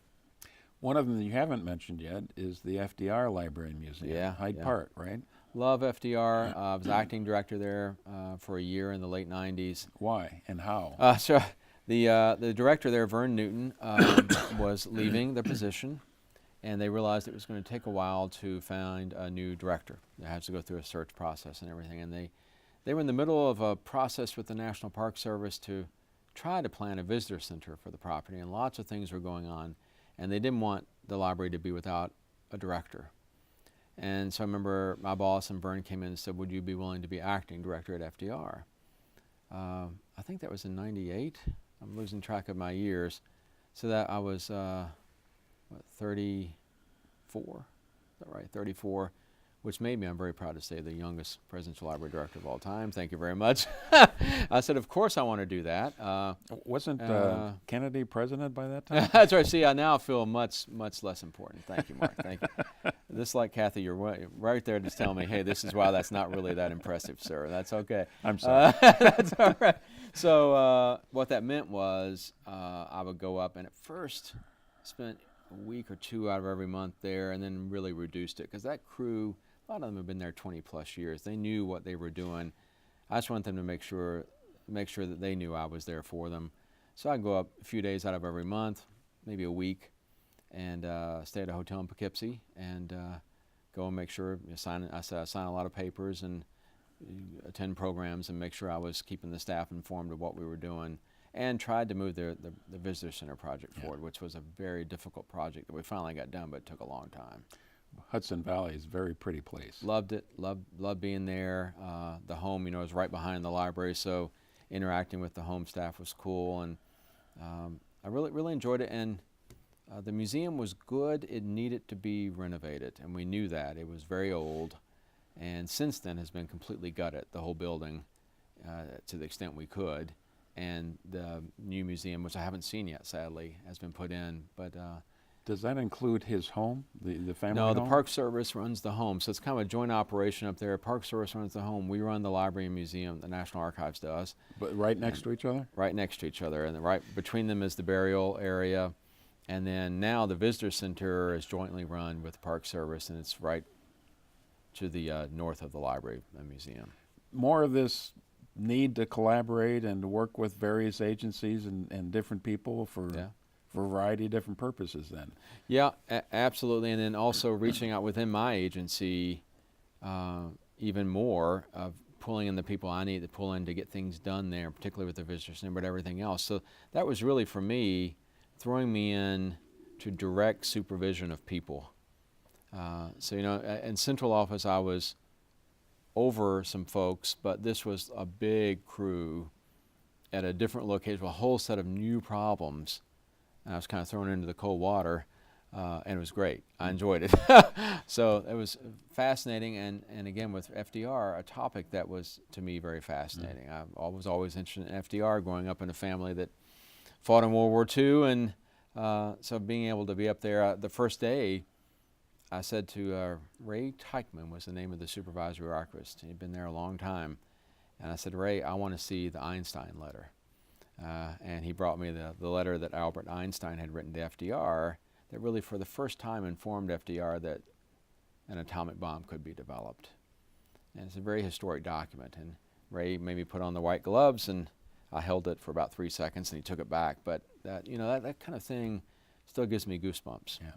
One of them that you haven't mentioned yet is the FDR Library Museum, Hyde Park, right? Love FDR. I was acting director there for a year in the late 90s. Why and how? So the director there, Vern Newton, was leaving the position, and they realized it was going to take a while to find a new director. They had to go through a search process and everything, and they were in the middle of a process with the National Park Service to try to plan a visitor center for the property, and lots of things were going on, and they didn't want the library to be without a director. And so I remember my boss and Vern came in and said, would you be willing to be acting director at FDR? I think that was in '98. I'm losing track of my years. So that I was, 34? Is that right? 34, which made me, I'm very proud to say, the youngest presidential library director of all time. Thank you very much. I said, of course I want to do that. Wasn't Kennedy president by that time? That's right. See, I now feel much less important. Thank you, Mark. Thank you. This, like Kathy, you're right there to tell me, hey, this is why that's not really that impressive, sir. That's okay. I'm sorry. That's all right. So what that meant was I would go up and at first spent a week or two out of every month there, and then really reduced it because that crew, a lot of them have been there 20 plus years. They knew what they were doing. I just want them to make sure that they knew I was there for them. So I'd go up a few days out of every month, maybe a week, and stay at a hotel in Poughkeepsie and go and make sure I sign a lot of papers and attend programs and make sure I was keeping the staff informed of what we were doing, and tried to move the visitor center project forward, which was a very difficult project that we finally got done, but it took a long time. Hudson Valley is a very pretty place. Loved it. Loved being there. The home, was right behind the library, so interacting with the home staff was cool, and I really enjoyed it. And the museum was good. It needed to be renovated, and we knew that. It was very old, and since then has been completely gutted, the whole building, to the extent we could. And the new museum, which I haven't seen yet, sadly, has been put in. But does that include his home, the family no, home? the Park Service runs the home, so it's kind of a joint operation up there. Park Service runs the home. We run the library and museum. The National Archives does. But right next to each other? Right next to each other, and right between them is the burial area. And then now the visitor center is jointly run with the Park Service, and it's right to the north of the library and museum. More of this need to collaborate and to work with various agencies and different people for a variety of different purposes then. Yeah, absolutely. And then also reaching out within my agency even more, of pulling in the people I need to pull in to get things done there, particularly with the visitor center, but everything else. So that was really, for me, throwing me in to direct supervision of people. So, in central office I was over some folks, but this was a big crew at a different location with a whole set of new problems. And I was kind of thrown into the cold water, and it was great. I enjoyed it. So it was fascinating, and again with FDR, a topic that was to me very fascinating. I was always interested in FDR, growing up in a family that fought in World War II, and so being able to be up there, the first day I said to Ray Teichman was the name of the supervisory archivist. He'd been there a long time. And I said, Ray, I want to see the Einstein letter. And he brought me the letter that Albert Einstein had written to FDR that really for the first time informed FDR that an atomic bomb could be developed. And it's a very historic document. And Ray made me put on the white gloves, and I held it for about 3 seconds, and he took it back. But that kind of thing still gives me goosebumps. Yeah.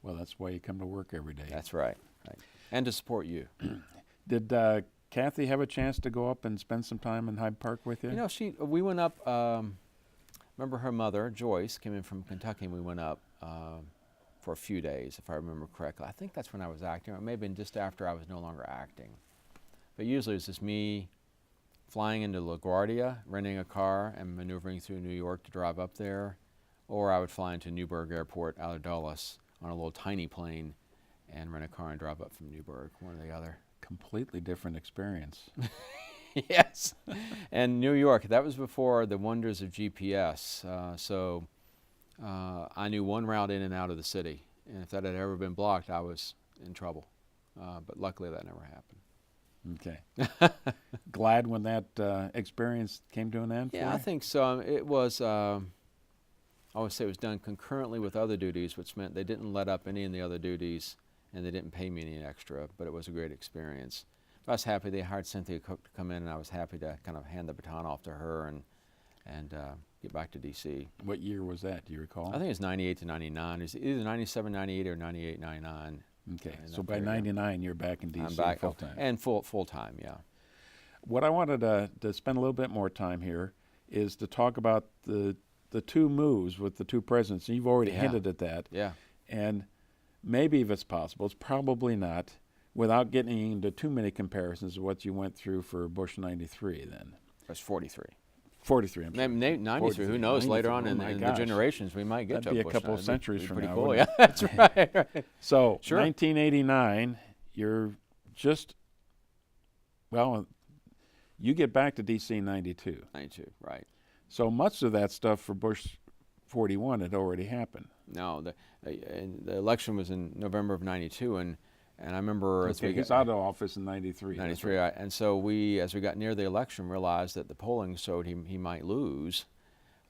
Well, that's why you come to work every day. That's right. And to support you. Did Kathy have a chance to go up and spend some time in Hyde Park with you? We went up, remember her mother, Joyce, came in from Kentucky, and we went up for a few days, if I remember correctly. I think that's when I was acting, or it may have been just after I was no longer acting. But usually it was just me flying into LaGuardia, renting a car, and maneuvering through New York to drive up there, or I would fly into Newburgh Airport out of Dulles on a little tiny plane and rent a car and drive up from Newburgh, one or the other. Completely different experience. Yes. And New York, that was before the wonders of GPS. So I knew one route in and out of the city. And if that had ever been blocked, I was in trouble. But luckily that never happened. Okay. Glad when that experience came to an end? Yeah, I think so. It was, I always say it was done concurrently with other duties, which meant they didn't let up any of the other duties, and they didn't pay me any extra, but it was a great experience. I was happy they hired Cynthia Cook to come in, and I was happy to kind of hand the baton off to her and get back to D.C. What year was that? Do you recall? I think it was 98 to 99. It was either 97, 98 or 98, 99. Okay, so by 99 you're back in D.C. I'm back full-time. And full-time, yeah. What I wanted to spend a little bit more time here is to talk about the two moves with the two presidents. You've already hinted at that. Yeah. And maybe if it's possible, it's probably not, without getting into too many comparisons of what you went through for Bush 93 then. That's 43. 43, I'm sorry. 93, 43, who knows, 93. later on Oh in my the gosh. generations we might get That'd to be a Bush couple of 93. centuries Be from pretty now, cool. wouldn't Yeah, that's right. So, Sure. 1989, you're just, well, you get back to D.C. in 92. 92, right. So much of that stuff for Bush 41 had already happened. No, the election was in November of 92, and I remember as Okay, we he's out of office in 93. 93, and so we, as we got near the election, realized that the polling showed he might lose,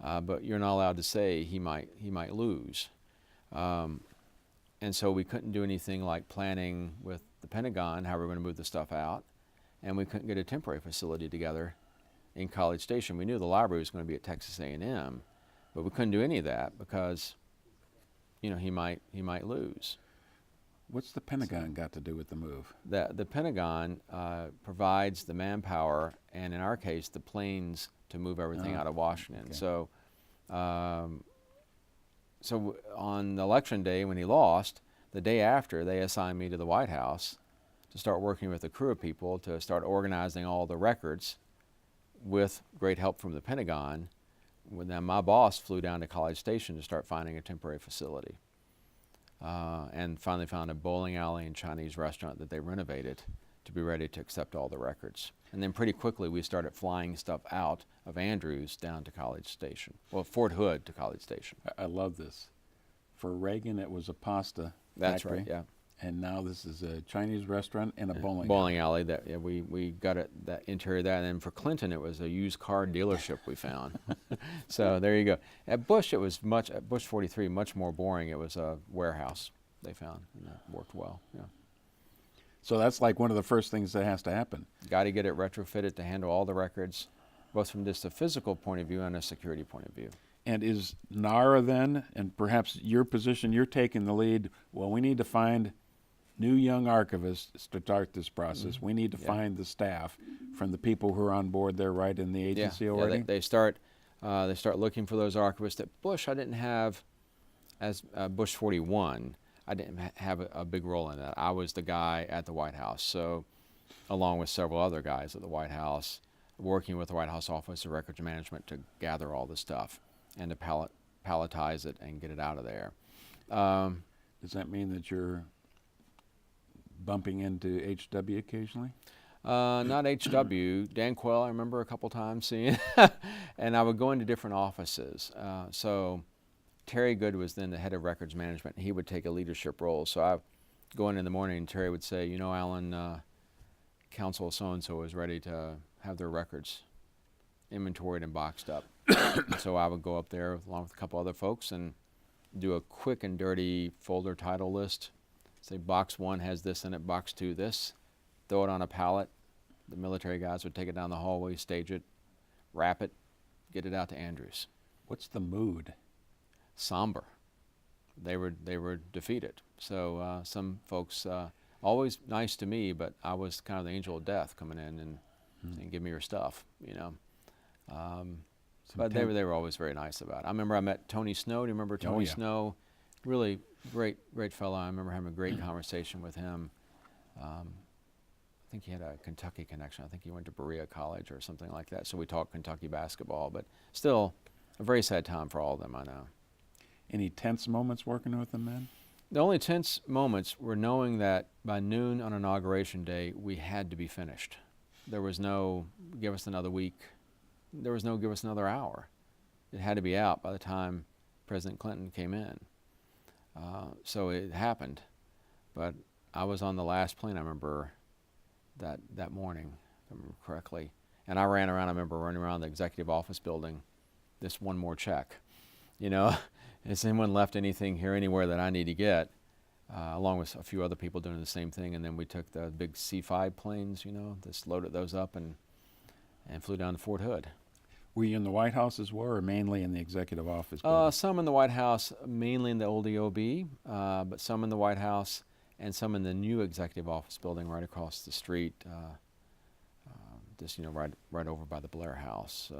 but you're not allowed to say he might lose, and so we couldn't do anything like planning with the Pentagon how we were going to move the stuff out, and we couldn't get a temporary facility together in College Station. We knew the library was going to be at Texas A&M, but we couldn't do any of that because, he might lose. What's the Pentagon got to do with the move? The Pentagon provides the manpower, and in our case, the planes to move everything out of Washington. Okay. So on election day when he lost, the day after, they assigned me to the White House to start working with a crew of people to start organizing all the records with great help from the Pentagon. Then my boss flew down to College Station to start finding a temporary facility. And finally found a bowling alley and Chinese restaurant that they renovated to be ready to accept all the records. And then pretty quickly we started flying stuff out of Andrews down to College Station. Well, Fort Hood to College Station. I love this. For Reagan, it was a pasta That's factory. right, yeah. And now this is a Chinese restaurant and a bowling alley. That we got it, that interior of that. And then for Clinton, it was a used car dealership we found. So there you go. At Bush, it was at Bush 43, much more boring. It was a warehouse they found, and that worked well. Yeah. So that's like one of the first things that has to happen. Got to get it retrofitted to handle all the records, both from just a physical point of view and a security point of view. And is NARA then, and perhaps your position, you're taking the lead, well, we need to find new young archivists to start this process. We need to find the staff from the people who are on board there right in the agency already? Yeah, they start looking for those archivists. At Bush, I didn't have, as Bush 41, I didn't have a big role in that. I was the guy at the White House, so along with several other guys at the White House, working with the White House Office of Records Management to gather all the stuff and to palletize it and get it out of there. Does that mean that you're bumping into HW occasionally? Not HW. Dan Quell, I remember a couple times seeing. And I would go into different offices. So Terry Good was then the head of records management. He would take a leadership role. So I go in the morning and Terry would say, you know, Alan, council so-and-so is ready to have their records inventoried and boxed up. So I would go up there along with a couple other folks and do a quick and dirty folder title list. Say box 1 has this in it, box 2 this. Throw it on a pallet. The military guys would take it down the hallway, stage it, wrap it, get it out to Andrews. What's the mood? Somber. They were defeated. So some folks, always nice to me, but I was kind of the angel of death coming in and give me your stuff, you know. But they were always very nice about it. I remember I met Tony Snow. Do you remember Tony Snow? Really great fellow. I remember having a great conversation with him. I think he had a Kentucky connection. I think he went to Berea College or something like that. So we talked Kentucky basketball, but still a very sad time for all of them, I know. Any tense moments working with them then? The only tense moments were knowing that by noon on Inauguration Day, we had to be finished. There was no, give us another week. There was no, give us another hour. It had to be out by the time President Clinton came in. So it happened. But I was on the last plane, I remember, that morning, if I remember correctly. And I remember running around the executive office building, this one more check. You know, has anyone left anything here anywhere that I need to get? Along with a few other people doing the same thing. And then we took the big C-5 planes, you know, just loaded those up and flew down to Fort Hood. Were you in the White House as well, or mainly in the executive office building? Some in the White House, mainly in the old EOB, but some in the White House and some in the new executive office building right across the street, just, you know, right over by the Blair House.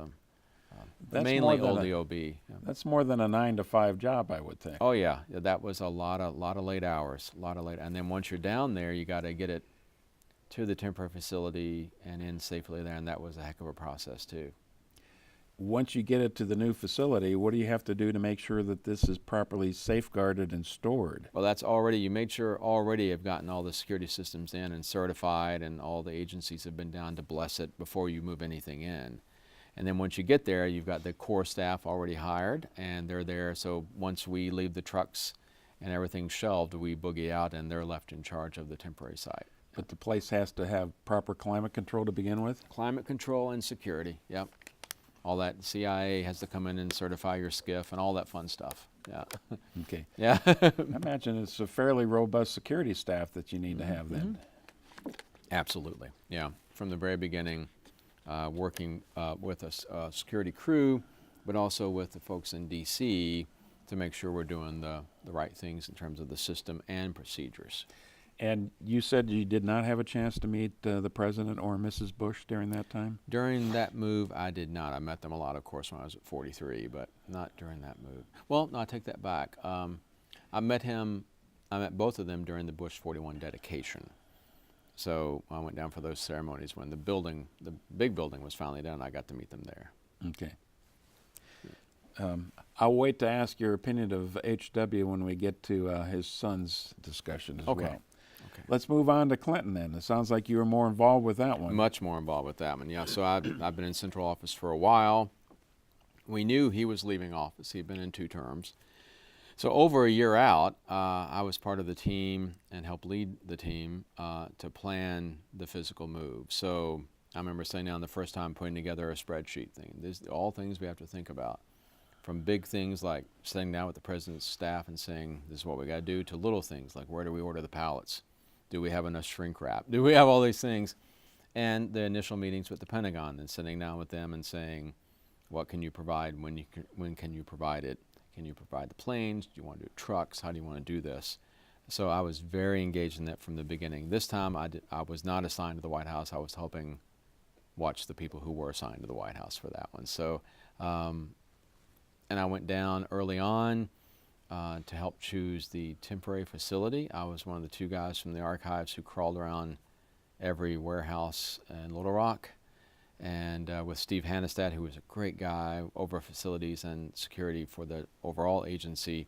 Mainly old EOB. Yeah. That's more than a 9-to-5 job, I would think. Oh yeah, that was a lot of late hours, and then once you're down there, you got to get it to the temporary facility and in safely there, and that was a heck of a process too. Once you get it to the new facility, what do you have to do to make sure that this is properly safeguarded and stored? Well, that's you made sure already have gotten all the security systems in and certified, and all the agencies have been down to bless it before you move anything in. And then once you get there, you've got the core staff already hired, and they're there. So once we leave the trucks and everything's shelved, we boogie out, and they're left in charge of the temporary site. But the place has to have proper climate control to begin with? Climate control and security, yep. All that. CIA has to come in and certify your skiff and all that fun stuff. Yeah. Okay. Yeah. I imagine it's a fairly robust security staff that you need to have then. Absolutely. Yeah. From the very beginning, working with a security crew, but also with the folks in D.C. to make sure we're doing the right things in terms of the system and procedures. And you said you did not have a chance to meet the President or Mrs. Bush during that time? During that move, I did not. I met them a lot, of course, when I was at 43, but not during that move. Well, no, I take that back. I met both of them during the Bush 41 dedication. So I went down for those ceremonies when the big building was finally done. I got to meet them there. Okay. I'll wait to ask your opinion of H.W. when we get to his son's discussion as well. Okay. Let's move on to Clinton then. It sounds like you were more involved with that one. Much more involved with that one, yeah. So I've been in central office for a while. We knew he was leaving office. He'd been in 2 terms. So over a year out, I was part of the team and helped lead the team to plan the physical move. So I remember sitting down the first time putting together a spreadsheet thing. These are all things we have to think about. From big things like sitting down with the president's staff and saying, this is what we got to do, to little things like where do we order the pallets? Do we have enough shrink wrap? Do we have all these things? And the initial meetings with the Pentagon and sitting down with them and saying, what can you provide? When can you provide it? Can you provide the planes? Do you want to do trucks? How do you want to do this? So I was very engaged in that from the beginning. This time I was not assigned to the White House. I was helping watch the people who were assigned to the White House for that one. So, and I went down early on to help choose the temporary facility. I was one of the 2 guys from the archives who crawled around every warehouse in Little Rock, and with Steve Hannestad, who was a great guy over facilities and security for the overall agency,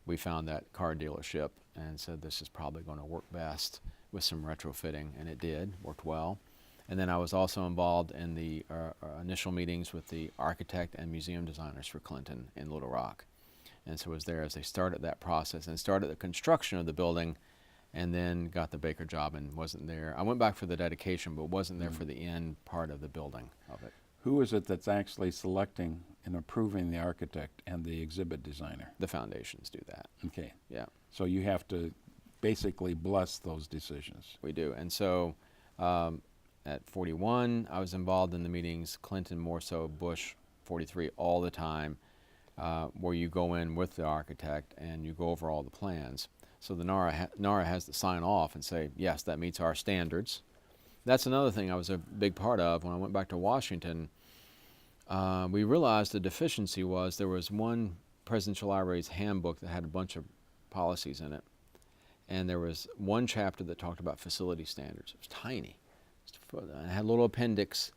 we found that car dealership and said this is probably going to work best with some retrofitting, and it did, worked well. And then I was also involved in the initial meetings with the architect and museum designers for Clinton in Little Rock. And so I was there as they started that process and started the construction of the building, and then got the Baker job and wasn't there. I went back for the dedication, but wasn't there for the end part of the building of it. Who is it that's actually selecting and approving the architect and the exhibit designer? The foundations do that. Okay. Yeah. So you have to basically bless those decisions. We do. And so at 41, I was involved in the meetings, Clinton more so, Bush 43 all the time, where you go in with the architect and you go over all the plans. So the NARA has to sign off and say, yes, that meets our standards. That's another thing I was a big part of when I went back to Washington. We realized the deficiency was there was one Presidential Library's handbook that had a bunch of policies in it. And there was one chapter that talked about facility standards. It was tiny. It had a little appendix,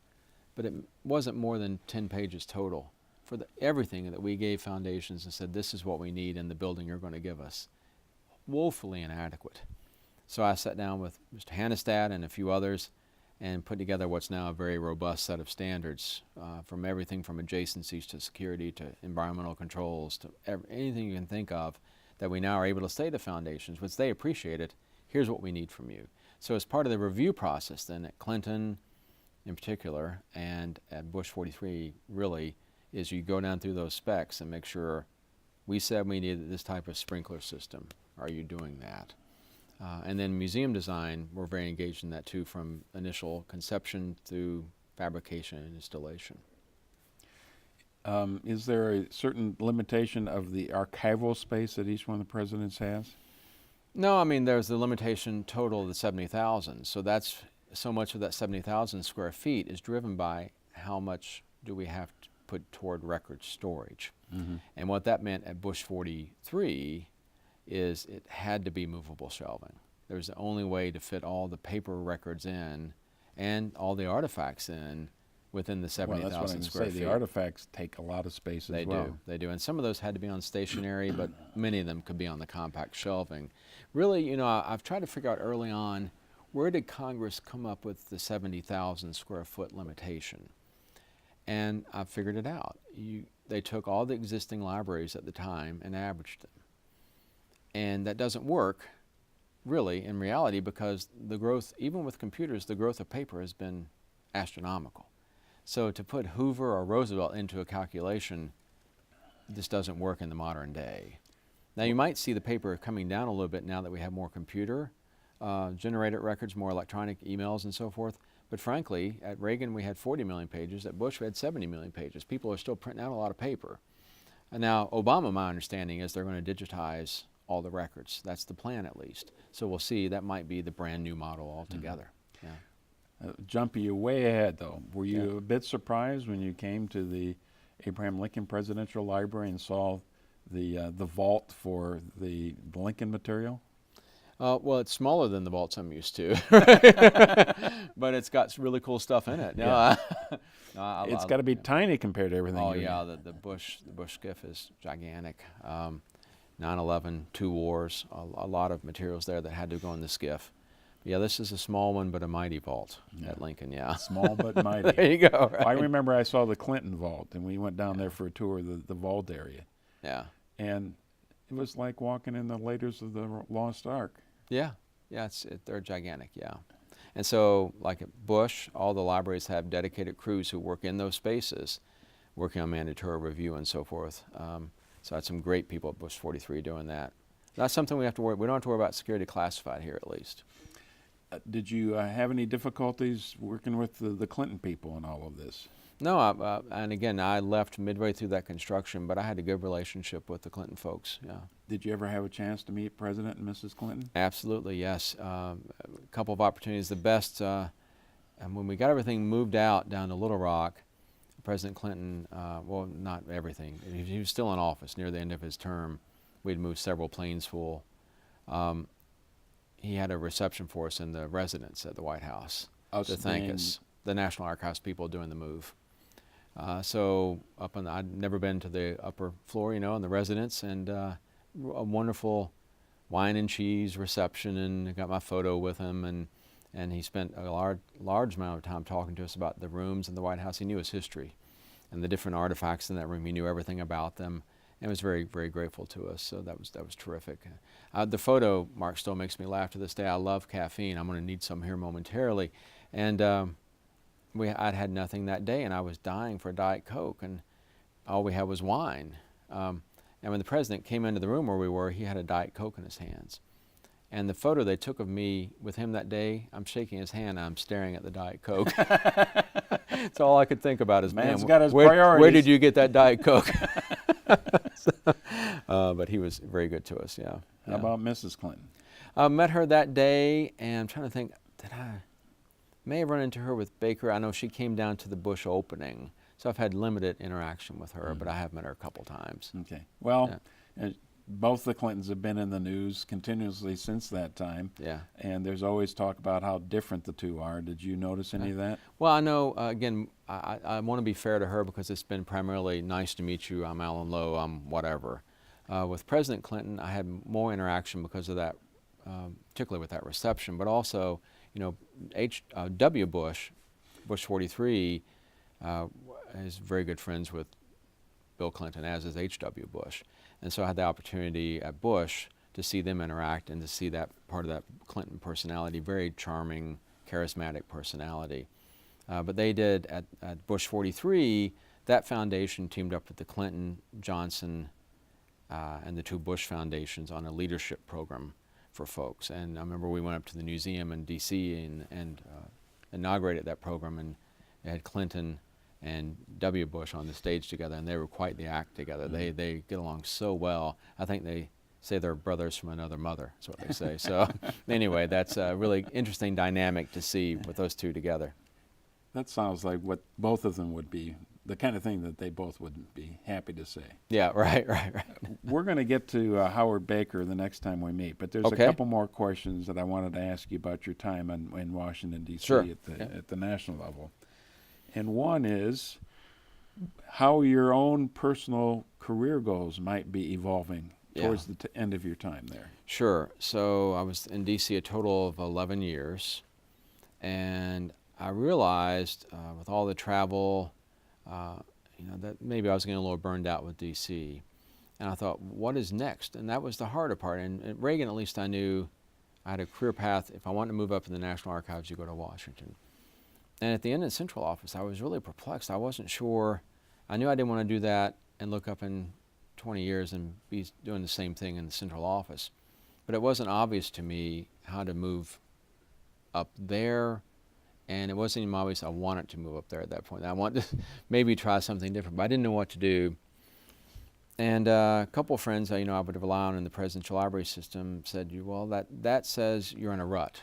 but it wasn't more than 10 pages total for everything that we gave foundations and said, this is what we need in the building you're going to give us. Woefully inadequate. So I sat down with Mr. Hannestad and a few others and put together what's now a very robust set of standards, from everything from adjacencies to security to environmental controls to anything you can think of, that we now are able to say to foundations, which they appreciate it, here's what we need from you. So as part of the review process then at Clinton in particular and at Bush 43 really, is you go down through those specs and make sure we said we needed this type of sprinkler system. Are you doing that? And then museum design, we're very engaged in that too, from initial conception through fabrication and installation. Is there a certain limitation of the archival space that each one of the presidents has? No, I mean, there's the limitation total of the 70,000. So that's so much of that 70,000 square feet is driven by how much do we have to put toward record storage. Mm-hmm. And what that meant at Bush 43 is it had to be movable shelving. There was the only way to fit all the paper records in and all the artifacts in within the 70,000 square feet. The artifacts take a lot of space as well. They do. And some of those had to be on stationary, but many of them could be on the compact shelving. Really, you know, I've tried to figure out early on, where did Congress come up with the 70,000 square foot limitation? And I figured it out. They took all the existing libraries at the time and averaged them. And that doesn't work, really, in reality, because the growth, even with computers, the growth of paper has been astronomical. So to put Hoover or Roosevelt into a calculation, this doesn't work in the modern day. Now you might see the paper coming down a little bit now that we have more computer generated records, more electronic emails and so forth. But frankly, at Reagan we had 40 million pages, at Bush we had 70 million pages. People are still printing out a lot of paper. Now, Obama, my understanding is they're going to digitize all the records. That's the plan, at least. So we'll see. That might be the brand new model altogether. Yeah. Jumping you way ahead, though, were you a bit surprised when you came to the Abraham Lincoln Presidential Library and saw the vault for the Lincoln material? Well, it's smaller than the vaults I'm used to, but it's got some really cool stuff in it. Yeah. No, It's got to be tiny compared to everything. Oh yeah, the Bush skiff is gigantic. 9/11, two wars, a lot of materials there that had to go in the skiff. Yeah, this is a small one, but a mighty vault at Lincoln. Yeah, small but mighty. There you go. Right? I remember I saw the Clinton vault, and we went down there for a tour of the vault area. Yeah, and it was like walking in the Raiders of the Lost Ark. Yeah, they're gigantic. Yeah, and so like at Bush, all the libraries have dedicated crews who work in those spaces, working on mandatory review and so forth. So I had some great people at Bush 43 doing that. Not something we have to worry. We don't have to worry about security classified here, at least. Did you have any difficulties working with the Clinton people in all of this? No, and again, I left midway through that construction, but I had a good relationship with the Clinton folks. Yeah. Did you ever have a chance to meet President and Mrs. Clinton? Absolutely, yes. A couple of opportunities. The best, and when we got everything moved out down to Little Rock, President Clinton, well, not everything. He was still in office near the end of his term. We'd moved several planes full. He had a reception for us in the residence at the White House to thank us, the National Archives people doing the move. So I'd never been to the upper floor, in the residence, and a wonderful wine and cheese reception, and got my photo with him, and he spent a large amount of time talking to us about the rooms in the White House. He knew his history and the different artifacts in that room. He knew everything about them, and was very, very grateful to us. So that was terrific. The photo, Mark, still makes me laugh to this day. I love caffeine. I'm going to need some here momentarily, and I'd had nothing that day, and I was dying for a Diet Coke, and all we had was wine. And when the president came into the room where we were, he had a Diet Coke in his hands. And the photo they took of me with him that day, I'm shaking his hand, I'm staring at the Diet Coke. That's all I could think about is, man's man, got his priorities. Where did you get that Diet Coke? But he was very good to us, yeah. How about Mrs. Clinton? I met her that day, and I'm trying to think, may have run into her with Baker. I know she came down to the Bush opening, so I've had limited interaction with her, but I have met her a couple times. Okay. Well, both the Clintons have been in the news continuously since that time. Yeah. And there's always talk about how different the two are. Did you notice any of that? Well, I know, again, I want to be fair to her because it's been primarily nice to meet you, I'm Alan Lowe, I'm whatever. With President Clinton, I had more interaction because of that, particularly with that reception, but also, W. Bush 43, is very good friends with Bill Clinton, as is H.W. Bush. And so I had the opportunity at Bush to see them interact and to see that part of that Clinton personality, very charming, charismatic personality. But they did, at Bush 43, that foundation teamed up with the Clinton, Johnson, and the two Bush foundations on a leadership program for folks. And I remember we went up to the museum in D.C. and inaugurated that program, and it had Clinton and W. Bush on the stage together, and they were quite the act together. Mm-hmm. They get along so well. I think they say they're brothers from another mother, is what they say. So anyway, that's a really interesting dynamic to see with those two together. That sounds like what both of them would be, the kind of thing that they both would be happy to say. Yeah, right. We're going to get to Howard Baker the next time we meet, but there's a couple more questions that I wanted to ask you about your time in Washington, D.C. Sure. At the national level. And one is how your own personal career goals might be evolving towards the end of your time there. Sure. So I was in D.C. a total of 11 years, and I realized with all the travel, that maybe I was getting a little burned out with D.C. And I thought, what is next? And that was the harder part. And at Reagan, at least I knew I had a career path. If I wanted to move up in the National Archives, you go to Washington. And at the end of the central office, I was really perplexed. I wasn't sure. I knew I didn't want to do that and look up in 20 years and be doing the same thing in the central office. But it wasn't obvious to me how to move up there, and it wasn't even obvious I wanted to move up there at that point. I wanted to maybe try something different, but I didn't know what to do. And a couple of friends I would rely on in the presidential library system said, well, that says you're in a rut,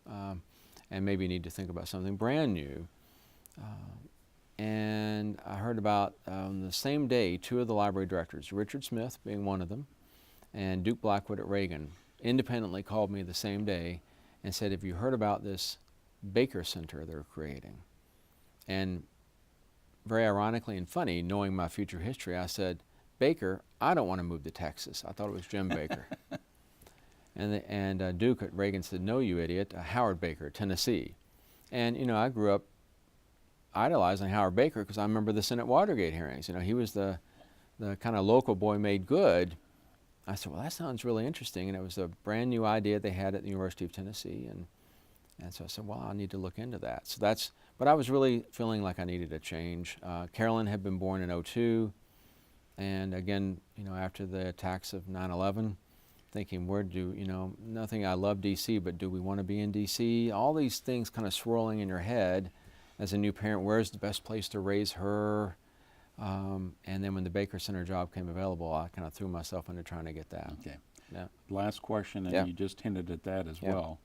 and maybe you need to think about something brand new. And I heard about, on the same day, two of the library directors, Richard Smith being one of them, and Duke Blackwood at Reagan, independently called me the same day and said, have you heard about this Baker Center they're creating? And very ironically and funny, knowing my future history, I said, Baker, I don't want to move to Texas. I thought it was Jim Baker. And Duke at Reagan said, no, you idiot, Howard Baker, Tennessee. And I grew up idolizing Howard Baker because I remember the Senate Watergate hearings. He was the kind of local boy made good. I said, well, that sounds really interesting. And it was a brand new idea they had at the University of Tennessee. And so I said, well, I need to look into that. But I was really feeling like I needed a change. Carolyn had been born in '02. And again, after the attacks of 9/11, thinking, nothing, I love D.C., but do we want to be in D.C.? All these things kind of swirling in your head as a new parent. Where's the best place to raise her? And then when the Baker Center job came available, I kind of threw myself into trying to get that. Okay. Yeah. Last question, and you just hinted at that as well.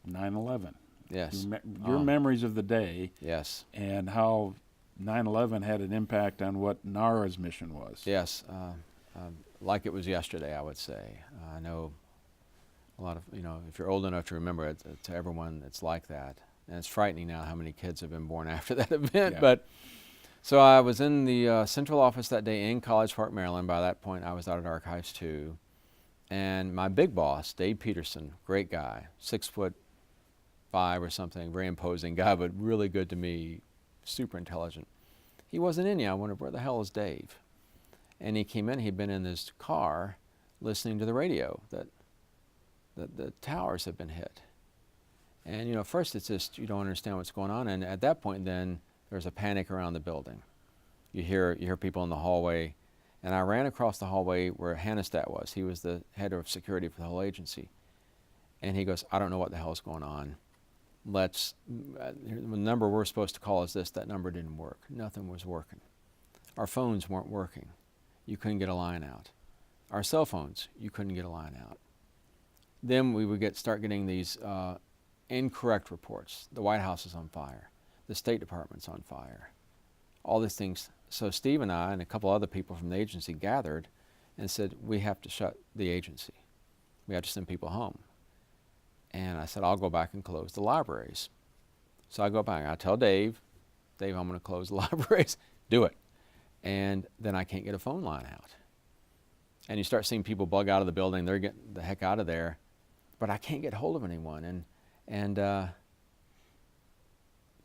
9/11. Yes. Your memories of the day. Yes. And how 9/11 had an impact on what NARA's mission was. Yes. Like it was yesterday, I would say. I know a lot of, if you're old enough to remember it, to everyone it's like that. And it's frightening now how many kids have been born after that event. Yeah. But so I was in the central office that day in College Park, Maryland. By that point, I was out at Archives 2. And my big boss, Dave Peterson, great guy, 6'5" or something, very imposing guy, but really good to me, super intelligent. He wasn't in yet. I wondered, where the hell is Dave? And he came in, he'd been in his car listening to the radio that the towers had been hit. And at first it's just, you don't understand what's going on. And at that point then, there's a panic around the building. You hear people in the hallway. And I ran across the hallway where Hannestadt was. He was the head of security for the whole agency. And he goes, I don't know what the hell's going on. The number we're supposed to call is this. That number didn't work. Nothing was working. Our phones weren't working. You couldn't get a line out. Our cell phones, you couldn't get a line out. Then we would start getting these incorrect reports. The White House is on fire. The State Department's on fire. All these things. So Steve and I and a couple other people from the agency gathered and said, we have to shut the agency. We have to send people home. And I said, I'll go back and close the libraries. So I go back. I tell Dave, I'm going to close the libraries. Do it. And then I can't get a phone line out. And you start seeing people bug out of the building. They're getting the heck out of there. But I can't get hold of anyone. And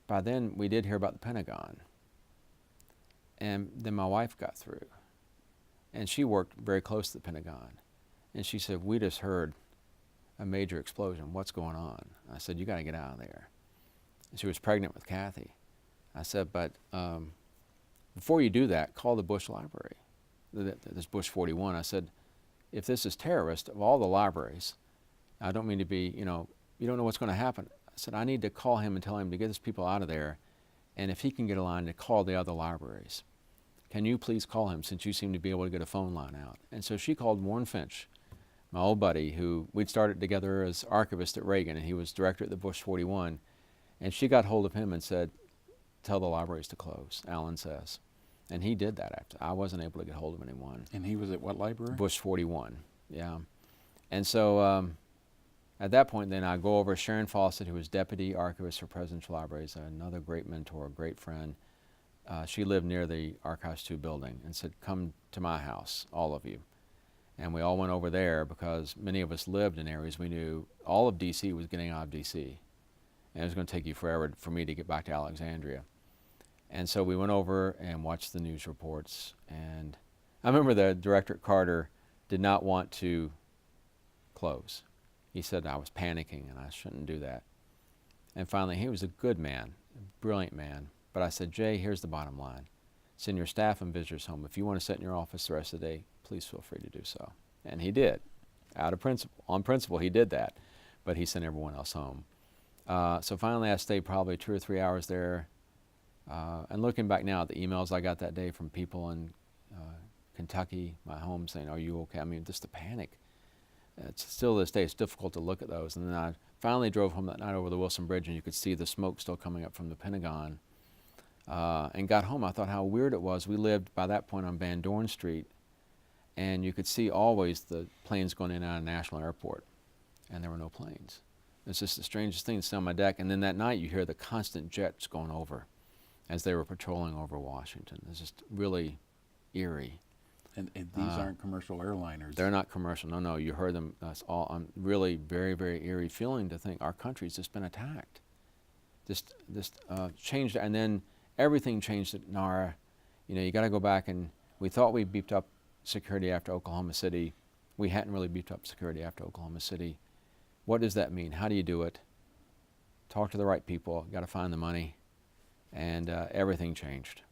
by then, we did hear about the Pentagon. And then my wife got through. And she worked very close to the Pentagon. And she said, we just heard a major explosion. What's going on? I said, you got to get out of there. And she was pregnant with Kathy. I said, but before you do that, call the Bush Library, this Bush 41. I said, if this is terrorist, of all the libraries, I don't mean to be, you don't know what's going to happen. I said, I need to call him and tell him to get his people out of there. And if he can get a line, to call the other libraries. Can you please call him, since you seem to be able to get a phone line out? And so she called Warren Finch, my old buddy, who we'd started together as archivist at Reagan, and he was director at the Bush 41. And she got hold of him and said, tell the libraries to close, Alan says. And he did that after. I wasn't able to get hold of anyone. And he was at what library? Bush 41, yeah. And so at that point then I go over Sharon Fawcett, who was deputy archivist for Presidential Libraries, another great mentor, great friend. She lived near the Archives 2 building and said, come to my house, all of you. And we all went over there because many of us lived in areas we knew all of D.C. was getting out of D.C. And it was going to take you forever for me to get back to Alexandria. And so we went over and watched the news reports. And I remember the director at Carter did not want to close. He said I was panicking and I shouldn't do that. And finally, he was a good man, a brilliant man. But I said, Jay, here's the bottom line. Send your staff and visitors home. If you want to sit in your office the rest of the day, please feel free to do so. And he did. Out of principle. On principle, he did that. But he sent everyone else home. So finally, I stayed probably 2 or 3 hours there. And looking back now at the emails I got that day from people in Kentucky, my home, saying, "Are you okay?" I mean, just the panic. It's still to this day, it's difficult to look at those. And then I finally drove home that night over the Wilson Bridge, and you could see the smoke still coming up from the Pentagon. And got home, I thought how weird it was. We lived by that point on Van Dorn Street, and you could see always the planes going in and out of National Airport, and there were no planes. It's just the strangest thing to sit on my deck. And then that night you hear the constant jets going over as they were patrolling over Washington. It's just really eerie. And these aren't commercial airliners. They're not commercial. No. You heard them. That's all. Really very, very eerie feeling to think our country's just been attacked. Just changed, and then everything changed at NARA. You know, you got to go back, and we thought we beefed up security after Oklahoma City. We hadn't really beefed up security after Oklahoma City. What does that mean? How do you do it? Talk to the right people. Got to find the money, and everything changed.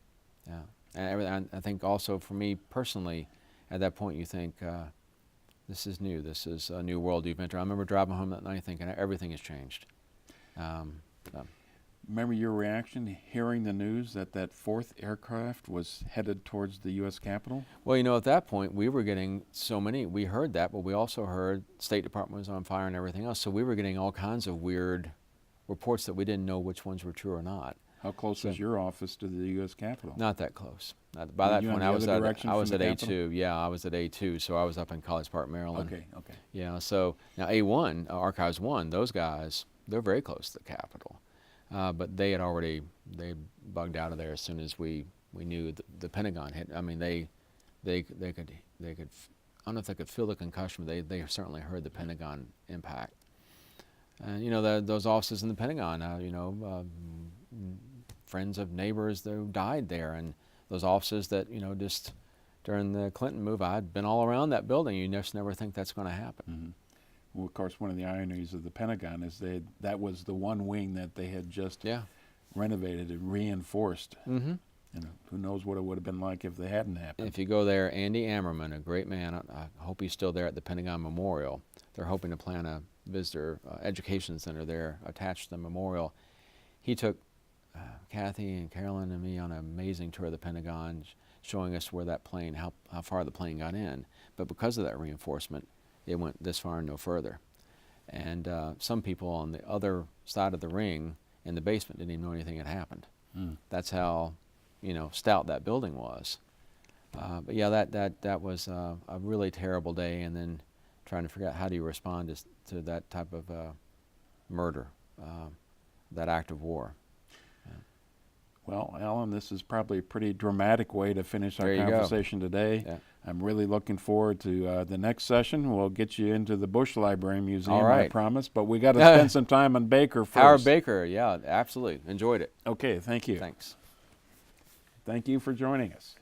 Yeah. And I think also for me personally, at that point you think, this is new. This is a new world you've entered. I remember driving home that night thinking everything has changed. Remember your reaction hearing the news that that fourth aircraft was headed towards the U.S. Capitol? Well, you know, at that point we were getting so many. We heard that, but we also heard State Department was on fire and everything else. So we were getting all kinds of weird reports that we didn't know which ones were true or not. How close was your office to the U.S. Capitol? Not that close. By that point, I was at A2. Yeah, I was at A2, so I was up in College Park, Maryland. Okay. Yeah, so now A1, Archives 1, those guys, they're very close to the Capitol. But they bugged out of there as soon as we knew the Pentagon hit. I mean, they could, I don't know if they could feel the concussion, but they certainly heard the Pentagon impact. And, you know, those offices in the Pentagon, friends of neighbors who died there, and those offices that, you know, just during the Clinton move, I'd been all around that building. You just never think that's going to happen. Mm-hmm. Well, of course, one of the ironies of the Pentagon is that was the one wing that they had just renovated and reinforced. Mm-hmm. You know, who knows what it would have been like if they hadn't happened. If you go there, Andy Ammerman, a great man, I hope he's still there at the Pentagon Memorial. They're hoping to plan a visitor education center there attached to the memorial. He took Kathy and Carolyn and me on an amazing tour of the Pentagon, showing us where that plane, how far the plane got in. But because of that reinforcement, it went this far and no further. And some people on the other side of the ring in the basement didn't even know anything had happened. Mm. That's how, you know, stout that building was. But yeah, that was a really terrible day, and then trying to figure out how do you respond to that type of murder, that act of war. Well, Alan, this is probably a pretty dramatic way to finish our conversation today. Yeah. I'm really looking forward to the next session. We'll get you into the Bush Library Museum, I promise. But we got to spend some time on Baker first. Howard Baker, yeah, absolutely. Enjoyed it. Okay, thank you. Thanks. Thank you for joining us.